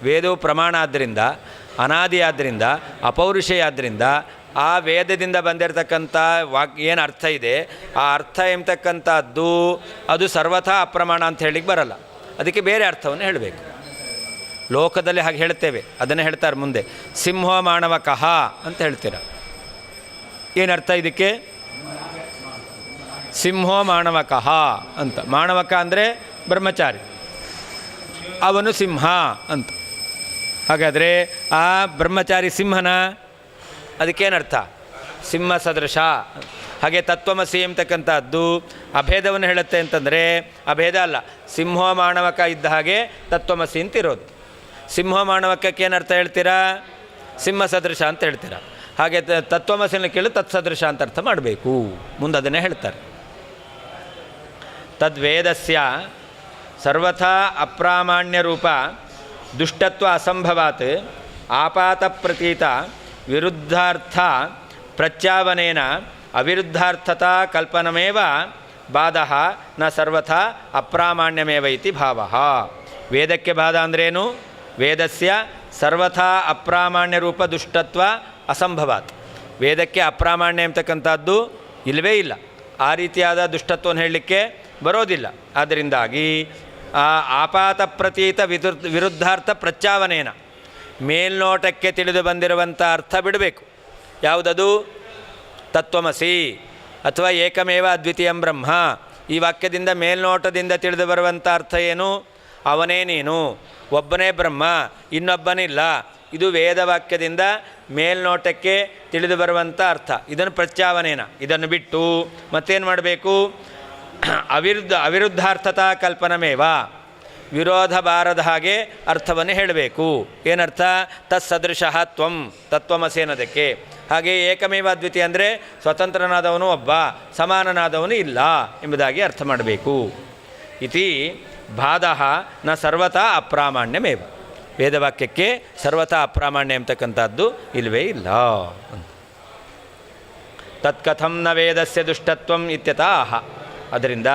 ವೇದವು ಪ್ರಮಾಣ ಆದ್ದರಿಂದ, ಅನಾದಿ ಆದ್ದರಿಂದ, ಅಪೌರುಷೇಯ ಆದ್ದರಿಂದ ಆ ವೇದದಿಂದ ಬಂದಿರತಕ್ಕಂಥ ಏನು ಅರ್ಥ ಇದೆ ಆ ಅರ್ಥ ಎಂಬತಕ್ಕಂಥದ್ದು ಅದು ಸರ್ವಥಾ ಅಪ್ರಮಾಣ ಅಂತ ಹೇಳಿಕ್ಕೆ ಬರಲ್ಲ, ಅದಕ್ಕೆ ಬೇರೆ ಅರ್ಥವನ್ನು ಹೇಳಬೇಕು. ಲೋಕದಲ್ಲಿ ಹಾಗೆ ಹೇಳ್ತೇವೆ, ಅದನ್ನು ಹೇಳ್ತಾರೆ ಮುಂದೆ. ಸಿಂಹ ಮಾಣವಕಃ ಅಂತ ಹೇಳ್ತೀರ. ಏನರ್ಥ ಇದಕ್ಕೆ? ಸಿಂಹೋ ಮಾಣವಕಃ ಅಂತ. ಮಾಣವಕ ಅಂದರೆ ಬ್ರಹ್ಮಚಾರಿ, ಅವನು ಸಿಂಹ ಅಂತ. ಹಾಗಾದರೆ ಆ ಬ್ರಹ್ಮಚಾರಿ ಸಿಂಹನ, ಅದಕ್ಕೇನರ್ಥ? ಸಿಂಹ ಸದೃಶ. ಹಾಗೆ ತತ್ವಮಸಿ ಎಂಬತಕ್ಕಂಥದ್ದು ಅಭೇದವನ್ನು ಹೇಳುತ್ತೆ ಅಂತಂದರೆ ಅಭೇದ ಅಲ್ಲ, ಸಿಂಹೋ ಮಾಣವಕ ಇದ್ದ ಹಾಗೆ ತತ್ವಮಸಿ ಅಂತಿರೋದು. ಸಿಂಹ ಮಾಣವಕಕ್ಕೆ ಏನರ್ಥ ಹೇಳ್ತೀರಾ? ಸಿಂಹ ಸದೃಶ ಅಂತ ಹೇಳ್ತೀರಾ. ಹಾಗೆ ತತ್ವಮಸಿನ ಕೇಳಿ ತತ್ಸದೃಶ ಅಂತ ಅರ್ಥ ಮಾಡಬೇಕು. ಮುಂದೆ ಅದನ್ನೇ ಹೇಳ್ತಾರೆ. ತದ್ವೇದಸ್ಯ ಸರ್ವಥಾ ಅಪ್ರಾಮಾಣ್ಯ ರೂಪ ದುಷ್ಟತ್ವ ಅಸಂಭವಾತ್ ಆಪಾತ ಪ್ರತೀತ ವಿರುದ್ಧಾರ್ಥ ಪ್ರತ್ಯಾವನೇನ ಅವಿರುದ್ಧಾರ್ಥತಾ ಕಲ್ಪನಮೇವ ಬಾಧಃ ನ ಸರ್ವಥಾ ಅಪ್ರಾಮಾಣ್ಯಮೇವ ಇತಿ ಭಾವಃ. ವೇದಕ್ಕೆ ಬಾಧ ಅಂದ್ರೇನು? ವೇದಸ್ಯ ಸರ್ವಥಾ ಅಪ್ರಾಮಾಣ್ಯ ರೂಪ ದುಷ್ಟತ್ವ ಅಸಂಭವಾತ್. ವೇದಕ್ಕೆ ಅಪ್ರಾಮಾಣ್ಯ ಎಂಬತಕ್ಕಂಥದ್ದು ಇಲ್ಲವೇ ಇಲ್ಲ, ಆ ರೀತಿಯಾದ ದುಷ್ಟತ್ವವನ್ನು ಹೇಳಲಿಕ್ಕೆ ಬರೋದಿಲ್ಲ. ಆದ್ದರಿಂದಾಗಿ ಆ ಆಪಾತ ಪ್ರತೀತ ವಿರುದ್ಧಾರ್ಥ ಪ್ರತ್ಯಾವನೇನ, ಮೇಲ್ನೋಟಕ್ಕೆ ತಿಳಿದು ಬಂದಿರುವಂಥ ಅರ್ಥ ಬಿಡಬೇಕು. ಯಾವುದದು? ತತ್ವಮಸಿ ಅಥವಾ ಏಕಮೇವ ಅದ್ವಿತೀಯಂ ಬ್ರಹ್ಮ. ಈ ವಾಕ್ಯದಿಂದ ಮೇಲ್ನೋಟದಿಂದ ತಿಳಿದು ಬರುವಂಥ ಅರ್ಥ ಏನು? ಅವನೇ ನೀನು, ಒಬ್ಬನೇ ಬ್ರಹ್ಮ, ಇನ್ನೊಬ್ಬನಿಲ್ಲ. ಇದು ವೇದವಾಕ್ಯದಿಂದ ಮೇಲ್ನೋಟಕ್ಕೆ ತಿಳಿದು ಬರುವಂಥ ಅರ್ಥ. ಇದನ್ನು ಪ್ರತ್ಯಾವನೇನ, ಇದನ್ನು ಬಿಟ್ಟು ಮತ್ತೇನು ಮಾಡಬೇಕು? ಅವಿರುದ್ಧಾರ್ಥತಾ ಕಲ್ಪನಮೇವ, ವಿರೋಧ ಬಾರದ ಹಾಗೆ ಅರ್ಥವನ್ನು ಹೇಳಬೇಕು. ಏನರ್ಥ? ತತ್ಸದೃಶಃ ತ್ವಂ, ತತ್ವಮಸಿ ಅನ್ನೋದಕ್ಕೆ. ಹಾಗೆ ಏಕಮೇವ ಅದ್ವಿತೀಯ ಅಂದರೆ ಸ್ವತಂತ್ರನಾದವನು ಒಬ್ಬ, ಸಮಾನನಾದವನು ಇಲ್ಲ ಎಂಬುದಾಗಿ ಅರ್ಥ ಮಾಡಬೇಕು. ಇತಿ ಬಾಧಃ ನ ಸರ್ವಥಾ ಅಪ್ರಾಮಾಣ್ಯಮೇವ. ವೇದವಾಕ್ಯಕ್ಕೆ ಸರ್ವಥಾ ಅಪ್ರಾಮಾಣ್ಯ ಎಂಬತಕ್ಕಂಥದ್ದು ಇಲ್ಲವೇ ಇಲ್ಲ. ತತ್ಕಥಂ ನ ವೇದಸ್ಯ ದುಷ್ಟತ್ವಂ ಇತ್ಯತಃ. ಅದರಿಂದ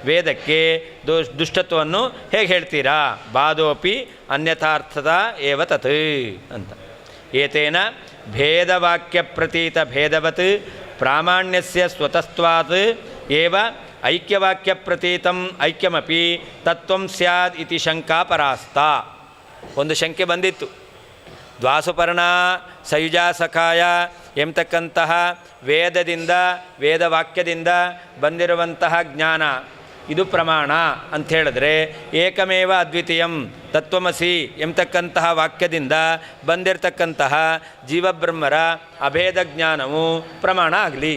ವೇದಕ್ಕೆ ದುಷ್ಟತ್ವವನ್ನು ಹೇಗೆ ಹೇಳ್ತೀರಾ? ಬಾಧೋಪಿ ಅನ್ಯಥಾರ್ಥದ ಏವ ತತ್ ಅಂತ. ಏತೇನ ಭೇದವಾಕ್ಯ ಪ್ರತೀತ ಭೇದವತ್ ಪ್ರಾಮಾಣ್ಯಸ್ಯ ಸ್ವತಸ್ತ್ವಾತ್ ಏವ ಐಕ್ಯವಾಕ್ಯ ಪ್ರತೀತಂ ಐಕ್ಯಮಪಿ ತತ್ವಂ ಸ್ಯಾದ್ ಇತಿ ಶಂಕಾ ಪರಾಸ್ತ. ಒಂದು ಶಂಕೆ ಬಂದಿತ್ತು. ದ್ವಾಸುಪರ್ಣ ಸಯುಜಾಸಖಾಯ ಎಂಬತಕ್ಕಂತಹ ವೇದದಿಂದ, ವೇದವಾಕ್ಯದಿಂದ ಬಂದಿರುವಂತಹ ಜ್ಞಾನ ಇದು ಪ್ರಮಾಣ ಅಂತ ಹೇಳಿದ್ರೆ, ಏಕಮೇವ ಅದ್ವಿತೀಯಂ ತತ್ವಮಸಿ ಎಂಬತಕ್ಕಂತಹ ವಾಕ್ಯದಿಂದ ಬಂದಿರತಕ್ಕಂತಹ ಜೀವಬ್ರಹ್ಮರ ಅಭೇದ ಜ್ಞಾನವು ಪ್ರಮಾಣ ಆಗಲಿ.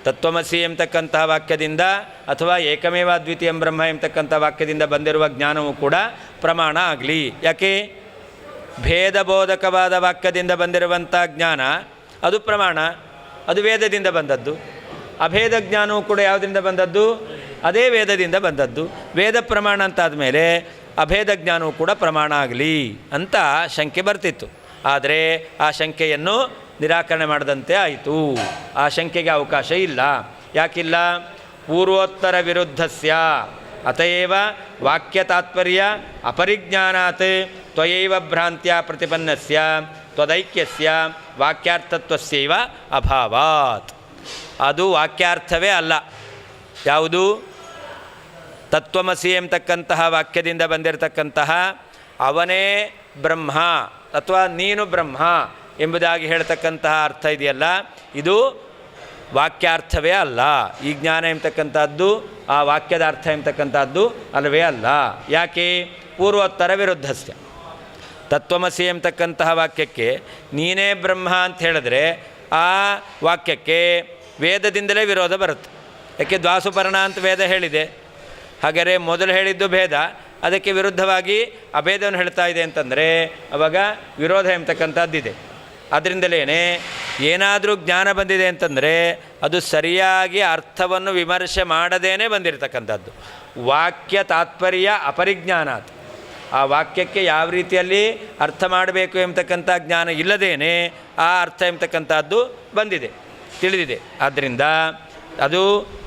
ತತ್ವಮಸಿ ಎಂಬತಕ್ಕಂತಹ ವಾಕ್ಯದಿಂದ ಅಥವಾ ಏಕಮೇವ ಅದ್ವಿತೀಯಂ ಬ್ರಹ್ಮ ಎಂಬತಕ್ಕಂಥ ವಾಕ್ಯದಿಂದ ಬಂದಿರುವ ಜ್ಞಾನವು ಕೂಡ ಪ್ರಮಾಣ ಆಗಲಿ. ಯಾಕೆ? ಭೇದಬೋಧಕವಾದ ವಾಕ್ಯದಿಂದ ಬಂದಿರುವಂಥ ಜ್ಞಾನ ಅದು ಪ್ರಮಾಣ, ಅದು ವೇದದಿಂದ ಬಂದದ್ದು. ಅಭೇದ ಜ್ಞಾನವು ಕೂಡ ಯಾವುದರಿಂದ ಬಂದದ್ದು? ಅದೇ ವೇದದಿಂದ ಬಂದದ್ದು. ವೇದ ಪ್ರಮಾಣ ಅಂತಾದ ಮೇಲೆ ಅಭೇದ ಜ್ಞಾನವು ಕೂಡ ಪ್ರಮಾಣ ಆಗಲಿ ಅಂತ ಶಂಕೆ ಬರ್ತಿತ್ತು. ಆದರೆ ಆ ಶಂಕೆಯನ್ನು ನಿರಾಕರಣೆ ಮಾಡದಂತೆ ಆಯಿತು. ಆ ಶಂಕೆಗೆ ಅವಕಾಶ ಇಲ್ಲ. ಯಾಕಿಲ್ಲ? ಪೂರ್ವೋತ್ತರ ವಿರುದ್ಧಸ್ಯ ಅತಯೇವ ವಾಕ್ಯ ತಾತ್ಪರ್ಯ ಅಪರಿಜ್ಞಾನಾತ್ ತ್ವಯೈವ ಭ್ರಾಂತ್ಯ ಪ್ರತಿಪನ್ನಸ್ಯ ತ್ವದೈಕ್ಯಸ್ಯ ವಾಕ್ಯಾರ್ಥತ್ವಸ್ಯೈವ ಅಭಾವಾತ್. ಅದು ವಾಕ್ಯಾರ್ಥವೇ ಅಲ್ಲ. ಯಾವುದು? ತತ್ವಮಸಿ ಎಂಬತಕ್ಕಂತಹ ವಾಕ್ಯದಿಂದ ಬಂದಿರತಕ್ಕಂತಹ ಅವನೇ ಬ್ರಹ್ಮ ಅಥವಾ ನೀನು ಬ್ರಹ್ಮ ಎಂಬುದಾಗಿ ಹೇಳ್ತಕ್ಕಂತಹ ಅರ್ಥ ಇದೆಯಲ್ಲ, ಇದು ವಾಕ್ಯಾರ್ಥವೇ ಅಲ್ಲ. ಈ ಜ್ಞಾನ ಎಂಬತಕ್ಕಂಥದ್ದು ಆ ವಾಕ್ಯದ ಅರ್ಥ ಎಂಬತಕ್ಕಂಥದ್ದು ಅಲ್ಲವೇ ಅಲ್ಲ. ಯಾಕೆ? ಪೂರ್ವೋತ್ತರ ವಿರುದ್ಧಸ್ಯ. ತತ್ವಮಸಿ ಎಂಬತಕ್ಕಂತಹ ವಾಕ್ಯಕ್ಕೆ ನೀನೇ ಬ್ರಹ್ಮ ಅಂತ ಹೇಳಿದ್ರೆ ಆ ವಾಕ್ಯಕ್ಕೆ ವೇದದಿಂದಲೇ ವಿರೋಧ ಬರುತ್ತೆ. ಯಾಕೆ? ದ್ವಾಸುಪರ್ಣ ಅಂತ ವೇದ ಹೇಳಿದೆ. ಹಾಗಾದರೆ ಮೊದಲು ಹೇಳಿದ್ದು ಭೇದ, ಅದಕ್ಕೆ ವಿರುದ್ಧವಾಗಿ ಅಭೇದವನ್ನು ಹೇಳ್ತಾ ಇದೆ ಅಂತಂದರೆ ಆವಾಗ ವಿರೋಧ ಎಂಬತಕ್ಕಂಥದ್ದಿದೆ. ಅದರಿಂದಲೇ ಏನಾದರೂ ಜ್ಞಾನ ಬಂದಿದೆ ಅಂತಂದರೆ ಅದು ಸರಿಯಾಗಿ ಅರ್ಥವನ್ನು ವಿಮರ್ಶೆ ಮಾಡದೇನೆ ಬಂದಿರತಕ್ಕಂಥದ್ದು. ವಾಕ್ಯ ತಾತ್ಪರ್ಯ ಅಪರಿಜ್ಞಾನಾತ್. ಆ ವಾಕ್ಯಕ್ಕೆ ಯಾವ ರೀತಿಯಲ್ಲಿ ಅರ್ಥ ಮಾಡಬೇಕು ಎಂಬತಕ್ಕಂಥ ಜ್ಞಾನ ಇಲ್ಲದೇನೆ ಆ ಅರ್ಥ ಎಂಬತಕ್ಕಂಥದ್ದು ಬಂದಿದೆ, ತಿಳಿದಿದೆ. ಆದ್ದರಿಂದ ಅದು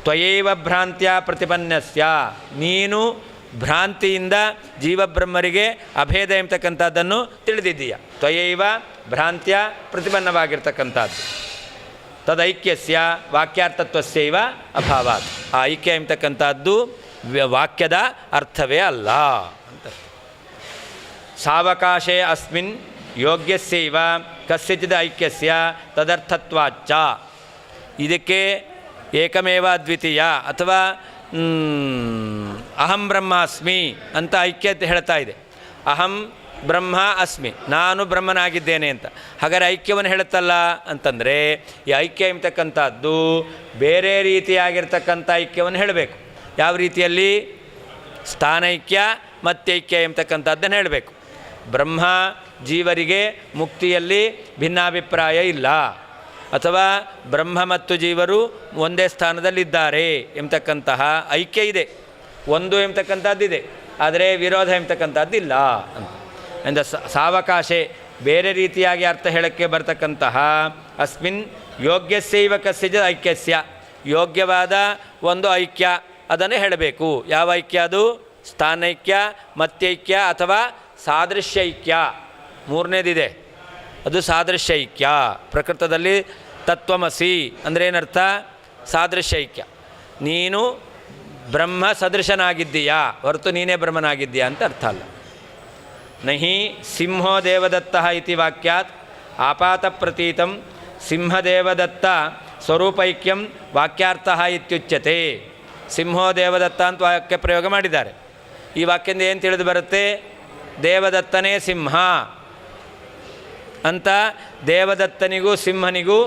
ತ್ವಯೈವ ಭ್ರಾಂತ್ಯ ಪ್ರತಿಪನ್ನಸ್ಯ, ನೀನು ಭ್ರಾಂತಿಯಿಂದ ಜೀವಬ್ರಹ್ಮರಿಗೆ ಅಭೇದ ಎಂಬತಕ್ಕಂಥದ್ದನ್ನು ತಿಳಿದಿದ್ದೀಯ. ತ್ವಯೈವ ಭ್ರಾಂತ್ಯ ಪ್ರತಿಪನ್ನವಾಗಿರ್ತಕ್ಕಂಥದ್ದು. ತದೈಕ್ಯಸ್ಯ ವಾಕ್ಯಾರ್ಥತ್ವಸ್ಯೈವ ಅಭಾವಾತ್. ಆ ಐಕ್ಯ ಎಂಬತಕ್ಕಂಥದ್ದು ವಾಕ್ಯದ ಅರ್ಥವೇ ಅಲ್ಲ ಅಂತ. ಸಾವಕಾಶೇ ಅಸ್ಮಿನ್ ಯೋಗ್ಯಸ್ಯೈವ ಕಸ್ಯಚಿದ ಐಕ್ಯಸ್ಯ ತದರ್ಥತ್ವಾಚ್ಚ. ಇದಕ್ಕೆ ಏಕಮೇವ ದ್ವಿತೀಯ ಅಥವಾ ಅಹಂ ಬ್ರಹ್ಮಾಸ್ಮಿ ಅಂತ ಐಕ್ಯತೆ ಹೇಳ್ತಾ ಇದೆ. ಅಹಂ ಬ್ರಹ್ಮ ಅಸ್ಮಿ, ನಾನು ಬ್ರಹ್ಮನಾಗಿದ್ದೇನೆ ಅಂತ. ಹಾಗಾದರೆ ಐಕ್ಯವನ್ನು ಹೇಳುತ್ತಲ್ಲ ಅಂತಂದರೆ ಈ ಐಕ್ಯ ಎಂಬತಕ್ಕಂಥದ್ದು ಬೇರೆ ರೀತಿಯಾಗಿರ್ತಕ್ಕಂಥ ಐಕ್ಯವನ್ನು ಹೇಳಬೇಕು. ಯಾವ ರೀತಿಯಲ್ಲಿ? ಸ್ಥಾನೈಕ್ಯ ಮತ್ತೈಕ್ಯ ಎಂಬತಕ್ಕಂಥದ್ದನ್ನು ಹೇಳಬೇಕು. ಬ್ರಹ್ಮ ಜೀವರಿಗೆ ಮುಕ್ತಿಯಲ್ಲಿ ಭಿನ್ನಾಭಿಪ್ರಾಯ ಇಲ್ಲ, ಅಥವಾ ಬ್ರಹ್ಮ ಮತ್ತು ಜೀವರು ಒಂದೇ ಸ್ಥಾನದಲ್ಲಿದ್ದಾರೆ ಎಂಬತಕ್ಕಂತಹ ಐಕ್ಯ ಇದೆ. ಒಂದು ಎಂಬತಕ್ಕಂಥದ್ದಿದೆ, ಆದರೆ ವಿರೋಧ ಎಂಬತಕ್ಕಂಥದ್ದಿಲ್ಲ ಅಂತ. ಅಂದರೆ ಸಾವಕಾಶೆ ಬೇರೆ ರೀತಿಯಾಗಿ ಅರ್ಥ ಹೇಳೋಕ್ಕೆ ಬರ್ತಕ್ಕಂತಹ ಅಸ್ಮಿನ್ ಯೋಗ್ಯಸ್ಯೈವ ಕಸ್ಯಚಿದ ಐಕ್ಯಸ್ಯ, ಯೋಗ್ಯವಾದ ಒಂದು ಐಕ್ಯ ಅದನ್ನು ಹೇಳಬೇಕು. ಯಾವ ಐಕ್ಯ ಅದು? ಸ್ಥಾನೈಕ್ಯ ಮತ್ತೈಕ್ಯ ಅಥವಾ ಸಾದೃಶ್ಯೈಕ್ಯ. ಮೂರನೇದಿದೆ, ಅದು ಸಾದೃಶ್ಯೈಕ್ಯ. ಪ್ರಕೃತದಲ್ಲಿ ತತ್ವಮಸಿ ಅಂದರೆ ಏನರ್ಥ? ಸಾದೃಶ್ಯೈಕ್ಯ. ನೀನು ಬ್ರಹ್ಮ ಸದೃಶನಾಗಿದ್ದೀಯಾ ಹೊರತು ನೀನೇ ಬ್ರಹ್ಮನಾಗಿದ್ದೀಯಾ ಅಂತ ಅರ್ಥ ಅಲ್ಲ. ನಹಿ ಸಿಂಹೋ ದೇವದತ್ತ ಇತಿ ವಾಕ್ಯಾತ್ ಆಪಾತ ಪ್ರತೀತಂ ಸಿಂಹದೇವದತ್ತ ಸ್ವರೂಪೈಕ್ಯಂ ವಾಕ್ಯಾರ್ಥ ಇತ್ಯುಚ್ಯತೆ. ಸಿಂಹೋ ದೇವದತ್ತ ಅಂತ ವಾಕ್ಯ ಪ್ರಯೋಗ ಮಾಡಿದ್ದಾರೆ. ಈ ವಾಕ್ಯದಿಂದ ಏನು ತಿಳಿದು ಬರುತ್ತೆ? ದೇವದತ್ತನೇ ಸಿಂಹ ಅಂತ ದೇವದತ್ತನಿಗೂ ಸಿಂಹನಿಗೂ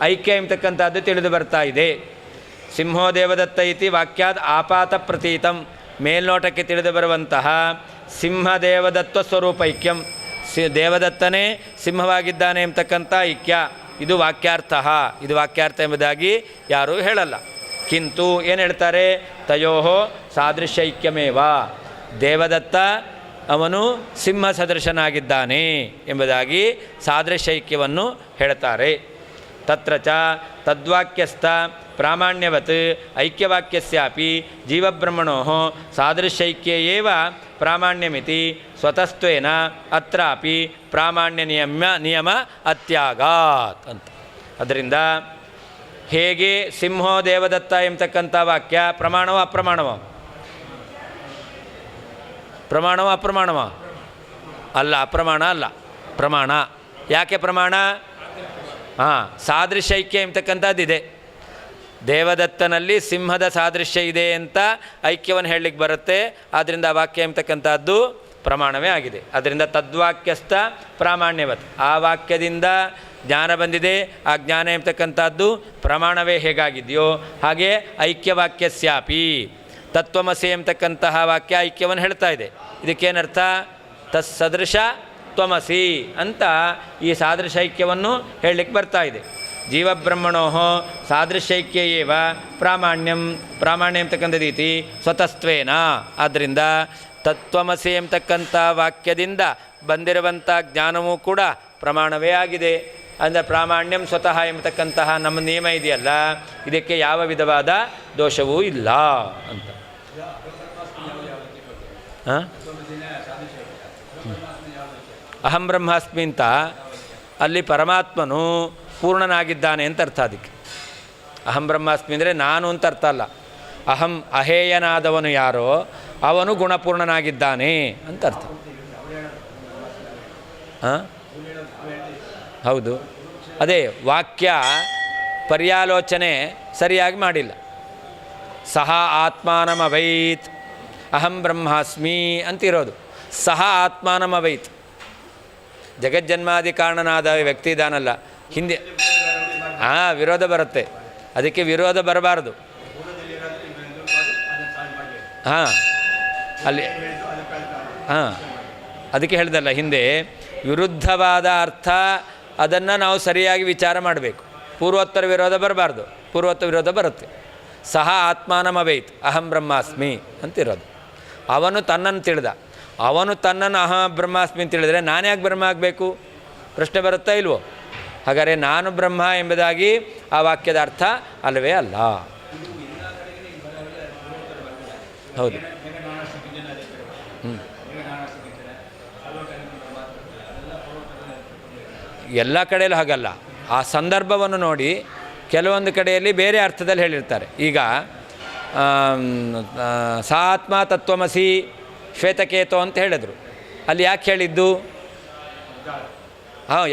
ಐಕ್ಯ ಎಂಬತಕ್ಕಂಥದ್ದು ತಿಳಿದು ಬರ್ತಾ ಇದೆ. ಸಿಂಹೋ ದೇವದತ್ತ ಇತಿ ವಾಕ್ಯಾದ್ ಆಪಾತ ಪ್ರತೀತಂ, ಮೇಲ್ನೋಟಕ್ಕೆ ತಿಳಿದು ಬರುವಂತಹ ಸಿಂಹದೇವದತ್ವ ಸ್ವರೂಪೈಕ್ಯಂ, ದೇವದತ್ತನೇ ಸಿಂಹವಾಗಿದ್ದಾನೆ ಎಂಬತಕ್ಕಂಥ ಐಕ್ಯ, ಇದು ವಾಕ್ಯಾರ್ಥ. ಇದು ವಾಕ್ಯಾರ್ಥ ಎಂಬುದಾಗಿ ಯಾರೂ ಹೇಳಲ್ಲ. ಕಿಂತು ಏನು ಹೇಳ್ತಾರೆ? ತಯೋ ಸಾದೃಶ್ಯೈಕ್ಯಮೇವ, ದೇವದತ್ತ ಅವನು ಸಿಂಹ ಸದೃಶನಾಗಿದ್ದಾನೆ ಎಂಬುದಾಗಿ ಸಾದೃಶ್ಯೈಕ್ಯವನ್ನು ಹೇಳ್ತಾರೆ. ತತ್ರ ಚ ತದ್ವಾಕ್ಯಸ್ಥ ಪ್ರಾಮಾಣ್ಯವತ್ ಐಕ್ಯವಾಕ್ಯಸ್ಯಾಪಿ ಜೀವಬ್ರಹ್ಮಣೋ ಸಾದೃಶ್ಯೈಕ್ಯೇ ಏವ ಪ್ರಾಮಾಣ್ಯಮಿತಿ ಸ್ವತಸ್ತ್ವೇನ ಅತ್ರಾಪಿ ಪ್ರಾಮಾಣ್ಯ ನಿಯಮ ಅತ್ಯಾಗಾತ್ ಅಂತ. ಅದರಿಂದ ಹೇಗೆ ಸಿಂಹೋ ದೇವದತ್ತ ಎಂಬತಕ್ಕಂಥ ವಾಕ್ಯ ಪ್ರಮಾಣವ ಅಪ್ರಮಾಣವ? ಪ್ರಮಾಣವ ಅಪ್ರಮಾಣವ? ಅಲ್ಲ, ಅಪ್ರಮಾಣ ಅಲ್ಲ, ಪ್ರಮಾಣ. ಯಾಕೆ ಪ್ರಮಾಣ? ಸಾದೃಶ್ಯೈಕ್ಯ ಎಂಬತಕ್ಕಂಥದ್ದಿದೆ. ದೇವದತ್ತನಲ್ಲಿ ಸಿಂಹದ ಸಾದೃಶ್ಯ ಇದೆ ಅಂತ ಐಕ್ಯವನ್ನು ಹೇಳಲಿಕ್ಕೆ ಬರುತ್ತೆ. ಆದ್ದರಿಂದ ಆ ವಾಕ್ಯ ಎಂಬತಕ್ಕಂಥದ್ದು ಪ್ರಮಾಣವೇ ಆಗಿದೆ. ಅದರಿಂದ ತದ್ವಾಕ್ಯಸ್ಥ ಪ್ರಾಮಾಣ್ಯವತ್, ಆ ವಾಕ್ಯದಿಂದ ಜ್ಞಾನ ಬಂದಿದೆ, ಆ ಜ್ಞಾನ ಎಂಬತಕ್ಕಂಥದ್ದು ಪ್ರಮಾಣವೇ ಹೇಗಾಗಿದೆಯೋ ಹಾಗೆ ಐಕ್ಯವಾಕ್ಯಸ್ಯಾಪಿ ತತ್ವಮಸಿ ಎಂಬತಕ್ಕಂತಹ ವಾಕ್ಯ ಐಕ್ಯವನ್ನು ಹೇಳ್ತಾ ಇದೆ. ಇದಕ್ಕೇನರ್ಥ? ತತ್ಸದೃಶ ತ್ವಮಸಿ ಅಂತ ಈ ಸಾದೃಶೈಕ್ಯವನ್ನು ಹೇಳಲಿಕ್ಕೆ ಬರ್ತಾ ಇದೆ. ಜೀವಬ್ರಹ್ಮಣೋ ಸಾದೃಶೈಕ್ಯ ಏವ ಪ್ರಾಮಾಣ್ಯ ಎಂಬತಕ್ಕಂಥ ರೀತಿ ಸ್ವತಸ್ತ್ವೇನ. ಆದ್ದರಿಂದ ತತ್ವಮಸಿ ಎಂಬತಕ್ಕಂಥ ವಾಕ್ಯದಿಂದ ಬಂದಿರುವಂಥ ಜ್ಞಾನವೂ ಕೂಡ ಪ್ರಮಾಣವೇ ಆಗಿದೆ. ಅಂದರೆ ಪ್ರಾಮಾಣ್ಯಂ ಸ್ವತಃ ಎಂಬತಕ್ಕಂತಹ ನಮ್ಮ ನಿಯಮ ಇದೆಯಲ್ಲ, ಇದಕ್ಕೆ ಯಾವ ವಿಧವಾದ ದೋಷವೂ ಇಲ್ಲ ಅಂತ. ಅಹಂ ಬ್ರಹ್ಮಾಸ್ಮಿ ಅಂತ ಅಲ್ಲಿ ಪರಮಾತ್ಮನು ಪೂರ್ಣನಾಗಿದ್ದಾನೆ ಅಂತ ಅರ್ಥ. ಅದಕ್ಕೆ ಅಹಂ ಬ್ರಹ್ಮಾಸ್ಮಿ ಅಂದರೆ ನಾನು ಅಂತ ಅರ್ಥ ಅಲ್ಲ. ಅಹಂ ಅಹೇಯನಾದವನು ಯಾರೋ ಅವನು ಗುಣಪೂರ್ಣನಾಗಿದ್ದಾನೆ ಅಂತ ಅರ್ಥ. ಹಾಂ, ಹೌದು. ಅದೇ ವಾಕ್ಯ ಪರ್ಯಾಲೋಚನೆ ಸರಿಯಾಗಿ ಮಾಡಿಲ್ಲ. ಸಹ ಆತ್ಮಾನಮವೈತ್, ಅಹಂ ಬ್ರಹ್ಮಾಸ್ಮಿ ಅಂತಿರೋದು. ಸಹ ಆತ್ಮಾನಮವೈತ್, ಜಗಜ್ಜನ್ಮಾದಿ ಕಾರಣನಾದ ವ್ಯಕ್ತಿ ಇದಾನಲ್ಲ, ಹಿಂದೆ ವಿರೋಧ ಬರುತ್ತೆ. ಅದಕ್ಕೆ ವಿರೋಧ ಬರಬಾರ್ದು. ಅಲ್ಲಿ ಅದಕ್ಕೆ ಹೇಳ್ದಲ್ಲ ಹಿಂದೆ, ವಿರುದ್ಧವಾದ ಅರ್ಥ ಅದನ್ನು ನಾವು ಸರಿಯಾಗಿ ವಿಚಾರ ಮಾಡಬೇಕು. ಪೂರ್ವೋತ್ತರ ವಿರೋಧ ಬರಬಾರ್ದು. ಪೂರ್ವೋತ್ತರ ವಿರೋಧ ಬರುತ್ತೆ. ಸಹ ಆತ್ಮಾನಮವೈತ್ ಅಹಂ ಬ್ರಹ್ಮಾಸ್ಮಿ ಅಂತಿರೋದು. ಅವನು ತನ್ನನ್ನು ತಿಳಿದ, ಅವನು ತನ್ನನ್ನು ಅಹಂ ಬ್ರಹ್ಮಾಸ್ಮಿ ಅಂತ ತಿಳಿದರೆ ನಾನು ಯಾಕೆ ಬ್ರಹ್ಮ ಆಗಬೇಕು? ಪ್ರಶ್ನೆ ಬರುತ್ತಾ ಇಲ್ವೋ? ಹಾಗಾದರೆ ನಾನು ಬ್ರಹ್ಮ ಎಂಬುದಾಗಿ ಆ ವಾಕ್ಯದ ಅರ್ಥ ಅಲ್ಲವೇ ಅಲ್ಲ. ಹೌದು. ಎಲ್ಲ ಕಡೆಯಲ್ಲೂ ಹಾಗಲ್ಲ. ಆ ಸಂದರ್ಭವನ್ನು ನೋಡಿ ಕೆಲವೊಂದು ಕಡೆಯಲ್ಲಿ ಬೇರೆ ಅರ್ಥದಲ್ಲಿ ಹೇಳಿರ್ತಾರೆ. ಈಗ ಸಾ ಆತ್ಮ ತತ್ವಮಸಿ ಶ್ವೇತಕೇತು ಅಂತ ಹೇಳಿದರು. ಅಲ್ಲಿ ಯಾಕೆ ಹೇಳಿದ್ದು?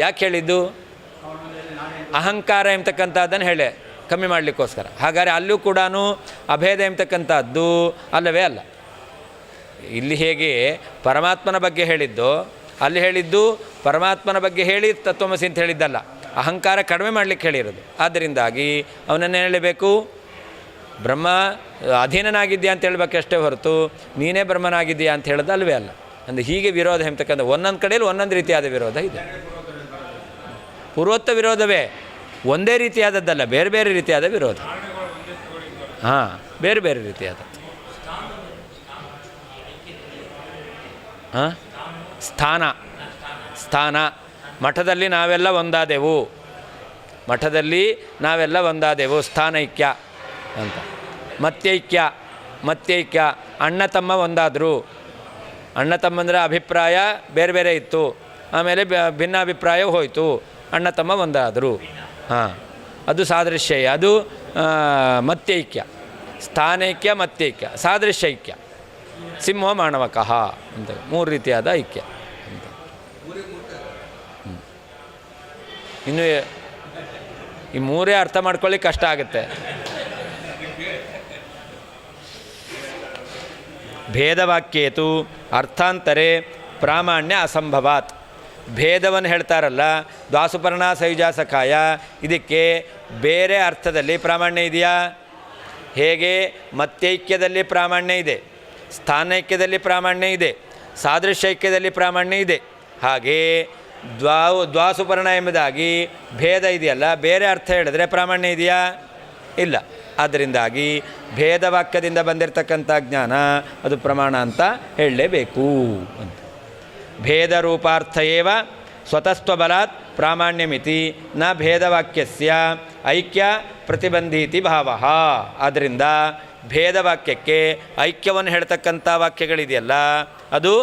ಯಾಕೆ ಹೇಳಿದ್ದು? ಅಹಂಕಾರ ಎಂಬತಕ್ಕಂಥದ್ದನ್ನು ಹೇಳಿ ಕಮ್ಮಿ ಮಾಡಲಿಕ್ಕೋಸ್ಕರ. ಹಾಗಾದರೆ ಅಲ್ಲೂ ಕೂಡ ಅಭೇದ ಎಂಬತಕ್ಕಂಥದ್ದು ಅಲ್ಲವೇ ಅಲ್ಲ. ಇಲ್ಲಿ ಹೇಗೆ ಪರಮಾತ್ಮನ ಬಗ್ಗೆ ಹೇಳಿದ್ದು, ಅಲ್ಲಿ ಹೇಳಿದ್ದು ಪರಮಾತ್ಮನ ಬಗ್ಗೆ ಹೇಳಿ ತತ್ವಮಸಿ ಅಂತ ಹೇಳಿದ್ದಲ್ಲ, ಅಹಂಕಾರ ಕಡಿಮೆ ಮಾಡಲಿಕ್ಕೆ ಹೇಳಿರೋದು. ಆದ್ದರಿಂದಾಗಿ ಅವನನ್ನೇ ಹೇಳಬೇಕು, ಬ್ರಹ್ಮ ಅಧೀನನಾಗಿದ್ದೀಯಾ ಅಂತ ಹೇಳಬೇಕಷ್ಟೇ ಹೊರತು ನೀನೇ ಬ್ರಹ್ಮನಾಗಿದ್ದೀಯಾ ಅಂತ ಹೇಳೋದು ಅಲ್ವೇ ಅಲ್ಲ. ಅಂದರೆ ಹೀಗೆ ವಿರೋಧ ಎಂಬತಕ್ಕಂಥ ಒಂದೊಂದು ಕಡೆಯಲ್ಲಿ ಒಂದೊಂದು ರೀತಿಯಾದ ವಿರೋಧ ಇದೆ. ಪೂರ್ವೋತ್ತರ ವಿರೋಧವೇ, ಒಂದೇ ರೀತಿಯಾದದ್ದಲ್ಲ, ಬೇರೆ ಬೇರೆ ರೀತಿಯಾದ ವಿರೋಧ. ಬೇರೆ ಬೇರೆ ರೀತಿಯಾದ ಸ್ಥಾನ. ಮಠದಲ್ಲಿ ನಾವೆಲ್ಲ ಒಂದಾದೆವು, ಸ್ಥಾನೈಕ್ಯ ಅಂತ. ಮತ್ಯೈಕ್ಯ ಅಣ್ಣ ತಮ್ಮ ಒಂದಾದರು. ಅಣ್ಣ ತಮ್ಮಂದರೆ ಅಭಿಪ್ರಾಯ ಬೇರೆ ಬೇರೆ ಇತ್ತು, ಆಮೇಲೆ ಭಿನ್ನಾಭಿಪ್ರಾಯ ಹೋಯಿತು, ಅಣ್ಣ ತಮ್ಮ ಒಂದಾದರು. ಅದು ಸಾದೃಶ್ಯ, ಅದು ಮತ್ಯೈಕ್ಯ. ಸ್ಥಾನೈಕ್ಯ, ಮತ್ಯೈಕ್ಯ, ಸಾದೃಶ್ಯೈಕ್ಯ, ಸಿಂಹೋ ಮಾಣವಕಃ ಅಂತ 3 ರೀತಿಯಾದ ಐಕ್ಯ ಅಂತ. ಇನ್ನು ಈ 3 ಅರ್ಥ ಮಾಡ್ಕೊಳ್ಳಿಕ್ಕೆ ಕಷ್ಟ ಆಗುತ್ತೆ. ಭೇದವಾಕ್ಯೇತು ಅರ್ಥಾಂತರೇ ಪ್ರಾಮಾಣ್ಯ ಅಸಂಭವಾತ್. ಭೇದವನ್ನು ಹೇಳ್ತಾರಲ್ಲ, ದ್ವಾಸುಪರ್ಣ ಸಯುಜಾಸಕಾಯ, ಇದಕ್ಕೆ ಬೇರೆ ಅರ್ಥದಲ್ಲಿ ಪ್ರಾಮಾಣ್ಯ ಇದೆಯಾ? ಹೇಗೆ ಮತ್ಯೈಕ್ಯದಲ್ಲಿ ಪ್ರಾಮಾಣ್ಯ ಇದೆ, ಸ್ಥಾನೈಕ್ಯದಲ್ಲಿ ಪ್ರಾಮಾಣ್ಯ ಇದೆ, ಸಾದೃಶ್ಯೈಕ್ಯದಲ್ಲಿ ಪ್ರಾಮಾಣ್ಯ ಇದೆ. ಹಾಗೇ ದ್ವಾಸುಪರ್ಣ ಎಂಬುದಾಗಿ ಭೇದ ಇದೆಯಲ್ಲ, ಬೇರೆ ಅರ್ಥ ಹೇಳಿದ್ರೆ ಪ್ರಾಮಾಣ್ಯ ಇದೆಯಾ? ಇಲ್ಲ. ಆದ್ದರಿಂದಾಗಿ ಭೇದವಾಕ್ಯದಿಂದ ಬಂದಿರತಕ್ಕಂಥ ಜ್ಞಾನ ಅದು ಪ್ರಮಾಣ ಅಂತ ಹೇಳಲೇಬೇಕು ಅಂತ. ಭೇದರೂಪಾರ್ಥ ಏವ ಸ್ವತಸ್ತ್ವಬಲಾತ್ ಪ್ರಾಮಾಣ್ಯಮಿತಿ ನ ಭೇದವಾಕ್ಯಸ್ಯ ಐಕ್ಯ ಪ್ರತಿಬಂಧೀತಿ ಭಾವ. ಆದ್ದರಿಂದ ಭೇದವಾಕ್ಯಕ್ಕೆ ಐಕ್ಯವನ್ನು ಹೇಳ್ತಕ್ಕಂಥ ವಾಕ್ಯಗಳಿದೆಯಲ್ಲ, ಅದು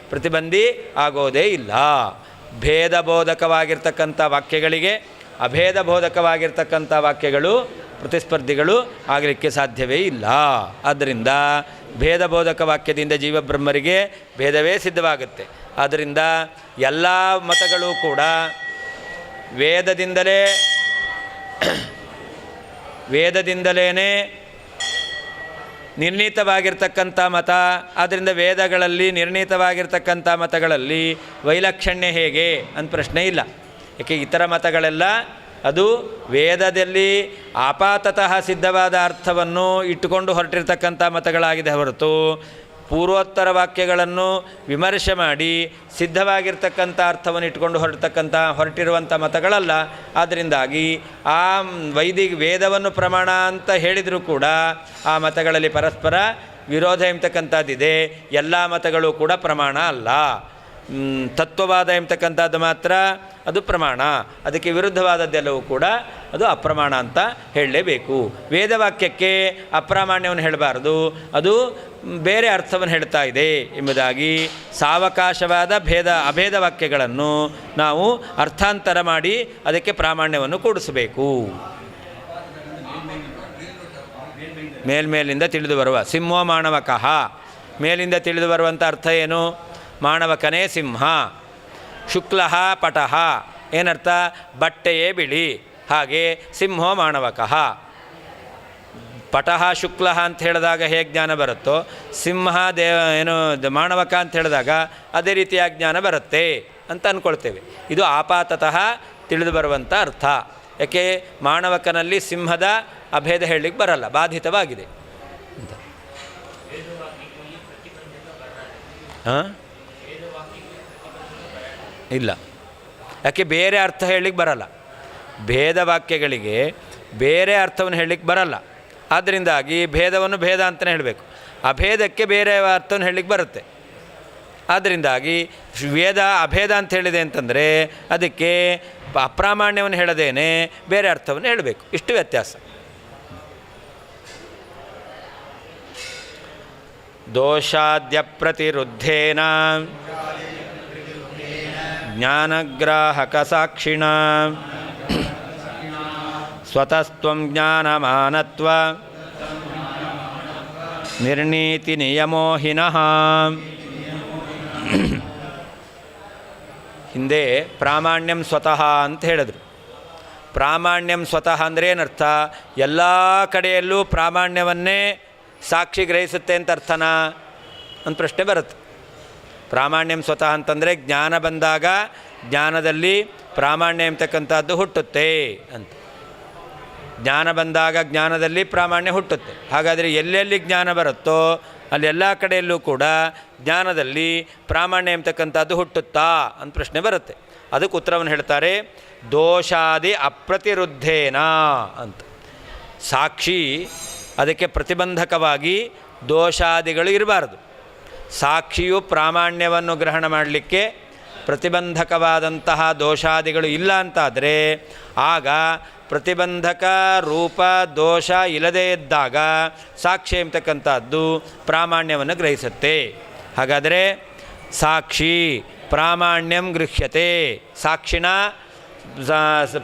ಪ್ರತಿಬಂಧಿ ಆಗೋದೇ ಇಲ್ಲ. ಭೇದಬೋಧಕವಾಗಿರ್ತಕ್ಕಂಥ ವಾಕ್ಯಗಳಿಗೆ ಅಭೇದ ಬೋಧಕವಾಗಿರ್ತಕ್ಕಂಥ ವಾಕ್ಯಗಳು ಪ್ರತಿಸ್ಪರ್ಧಿಗಳು ಆಗಲಿಕ್ಕೆ ಸಾಧ್ಯವೇ ಇಲ್ಲ. ಆದ್ದರಿಂದ ಭೇದಬೋಧಕ ವಾಕ್ಯದಿಂದ ಜೀವಬ್ರಹ್ಮರಿಗೆ ಭೇದವೇ ಸಿದ್ಧವಾಗುತ್ತೆ. ಆದ್ದರಿಂದ ಎಲ್ಲ ಮತಗಳು ಕೂಡ ವೇದದಿಂದಲೇ ನಿರ್ಣೀತವಾಗಿರ್ತಕ್ಕಂಥ ಮತ. ಆದ್ದರಿಂದ ವೇದಗಳಲ್ಲಿ ನಿರ್ಣೀತವಾಗಿರ್ತಕ್ಕಂಥ ಮತಗಳಲ್ಲಿ ವೈಲಕ್ಷಣ್ಯ ಹೇಗೆ ಅಂತ ಪ್ರಶ್ನೆ ಇಲ್ಲ. ಏಕೆ ಇತರ ಮತಗಳೆಲ್ಲ ಅದು ವೇದದಲ್ಲಿ ಆಪಾತತಃ ಸಿದ್ಧವಾದ ಅರ್ಥವನ್ನು ಇಟ್ಟುಕೊಂಡು ಹೊರಟಿರ್ತಕ್ಕಂಥ ಮತಗಳಾಗಿದೆ ಹೊರತು ಪೂರ್ವೋತ್ತರ ವಾಕ್ಯಗಳನ್ನು ವಿಮರ್ಶೆ ಮಾಡಿ ಸಿದ್ಧವಾಗಿರ್ತಕ್ಕಂಥ ಅರ್ಥವನ್ನು ಇಟ್ಕೊಂಡು ಹೊರಟಿರುವಂಥ ಮತಗಳಲ್ಲ. ಆದ್ದರಿಂದಾಗಿ ಆ ವೇದವನ್ನು ಪ್ರಮಾಣ ಅಂತ ಹೇಳಿದರೂ ಕೂಡ ಆ ಮತಗಳಲ್ಲಿ ಪರಸ್ಪರ ವಿರೋಧ ಎಂಬತಕ್ಕಂಥದ್ದಿದೆ. ಎಲ್ಲ ಮತಗಳು ಕೂಡ ಪ್ರಮಾಣ ಅಲ್ಲ. ತತ್ವವಾದ ಎಂಬತಕ್ಕಂಥದ್ದು ಮಾತ್ರ ಅದು ಪ್ರಮಾಣ. ಅದಕ್ಕೆ ವಿರುದ್ಧವಾದದ್ದೆಲ್ಲವೂ ಕೂಡ ಅದು ಅಪ್ರಮಾಣ ಅಂತ ಹೇಳಲೇಬೇಕು. ವೇದವಾಕ್ಯಕ್ಕೆ ಅಪ್ರಾಮಾಣ್ಯವನ್ನು ಹೇಳಬಾರ್ದು, ಅದು ಬೇರೆ ಅರ್ಥವನ್ನು ಹೇಳ್ತಾ ಇದೆ ಎಂಬುದಾಗಿ ಸಾವಕಾಶವಾದ ಅಭೇದ ವಾಕ್ಯಗಳನ್ನು ನಾವು ಅರ್ಥಾಂತರ ಮಾಡಿ ಅದಕ್ಕೆ ಪ್ರಾಮಾಣ್ಯವನ್ನು ಕೂಡಿಸಬೇಕು. ಮೇಲ್ಮೇಲಿಂದ ತಿಳಿದು ಬರುವ. ಸಿಂಹೋ ಮಾಣವಕಃ, ಮೇಲಿಂದ ತಿಳಿದು ಬರುವಂಥ ಅರ್ಥ ಏನು? ಮಾಣವಕನೇ ಸಿಂಹ. ಶುಕ್ಲಃ ಪಟಃ, ಏನರ್ಥ? ಬಟ್ಟೆಯೇ ಬಿಳಿ. ಹಾಗೆ ಸಿಂಹೋ ಮಾಣವಕಃ. ಪಟಃ ಶುಕ್ಲಃ ಅಂತ ಹೇಳಿದಾಗ ಹೇಗೆ ಜ್ಞಾನ ಬರುತ್ತೋ, ಸಿಂಹ ಮಾಣವಕ ಅಂತ ಹೇಳಿದಾಗ ಅದೇ ರೀತಿಯ ಜ್ಞಾನ ಬರುತ್ತೆ ಅಂತ ಅಂದ್ಕೊಳ್ತೇವೆ. ಇದು ಆಪಾತತಃ ತಿಳಿದು ಬರುವಂಥ ಅರ್ಥ. ಯಾಕೆ? ಮಾಣವಕನಲ್ಲಿ ಸಿಂಹದ ಅಭೇದ ಹೇಳಲಿಕ್ಕೆ ಬರಲ್ಲ, ಬಾಧಿತವಾಗಿದೆ ಅಂತ. ಇಲ್ಲ, ಯಾಕೆ? ಬೇರೆ ಅರ್ಥ ಹೇಳಲಿಕ್ಕೆ ಬರಲ್ಲ. ಭೇದ ವಾಕ್ಯಗಳಿಗೆ ಬೇರೆ ಅರ್ಥವನ್ನು ಹೇಳಲಿಕ್ಕೆ ಬರಲ್ಲ. ಆದ್ದರಿಂದಾಗಿ ಭೇದವನ್ನು ಭೇದ ಅಂತಲೇ ಹೇಳಬೇಕು. ಅಭೇದಕ್ಕೆ ಬೇರೆ ಅರ್ಥವನ್ನು ಹೇಳಲಿಕ್ಕೆ ಬರುತ್ತೆ. ಆದ್ದರಿಂದಾಗಿ ವೇದ ಅಭೇದ ಅಂತ ಹೇಳಿದೆ ಅಂತಂದರೆ ಅದಕ್ಕೆ ಅಪ್ರಾಮಾಣ್ಯವನ್ನು ಹೇಳದೇನೆ ಬೇರೆ ಅರ್ಥವನ್ನು ಹೇಳಬೇಕು. ಇಷ್ಟು ವ್ಯತ್ಯಾಸ. ದೋಷಾದ್ಯ ಪ್ರತಿರುದ್ಧೇನ ಜ್ಞಾನಗ್ರಾಹಕ ಸಾಕ್ಷಿಣ ಸ್ವತಸ್ತ್ವಂ ಜ್ಞಾನಮಾನತ್ವ ನಿರ್ಣೀತಿ ನಿಯಮೋಹಿನಃ. ಹಿಂದೆ ಪ್ರಾಮಾಣ್ಯಂ ಸ್ವತಃ ಅಂತ ಹೇಳಿದ್ರು. ಪ್ರಾಮಾಣ್ಯಂ ಸ್ವತಃ ಅಂದರೆ ಏನರ್ಥ? ಎಲ್ಲ ಕಡೆಯಲ್ಲೂ ಪ್ರಾಮಾಣ್ಯವನ್ನೇ ಸಾಕ್ಷಿ ಗ್ರಹಿಸುತ್ತೆ ಅಂತ ಅರ್ಥನಾ ಅಂತ ಪ್ರಶ್ನೆ ಬರುತ್ತೆ. ಪ್ರಾಮಾಣ್ಯಂ ಸ್ವತಃ ಅಂತಂದರೆ ಜ್ಞಾನ ಬಂದಾಗ ಜ್ಞಾನದಲ್ಲಿ ಪ್ರಾಮಾಣ್ಯ ಎಂಬತಕ್ಕಂಥದ್ದು ಹುಟ್ಟುತ್ತೆ ಅಂತ. ಜ್ಞಾನ ಬಂದಾಗ ಜ್ಞಾನದಲ್ಲಿ ಪ್ರಾಮಾಣ್ಯ ಹುಟ್ಟುತ್ತೆ. ಹಾಗಾದರೆ ಎಲ್ಲೆಲ್ಲಿ ಜ್ಞಾನ ಬರುತ್ತೋ ಅಲ್ಲೆಲ್ಲ ಕಡೆಯಲ್ಲೂ ಕೂಡ ಜ್ಞಾನದಲ್ಲಿ ಪ್ರಾಮಾಣ್ಯ ಎಂಬತಕ್ಕಂಥದ್ದು ಹುಟ್ಟುತ್ತಾ ಅಂತ ಪ್ರಶ್ನೆ ಬರುತ್ತೆ. ಅದಕ್ಕೆ ಉತ್ತರವನ್ನು ಹೇಳ್ತಾರೆ, ದೋಷಾದಿ ಅಪ್ರತಿರುದ್ಧೇನ ಅಂತ. ಸಾಕ್ಷಿ ಅದಕ್ಕೆ ಪ್ರತಿಬಂಧಕವಾಗಿ ದೋಷಾದಿಗಳು ಇರಬಾರ್ದು. ಸಾಕ್ಷಿಯು ಪ್ರಾಮಾಣ್ಯವನ್ನು ಗ್ರಹಣ ಮಾಡಲಿಕ್ಕೆ ಪ್ರತಿಬಂಧಕವಾದಂತಹ ದೋಷಾದಿಗಳು ಇಲ್ಲ ಅಂತಾದರೆ ಆಗ ಪ್ರತಿಬಂಧಕ ರೂಪ ದೋಷ ಇಲ್ಲದೇ ಇದ್ದಾಗ ಸಾಕ್ಷಿ ಎಂಬತಕ್ಕಂಥದ್ದು ಪ್ರಾಮಾಣ್ಯವನ್ನು ಗ್ರಹಿಸುತ್ತೆ. ಹಾಗಾದರೆ ಸಾಕ್ಷಿ ಪ್ರಾಮಾಣ್ಯಂ ಗೃಹ್ಯತೆ, ಸಾಕ್ಷಿಣ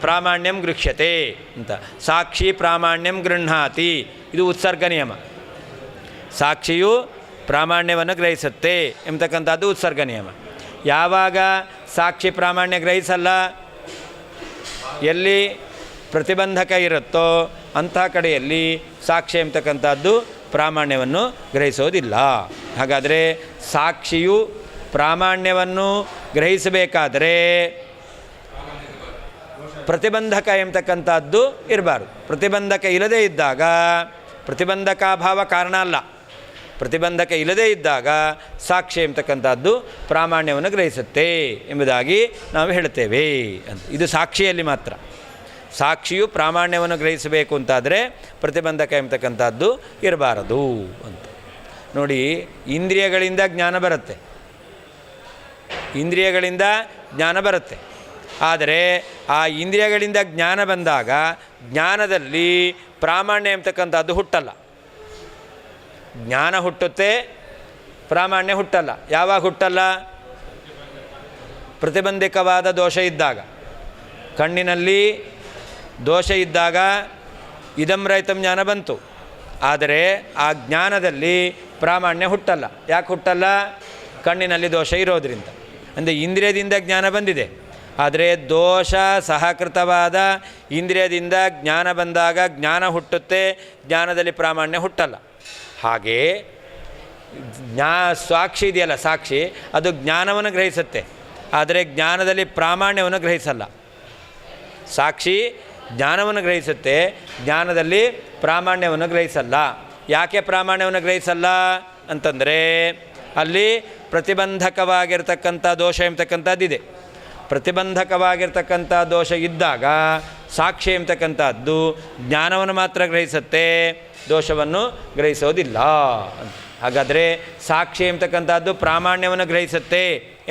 ಪ್ರಾಮಾಣ್ಯಂ ಗೃಹ್ಯತೆ ಅಂತ. ಸಾಕ್ಷಿ ಪ್ರಾಮಾಣ್ಯಂ ಗೃಹ್ಣಾತಿ, ಇದು ಉತ್ಸರ್ಗ ನಿಯಮ. ಸಾಕ್ಷಿಯು ಪ್ರಾಮಾಣ್ಯವನ್ನು ಗ್ರಹಿಸುತ್ತೆ ಎಂಬತಕ್ಕಂಥದ್ದು ಉತ್ಸರ್ಗ ನಿಯಮ. ಯಾವಾಗ ಸಾಕ್ಷಿ ಪ್ರಾಮಾಣ್ಯ ಗ್ರಹಿಸಲ್ಲ? ಎಲ್ಲಿ ಪ್ರತಿಬಂಧಕ ಇರುತ್ತೋ ಅಂಥ ಕಡೆಯಲ್ಲಿ ಸಾಕ್ಷಿ ಎಂಬತಕ್ಕಂಥದ್ದು ಪ್ರಾಮಾಣ್ಯವನ್ನು ಗ್ರಹಿಸೋದಿಲ್ಲ. ಹಾಗಾದರೆ ಸಾಕ್ಷಿಯು ಪ್ರಾಮಾಣ್ಯವನ್ನು ಗ್ರಹಿಸಬೇಕಾದರೆ ಪ್ರತಿಬಂಧಕ ಎಂಬತಕ್ಕಂಥದ್ದು ಇರಬಾರ್ದು. ಪ್ರತಿಬಂಧಕ ಇಲ್ಲದೇ ಇದ್ದಾಗ, ಪ್ರತಿಬಂಧಕಾಭಾವ ಕಾರಣ ಅಲ್ಲ, ಪ್ರತಿಬಂಧಕ ಇಲ್ಲದೇ ಇದ್ದಾಗ ಸಾಕ್ಷಿ ಎಂಬತಕ್ಕಂಥದ್ದು ಪ್ರಾಮಾಣ್ಯವನ್ನು ಗ್ರಹಿಸುತ್ತೆ ಎಂಬುದಾಗಿ ನಾವು ಹೇಳ್ತೇವೆ ಅಂತ. ಇದು ಸಾಕ್ಷಿಯಲ್ಲಿ ಮಾತ್ರ. ಸಾಕ್ಷಿಯು ಪ್ರಾಮಾಣ್ಯವನ್ನು ಗ್ರಹಿಸಬೇಕು ಅಂತಾದರೆ ಪ್ರತಿಬಂಧಕ ಎಂಬತಕ್ಕಂಥದ್ದು ಇರಬಾರದು ಅಂತ. ನೋಡಿ, ಇಂದ್ರಿಯಗಳಿಂದ ಜ್ಞಾನ ಬರುತ್ತೆ, ಇಂದ್ರಿಯಗಳಿಂದ ಜ್ಞಾನ ಬರುತ್ತೆ. ಆದರೆ ಆ ಇಂದ್ರಿಯಗಳಿಂದ ಜ್ಞಾನ ಬಂದಾಗ ಜ್ಞಾನದಲ್ಲಿ ಪ್ರಾಮಾಣ್ಯ ಎಂಬತಕ್ಕಂಥದ್ದು ಹುಟ್ಟಲ್ಲ. ಜ್ಞಾನ ಹುಟ್ಟುತ್ತೆ, ಪ್ರಾಮಾಣ್ಯ ಹುಟ್ಟಲ್ಲ. ಯಾವಾಗ ಹುಟ್ಟಲ್ಲ? ಪ್ರತಿಬಂಧಕವಾದ ದೋಷ ಇದ್ದಾಗ. ಕಣ್ಣಿನಲ್ಲಿ ದೋಷ ಇದ್ದಾಗ ಇದಂ ರಹಿತಂ ಜ್ಞಾನ ಬಂತು, ಆದರೆ ಆ ಜ್ಞಾನದಲ್ಲಿ ಪ್ರಾಮಾಣ್ಯ ಹುಟ್ಟಲ್ಲ. ಯಾಕೆ ಹುಟ್ಟಲ್ಲ? ಕಣ್ಣಿನಲ್ಲಿ ದೋಷ ಇರೋದರಿಂದ. ಅಂದರೆ ಇಂದ್ರಿಯದಿಂದ ಜ್ಞಾನ ಬಂದಿದೆ, ಆದರೆ ದೋಷ ಸಹಕೃತವಾದ ಇಂದ್ರಿಯದಿಂದ ಜ್ಞಾನ ಬಂದಾಗ ಜ್ಞಾನ ಹುಟ್ಟುತ್ತೆ, ಜ್ಞಾನದಲ್ಲಿ ಪ್ರಾಮಾಣ್ಯ ಹುಟ್ಟಲ್ಲ. ಹಾಗೆ ಸಾಕ್ಷಿ ಇದೆಯಲ್ಲ, ಸಾಕ್ಷಿ ಅದು ಜ್ಞಾನವನ್ನು ಗ್ರಹಿಸುತ್ತೆ, ಆದರೆ ಜ್ಞಾನದಲ್ಲಿ ಪ್ರಾಮಾಣ್ಯವನ್ನು ಗ್ರಹಿಸಲ್ಲ. ಸಾಕ್ಷಿ ಜ್ಞಾನವನ್ನು ಗ್ರಹಿಸುತ್ತೆ, ಜ್ಞಾನದಲ್ಲಿ ಪ್ರಾಮಾಣ್ಯವನ್ನು ಗ್ರಹಿಸಲ್ಲ. ಯಾಕೆ ಪ್ರಾಮಾಣ್ಯವನ್ನು ಗ್ರಹಿಸಲ್ಲ ಅಂತಂದರೆ ಅಲ್ಲಿ ಪ್ರತಿಬಂಧಕವಾಗಿರ್ತಕ್ಕಂಥ ದೋಷ ಎಂಬತಕ್ಕಂಥದ್ದಿದೆ. ಪ್ರತಿಬಂಧಕವಾಗಿರ್ತಕ್ಕಂಥ ದೋಷ ಇದ್ದಾಗ ಸಾಕ್ಷಿ ಎಂಬತಕ್ಕಂಥದ್ದು ಜ್ಞಾನವನ್ನು ಮಾತ್ರ ಗ್ರಹಿಸುತ್ತೆ, ದೋಷವನ್ನು ಗ್ರಹಿಸೋದಿಲ್ಲ. ಹಾಗಾದರೆ ಸಾಕ್ಷಿ ಎಂಬತಕ್ಕಂಥದ್ದು ಪ್ರಾಮಾಣ್ಯವನ್ನು ಗ್ರಹಿಸುತ್ತೆ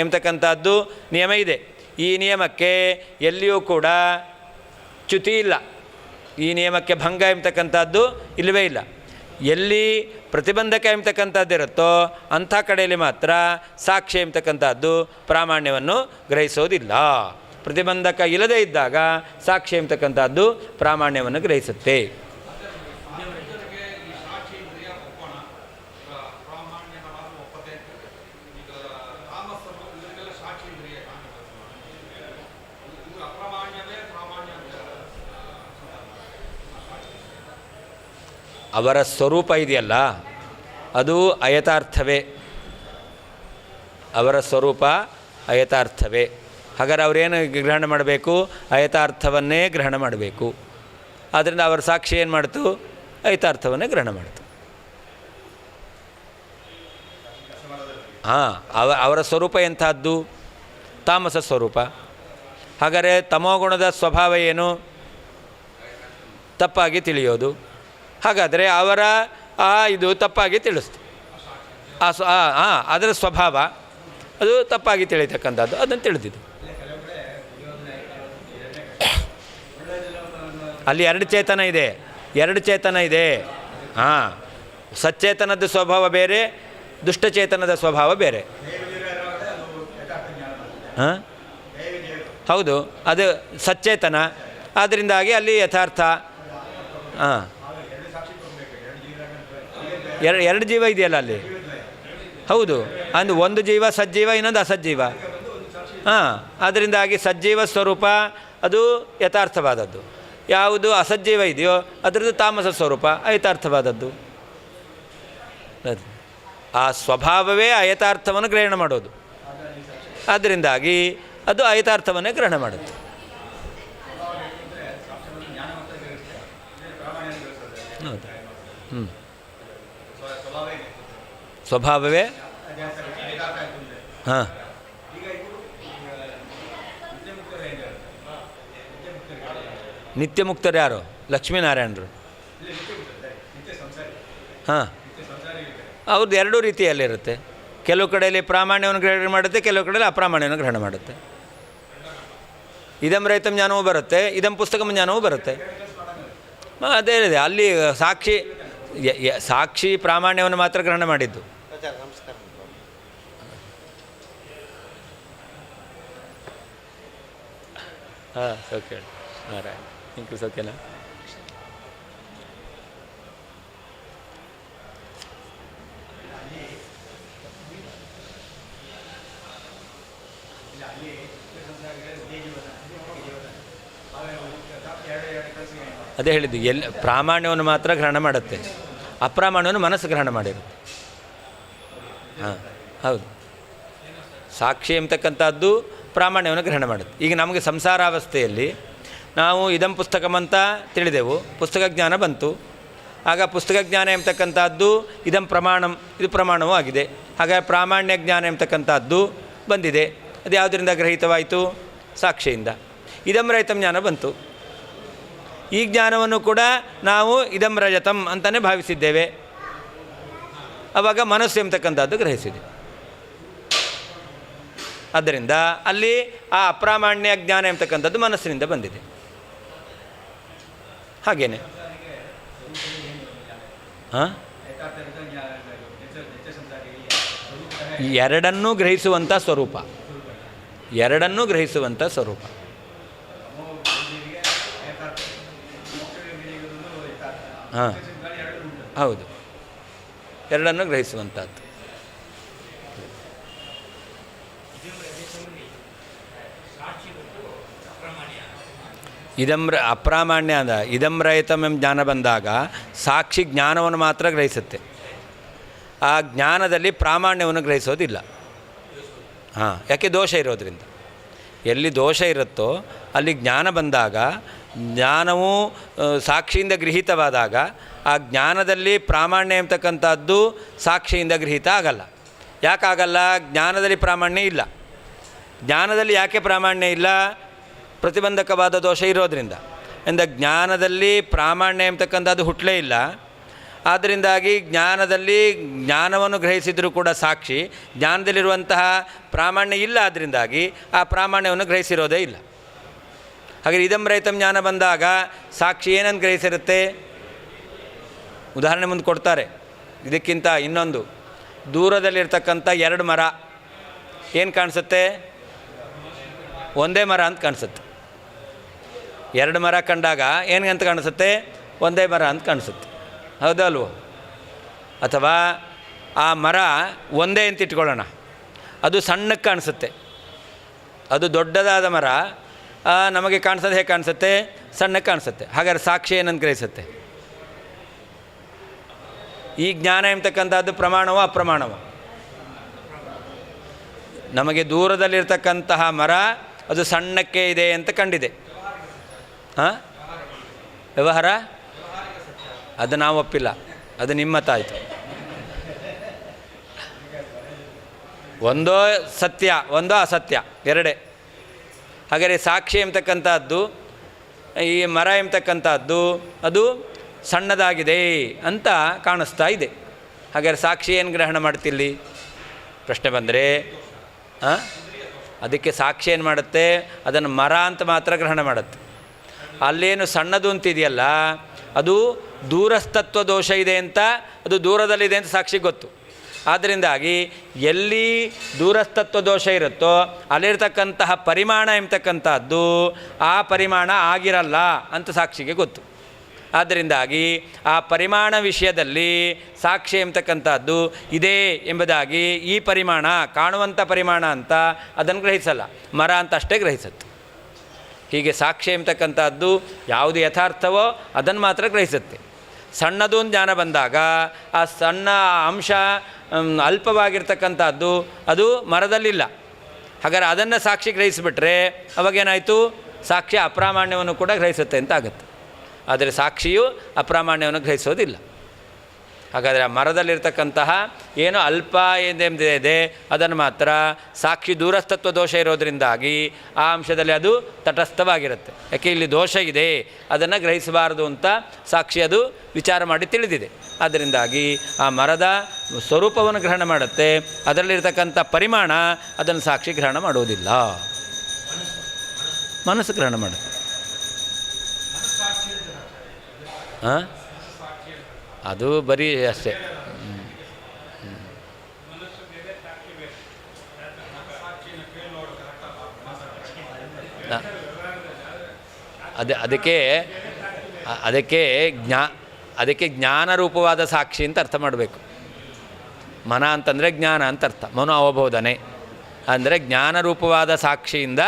ಎಂಬತಕ್ಕಂಥದ್ದು ನಿಯಮ ಇದೆ. ಈ ನಿಯಮಕ್ಕೆ ಎಲ್ಲಿಯೂ ಕೂಡ ಚ್ಯುತಿ ಇಲ್ಲ, ಈ ನಿಯಮಕ್ಕೆ ಭಂಗ ಎಂಬತಕ್ಕಂಥದ್ದು ಇಲ್ಲವೇ ಇಲ್ಲ. ಎಲ್ಲಿ ಪ್ರತಿಬಂಧಕ ಎಂಬತಕ್ಕಂಥದ್ದಿರುತ್ತೋ ಅಂಥ ಕಡೆಯಲ್ಲಿ ಮಾತ್ರ ಸಾಕ್ಷಿ ಎಂಬತಕ್ಕಂಥದ್ದು ಪ್ರಾಮಾಣ್ಯವನ್ನು ಗ್ರಹಿಸೋದಿಲ್ಲ. ಪ್ರತಿಬಂಧಕ ಇಲ್ಲದೇ ಇದ್ದಾಗ ಸಾಕ್ಷಿ ಎಂಬತಕ್ಕಂಥದ್ದು ಪ್ರಾಮಾಣ್ಯವನ್ನು ಗ್ರಹಿಸುತ್ತೆ. ಅವರ ಸ್ವರೂಪ ಇದೆಯಲ್ಲ ಅದು ಅಯಥಾರ್ಥವೇ, ಅವರ ಸ್ವರೂಪ ಅಯಥಾರ್ಥವೇ. ಹಾಗಾದ್ರೆ ಅವರೇನು ಗ್ರಹಣ ಮಾಡಬೇಕು? ಅಯಥಾರ್ಥವನ್ನೇ ಗ್ರಹಣ ಮಾಡಬೇಕು. ಆದ್ದರಿಂದ ಅವರ ಸಾಕ್ಷಿ ಏನು ಮಾಡ್ತು? ಅಯಥಾರ್ಥವನ್ನೇ ಗ್ರಹಣ ಮಾಡ್ತು. ಹಾಂ, ಅವರ ಸ್ವರೂಪ ಎಂಥದ್ದು? ತಾಮಸ ಸ್ವರೂಪ. ಹಾಗಾದರೆ ತಮೋಗುಣದ ಸ್ವಭಾವ ಏನು? ತಪ್ಪಾಗಿ ತಿಳಿಯೋದು. ಹಾಗಾದರೆ ಅವರ ಇದು ತಪ್ಪಾಗಿ ತಿಳಿಸ್ತು. ಅದರ ಸ್ವಭಾವ ಅದು ತಪ್ಪಾಗಿ ತಿಳಿತಕ್ಕಂಥದ್ದು, ಅದನ್ನು ತಿಳಿದಿದ್ದು. ಅಲ್ಲಿ ಎರಡು ಚೇತನ ಇದೆ, ಎರಡು ಚೇತನ ಇದೆ. ಹಾಂ, ಸಚ್ಚೇತನದ ಸ್ವಭಾವ ಬೇರೆ, ದುಷ್ಟಚೇತನದ ಸ್ವಭಾವ ಬೇರೆ. ಹಾಂ, ಹೌದು, ಅದು ಸಚ್ಚೇತನ, ಆದ್ದರಿಂದಾಗಿ ಅಲ್ಲಿ ಯಥಾರ್ಥ. ಹಾಂ, ಎರಡು ಜೀವ ಇದೆಯಲ್ಲ ಅಲ್ಲಿ. ಹೌದು, ಅಂದು ಒಂದು ಜೀವ ಸಜ್ಜೀವ, ಇನ್ನೊಂದು ಅಸಜ್ಜೀವ. ಹಾಂ, ಅದರಿಂದಾಗಿ ಸಜ್ಜೀವ ಸ್ವರೂಪ ಅದು ಯಥಾರ್ಥವಾದದ್ದು. ಯಾವುದು ಅಸಜ್ಜೀವ ಇದೆಯೋ ಅದರದ್ದು ತಾಮಸ ಸ್ವರೂಪ ಅಯಥಾರ್ಥವಾದದ್ದು. ಆ ಸ್ವಭಾವವೇ ಅಯಥಾರ್ಥವನ್ನು ಗ್ರಹಣ ಮಾಡೋದು. ಆದ್ದರಿಂದಾಗಿ ಅದು ಅಯಥಾರ್ಥವನ್ನೇ ಗ್ರಹಣ ಮಾಡುತ್ತೆ. ಹೌದು. ಸ್ವಭಾವವೇ. ಹಾಂ, ನಿತ್ಯ ಮುಕ್ತರು ಯಾರು? ಲಕ್ಷ್ಮೀನಾರಾಯಣರು. ಹಾಂ, ಅವ್ರದ್ದು ಎರಡೂ ರೀತಿಯಲ್ಲಿರುತ್ತೆ. ಕೆಲವು ಕಡೆಯಲ್ಲಿ ಪ್ರಾಮಾಣ್ಯವನ್ನು ಗ್ರಹಣ ಮಾಡುತ್ತೆ, ಕೆಲವು ಕಡೆಯಲ್ಲಿ ಅಪ್ರಾಮಾಣ್ಯವನ್ನು ಗ್ರಹಣ ಮಾಡುತ್ತೆ. ಇದಂ ರಹಿತಂ ಜ್ಞಾನವೂ ಬರುತ್ತೆ, ಇದಂ ಪುಸ್ತಕಂ ಜ್ಞಾನವೂ ಬರುತ್ತೆ. ಅದೇ ಇದೆ, ಅಲ್ಲಿ ಸಾಕ್ಷಿ ಪ್ರಾಮಾಣ್ಯವನ್ನು ಮಾತ್ರ ಗ್ರಹಣ ಮಾಡಿದ್ದು. ಹಾಂ, ಓಕೆ ನಾರಾಯಣ, ನಿಂಕು ಸತ್ಯನಾ? ಅದೇ ಹೇಳಿದ್ದು, ಪ್ರಾಮಾಣ್ಯವನ್ನು ಮಾತ್ರ ಗ್ರಹಣ ಮಾಡುತ್ತೆ, ಅಪ್ರಾಮಾಣ್ಯವನ್ನು ಮನಸ್ಸು ಗ್ರಹಣ ಮಾಡಿರುತ್ತೆ. ಹಾಂ, ಹೌದು, ಸಾಕ್ಷಿ ಎಂಬತಕ್ಕಂಥದ್ದು ಪ್ರಾಮಾಣ್ಯವನ್ನು ಗ್ರಹಣ ಮಾಡುತ್ತೆ. ಈಗ ನಮಗೆ ಸಂಸಾರಾವಸ್ಥೆಯಲ್ಲಿ ನಾವು ಇದಂ ಪುಸ್ತಕಮಂತ ತಿಳಿದೆವು, ಪುಸ್ತಕ ಜ್ಞಾನ ಬಂತು. ಆಗ ಪುಸ್ತಕ ಜ್ಞಾನ ಎಂಬತಕ್ಕಂಥದ್ದು ಇದಂ ಪ್ರಮಾಣಂ, ಇದು ಪ್ರಮಾಣವೂ ಆಗಿದೆ. ಹಾಗಾಗಿ ಪ್ರಾಮಾಣ್ಯ ಜ್ಞಾನ ಎಂಬತಕ್ಕಂಥದ್ದು ಬಂದಿದೆ. ಅದು ಯಾವುದರಿಂದ ಗ್ರಹಿತವಾಯಿತು? ಸಾಕ್ಷಿಯಿಂದ. ಇದಂ ರಹಿತಂ ಜ್ಞಾನ ಬಂತು. ಈ ಜ್ಞಾನವನ್ನು ಕೂಡ ನಾವು ಇದಂ ರಜತಂ ಅಂತಲೇ ಭಾವಿಸಿದ್ದೇವೆ. ಆವಾಗ ಮನಸ್ಸು ಎಂಬತಕ್ಕಂಥದ್ದು ಗ್ರಹಿಸಿದೆ. ಆದ್ದರಿಂದ ಅಲ್ಲಿ ಆ ಅಪ್ರಾಮಾಣ್ಯ ಜ್ಞಾನ ಎಂಬತಕ್ಕಂಥದ್ದು ಮನಸ್ಸಿನಿಂದ ಬಂದಿದೆ. ಹಾಗೇನೆ ಹಾಂ, ಎರಡನ್ನೂ ಗ್ರಹಿಸುವಂಥ ಸ್ವರೂಪ, ಎರಡನ್ನೂ ಗ್ರಹಿಸುವಂಥ ಸ್ವರೂಪ. ಹಾಂ, ಹೌದು, ಎರಡನ್ನೂ ಗ್ರಹಿಸುವಂಥದ್ದು. ಅಪ್ರಾಮಾಣ್ಯ ಅಂದ ಇದಂ ರಹಿತಂ ಎಂಬ ಜ್ಞಾನ ಬಂದಾಗ ಸಾಕ್ಷಿ ಜ್ಞಾನವನ್ನು ಮಾತ್ರ ಗ್ರಹಿಸುತ್ತೆ. ಆ ಜ್ಞಾನದಲ್ಲಿ ಪ್ರಾಮಾಣ್ಯವನ್ನು ಗ್ರಹಿಸೋದಿಲ್ಲ. ಹಾಂ, ಯಾಕೆ? ದೋಷ ಇರೋದರಿಂದ. ಎಲ್ಲಿ ದೋಷ ಇರುತ್ತೋ ಅಲ್ಲಿ ಜ್ಞಾನ ಬಂದಾಗ, ಜ್ಞಾನವು ಸಾಕ್ಷಿಯಿಂದ ಗೃಹೀತವಾದಾಗ ಆ ಜ್ಞಾನದಲ್ಲಿ ಪ್ರಾಮಾಣ್ಯ ಎಂಬತಕ್ಕಂಥದ್ದು ಸಾಕ್ಷಿಯಿಂದ ಗೃಹೀತ ಆಗಲ್ಲ. ಯಾಕಾಗಲ್ಲ? ಜ್ಞಾನದಲ್ಲಿ ಪ್ರಾಮಾಣ್ಯ ಇಲ್ಲ. ಜ್ಞಾನದಲ್ಲಿ ಯಾಕೆ ಪ್ರಾಮಾಣ್ಯ ಇಲ್ಲ? ಪ್ರತಿಬಂಧಕವಾದ ದೋಷ ಇರೋದರಿಂದ. ಇಂದ ಜ್ಞಾನದಲ್ಲಿ ಪ್ರಾಮಾಣ್ಯ ಎಂಬತಕ್ಕಂಥದ್ದು ಹುಟ್ಟಲೇ ಇಲ್ಲ. ಆದ್ದರಿಂದಾಗಿ ಜ್ಞಾನದಲ್ಲಿ ಜ್ಞಾನವನ್ನು ಗ್ರಹಿಸಿದರೂ ಕೂಡ ಸಾಕ್ಷಿ ಜ್ಞಾನದಲ್ಲಿರುವಂತಹ ಪ್ರಾಮಾಣ್ಯ ಇಲ್ಲ. ಆದ್ದರಿಂದಾಗಿ ಆ ಪ್ರಾಮಾಣ್ಯವನ್ನು ಗ್ರಹಿಸಿರೋದೇ ಇಲ್ಲ. ಹಾಗೆ ಇದಂ ರಹಿತಂ ಜ್ಞಾನ ಬಂದಾಗ ಸಾಕ್ಷಿ ಏನನ್ನು ಗ್ರಹಿಸಿರುತ್ತೆ? ಉದಾಹರಣೆ ಮುಂದೆ ಕೊಡ್ತಾರೆ. ಇದಕ್ಕಿಂತ ಇನ್ನೊಂದು, ದೂರದಲ್ಲಿರ್ತಕ್ಕಂಥ ಎರಡು ಮರ ಏನು ಕಾಣಿಸುತ್ತೆ? ಒಂದೇ ಮರ ಅಂತ ಕಾಣಿಸುತ್ತೆ. ಎರಡು ಮರ ಕಂಡಾಗ ಏನಂತ ಕಾಣಿಸುತ್ತೆ? ಒಂದೇ ಮರ ಅಂತ ಕಾಣಿಸುತ್ತೆ. ಹೌದಲ್ವೋ? ಅಥವಾ ಆ ಮರ ಒಂದೇ ಅಂತ ಇಟ್ಕೊಳ್ಳೋಣ, ಅದು ಸಣ್ಣಕ್ಕೆ ಕಾಣಿಸುತ್ತೆ. ಅದು ದೊಡ್ಡದಾದ ಮರ ನಮಗೆ ಕಾಣಿಸೋದು ಹೇಗೆ ಕಾಣಿಸುತ್ತೆ? ಸಣ್ಣಕ್ಕೆ ಕಾಣಿಸುತ್ತೆ. ಹಾಗಾದ್ರೆ ಸಾಕ್ಷಿ ಏನಂತ ಗ್ರಹಿಸುತ್ತೆ? ಈ ಜ್ಞಾನ ಎಂಬತಕ್ಕಂಥದ್ದು ಪ್ರಮಾಣವೋ ಅಪ್ರಮಾಣವೋ? ನಮಗೆ ದೂರದಲ್ಲಿರ್ತಕ್ಕಂತಹ ಮರ ಅದು ಸಣ್ಣಕ್ಕೆ ಇದೆ ಅಂತ ಕಂಡಿದೆ. ಹಾಂ, ವ್ಯವಹಾರ ಅದು ನಾವು ಒಪ್ಪಿಲ್ಲ, ಅದು ನಿಮ್ಮ ಮತ ಆಯಿತು. ಒಂದೋ ಸತ್ಯ ಒಂದೋ ಅಸತ್ಯ, ಎರಡೇ. ಹಾಗಾದರೆ ಸಾಕ್ಷಿ ಎಂಬತಕ್ಕಂಥದ್ದು, ಈ ಮರ ಎಂಬತಕ್ಕಂಥದ್ದು ಅದು ಸಣ್ಣದಾಗಿದೆ ಅಂತ ಕಾಣಿಸ್ತಾ ಇದೆ. ಹಾಗಾದರೆ ಸಾಕ್ಷಿ ಏನು ಗ್ರಹಣ ಮಾಡ್ತಿಲ್ಲಿ ಪ್ರಶ್ನೆ ಬಂದರೆ, ಅದಕ್ಕೆ ಸಾಕ್ಷಿ ಏನು ಮಾಡುತ್ತೆ? ಅದನ್ನು ಮರ ಅಂತ ಮಾತ್ರ ಗ್ರಹಣ ಮಾಡುತ್ತೆ. ಅಲ್ಲೇನು ಸಣ್ಣದು ಅಂತಿದೆಯಲ್ಲ, ಅದು ದೂರಸ್ಥತ್ವ ದೋಷ ಇದೆ ಅಂತ, ಅದು ದೂರದಲ್ಲಿದೆ ಅಂತ ಸಾಕ್ಷಿಗೆ ಗೊತ್ತು. ಆದ್ದರಿಂದಾಗಿ ಎಲ್ಲಿ ದೂರಸ್ಥತ್ವ ದೋಷ ಇರುತ್ತೋ ಅಲ್ಲಿರ್ತಕ್ಕಂತಹ ಪರಿಮಾಣ ಎಂಬತಕ್ಕಂಥದ್ದು ಆ ಪರಿಮಾಣ ಆಗಿರಲ್ಲ ಅಂತ ಸಾಕ್ಷಿಗೆ ಗೊತ್ತು. ಆದ್ದರಿಂದಾಗಿ ಆ ಪರಿಮಾಣ ವಿಷಯದಲ್ಲಿ ಸಾಕ್ಷಿ ಎಂಬತಕ್ಕಂಥದ್ದು ಇದೆ ಎಂಬುದಾಗಿ ಈ ಪರಿಮಾಣ ಕಾಣುವಂಥ ಪರಿಮಾಣ ಅಂತ ಅದನ್ನು ಗ್ರಹಿಸಲ್ಲ, ಮರ ಅಂತ ಅಷ್ಟೇ ಗ್ರಹಿಸುತ್ತೆ. ಹೀಗೆ ಸಾಕ್ಷಿ ಎಂಬತಕ್ಕಂಥದ್ದು ಯಾವುದು ಯಥಾರ್ಥವೋ ಅದನ್ನು ಮಾತ್ರ ಗ್ರಹಿಸುತ್ತೆ. ಸಣ್ಣದು ಜ್ಞಾನ ಬಂದಾಗ ಆ ಸಣ್ಣ ಅಂಶ ಅಲ್ಪವಾಗಿರ್ತಕ್ಕಂಥದ್ದು ಅದು ಮರದಲ್ಲಿಲ್ಲ. ಹಾಗಾದರೆ ಅದನ್ನು ಸಾಕ್ಷಿ ಗ್ರಹಿಸಿಬಿಟ್ರೆ ಅವಾಗೇನಾಯಿತು? ಸಾಕ್ಷಿ ಅಪ್ರಾಮಾಣ್ಯವನ್ನು ಕೂಡ ಗ್ರಹಿಸುತ್ತೆ ಅಂತ ಆಗುತ್ತೆ. ಆದರೆ ಸಾಕ್ಷಿಯು ಅಪ್ರಾಮಾಣ್ಯವನ್ನು ಗ್ರಹಿಸೋದಿಲ್ಲ. ಹಾಗಾದರೆ ಆ ಮರದಲ್ಲಿರ್ತಕ್ಕಂತಹ ಏನು ಅಲ್ಪ ಎಂದಿದೆ ಅದನ್ನು ಮಾತ್ರ ಸಾಕ್ಷಿ ದೂರಸ್ಥತ್ವ ದೋಷ ಇರೋದರಿಂದಾಗಿ ಆ ಅಂಶದಲ್ಲಿ ಅದು ತಟಸ್ಥವಾಗಿರುತ್ತೆ. ಯಾಕೆ ಇಲ್ಲಿ ದೋಷ ಇದೆ, ಅದನ್ನು ಗ್ರಹಿಸಬಾರದು ಅಂತ ಸಾಕ್ಷಿ ಅದು ವಿಚಾರ ಮಾಡಿ ತಿಳಿದಿದೆ. ಅದರಿಂದಾಗಿ ಆ ಮರದ ಸ್ವರೂಪವನ್ನು ಗ್ರಹಣ ಮಾಡುತ್ತೆ, ಅದರಲ್ಲಿರ್ತಕ್ಕಂಥ ಪರಿಮಾಣ ಅದನ್ನು ಸಾಕ್ಷಿ ಗ್ರಹಣ ಮಾಡುವುದಿಲ್ಲ, ಮನಸ್ಸು ಗ್ರಹಣ ಮಾಡುತ್ತೆ. ಹಾಂ, ಅದು ಬರೀ ಅಷ್ಟೇ. ಅದಕ್ಕೆ ಜ್ಞಾನರೂಪವಾದ ಸಾಕ್ಷಿ ಅಂತ ಅರ್ಥ ಮಾಡಬೇಕು. ಮನ ಅಂತಂದರೆ ಜ್ಞಾನ ಅಂತ ಅರ್ಥ. ಮನೋ ಅವಬೋಧನೆ ಅಂದರೆ ಜ್ಞಾನರೂಪವಾದ ಸಾಕ್ಷಿಯಿಂದ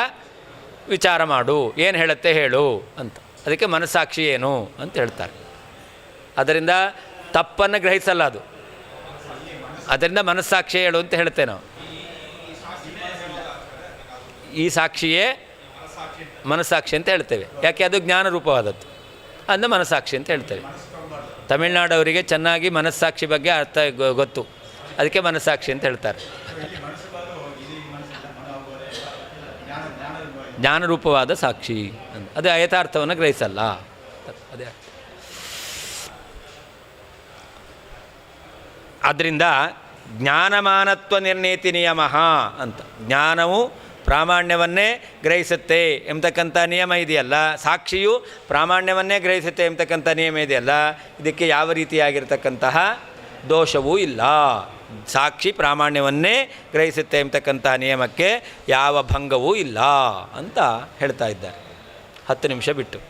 ವಿಚಾರ ಮಾಡು, ಏನು ಹೇಳುತ್ತೆ ಹೇಳು ಅಂತ. ಅದಕ್ಕೆ ಮನಸ್ಸಾಕ್ಷಿ ಏನು ಅಂತ ಹೇಳ್ತಾರೆ. ಅದರಿಂದ ತಪ್ಪನ್ನು ಗ್ರಹಿಸಲ್ಲ ಅದು, ಅದರಿಂದ ಮನಸ್ಸಾಕ್ಷಿ ಹೇಳು ಅಂತ ಹೇಳ್ತೇವೆ ನಾವು. ಈ ಸಾಕ್ಷಿಯೇ ಮನಸ್ಸಾಕ್ಷಿ ಅಂತ ಹೇಳ್ತೇವೆ. ಯಾಕೆ? ಅದು ಜ್ಞಾನರೂಪವಾದದ್ದು, ಅದನ್ನು ಮನಸ್ಸಾಕ್ಷಿ ಅಂತ ಹೇಳ್ತೇವೆ. ತಮಿಳ್ನಾಡವರಿಗೆ ಚೆನ್ನಾಗಿ ಮನಸ್ಸಾಕ್ಷಿ ಬಗ್ಗೆ ಅರ್ಥ ಗೊತ್ತು, ಅದಕ್ಕೆ ಮನಸ್ಸಾಕ್ಷಿ ಅಂತ ಹೇಳ್ತಾರೆ. ಜ್ಞಾನರೂಪವಾದ ಸಾಕ್ಷಿ ಅದು ಯಥಾರ್ಥವನ್ನು ಗ್ರಹಿಸಲ್ಲ. ಅದೇ ಆದ್ದರಿಂದ ಜ್ಞಾನಮಾನತ್ವ ನಿರ್ಣೀತಿ ನಿಯಮ ಅಂತ, ಜ್ಞಾನವು ಪ್ರಾಮಾಣ್ಯವನ್ನೇ ಗ್ರಹಿಸುತ್ತೆ ಎಂಬತಕ್ಕಂಥ ನಿಯಮ ಇದೆಯಲ್ಲ, ಸಾಕ್ಷಿಯು ಪ್ರಾಮಾಣ್ಯವನ್ನೇ ಗ್ರಹಿಸುತ್ತೆ ಎಂಬತಕ್ಕಂಥ ನಿಯಮ ಇದೆಯಲ್ಲ, ಇದಕ್ಕೆ ಯಾವ ರೀತಿಯಾಗಿರ್ತಕ್ಕಂತಹ ದೋಷವೂ ಇಲ್ಲ. ಸಾಕ್ಷಿ ಪ್ರಾಮಾಣ್ಯವನ್ನೇ ಗ್ರಹಿಸುತ್ತೆ ಎಂಬತಕ್ಕಂಥ ನಿಯಮಕ್ಕೆ ಯಾವ ಭಂಗವೂ ಇಲ್ಲ ಅಂತ ಹೇಳ್ತಾ ಇದ್ದಾರೆ. 10 ನಿಮಿಷ ಬಿಟ್ಟು.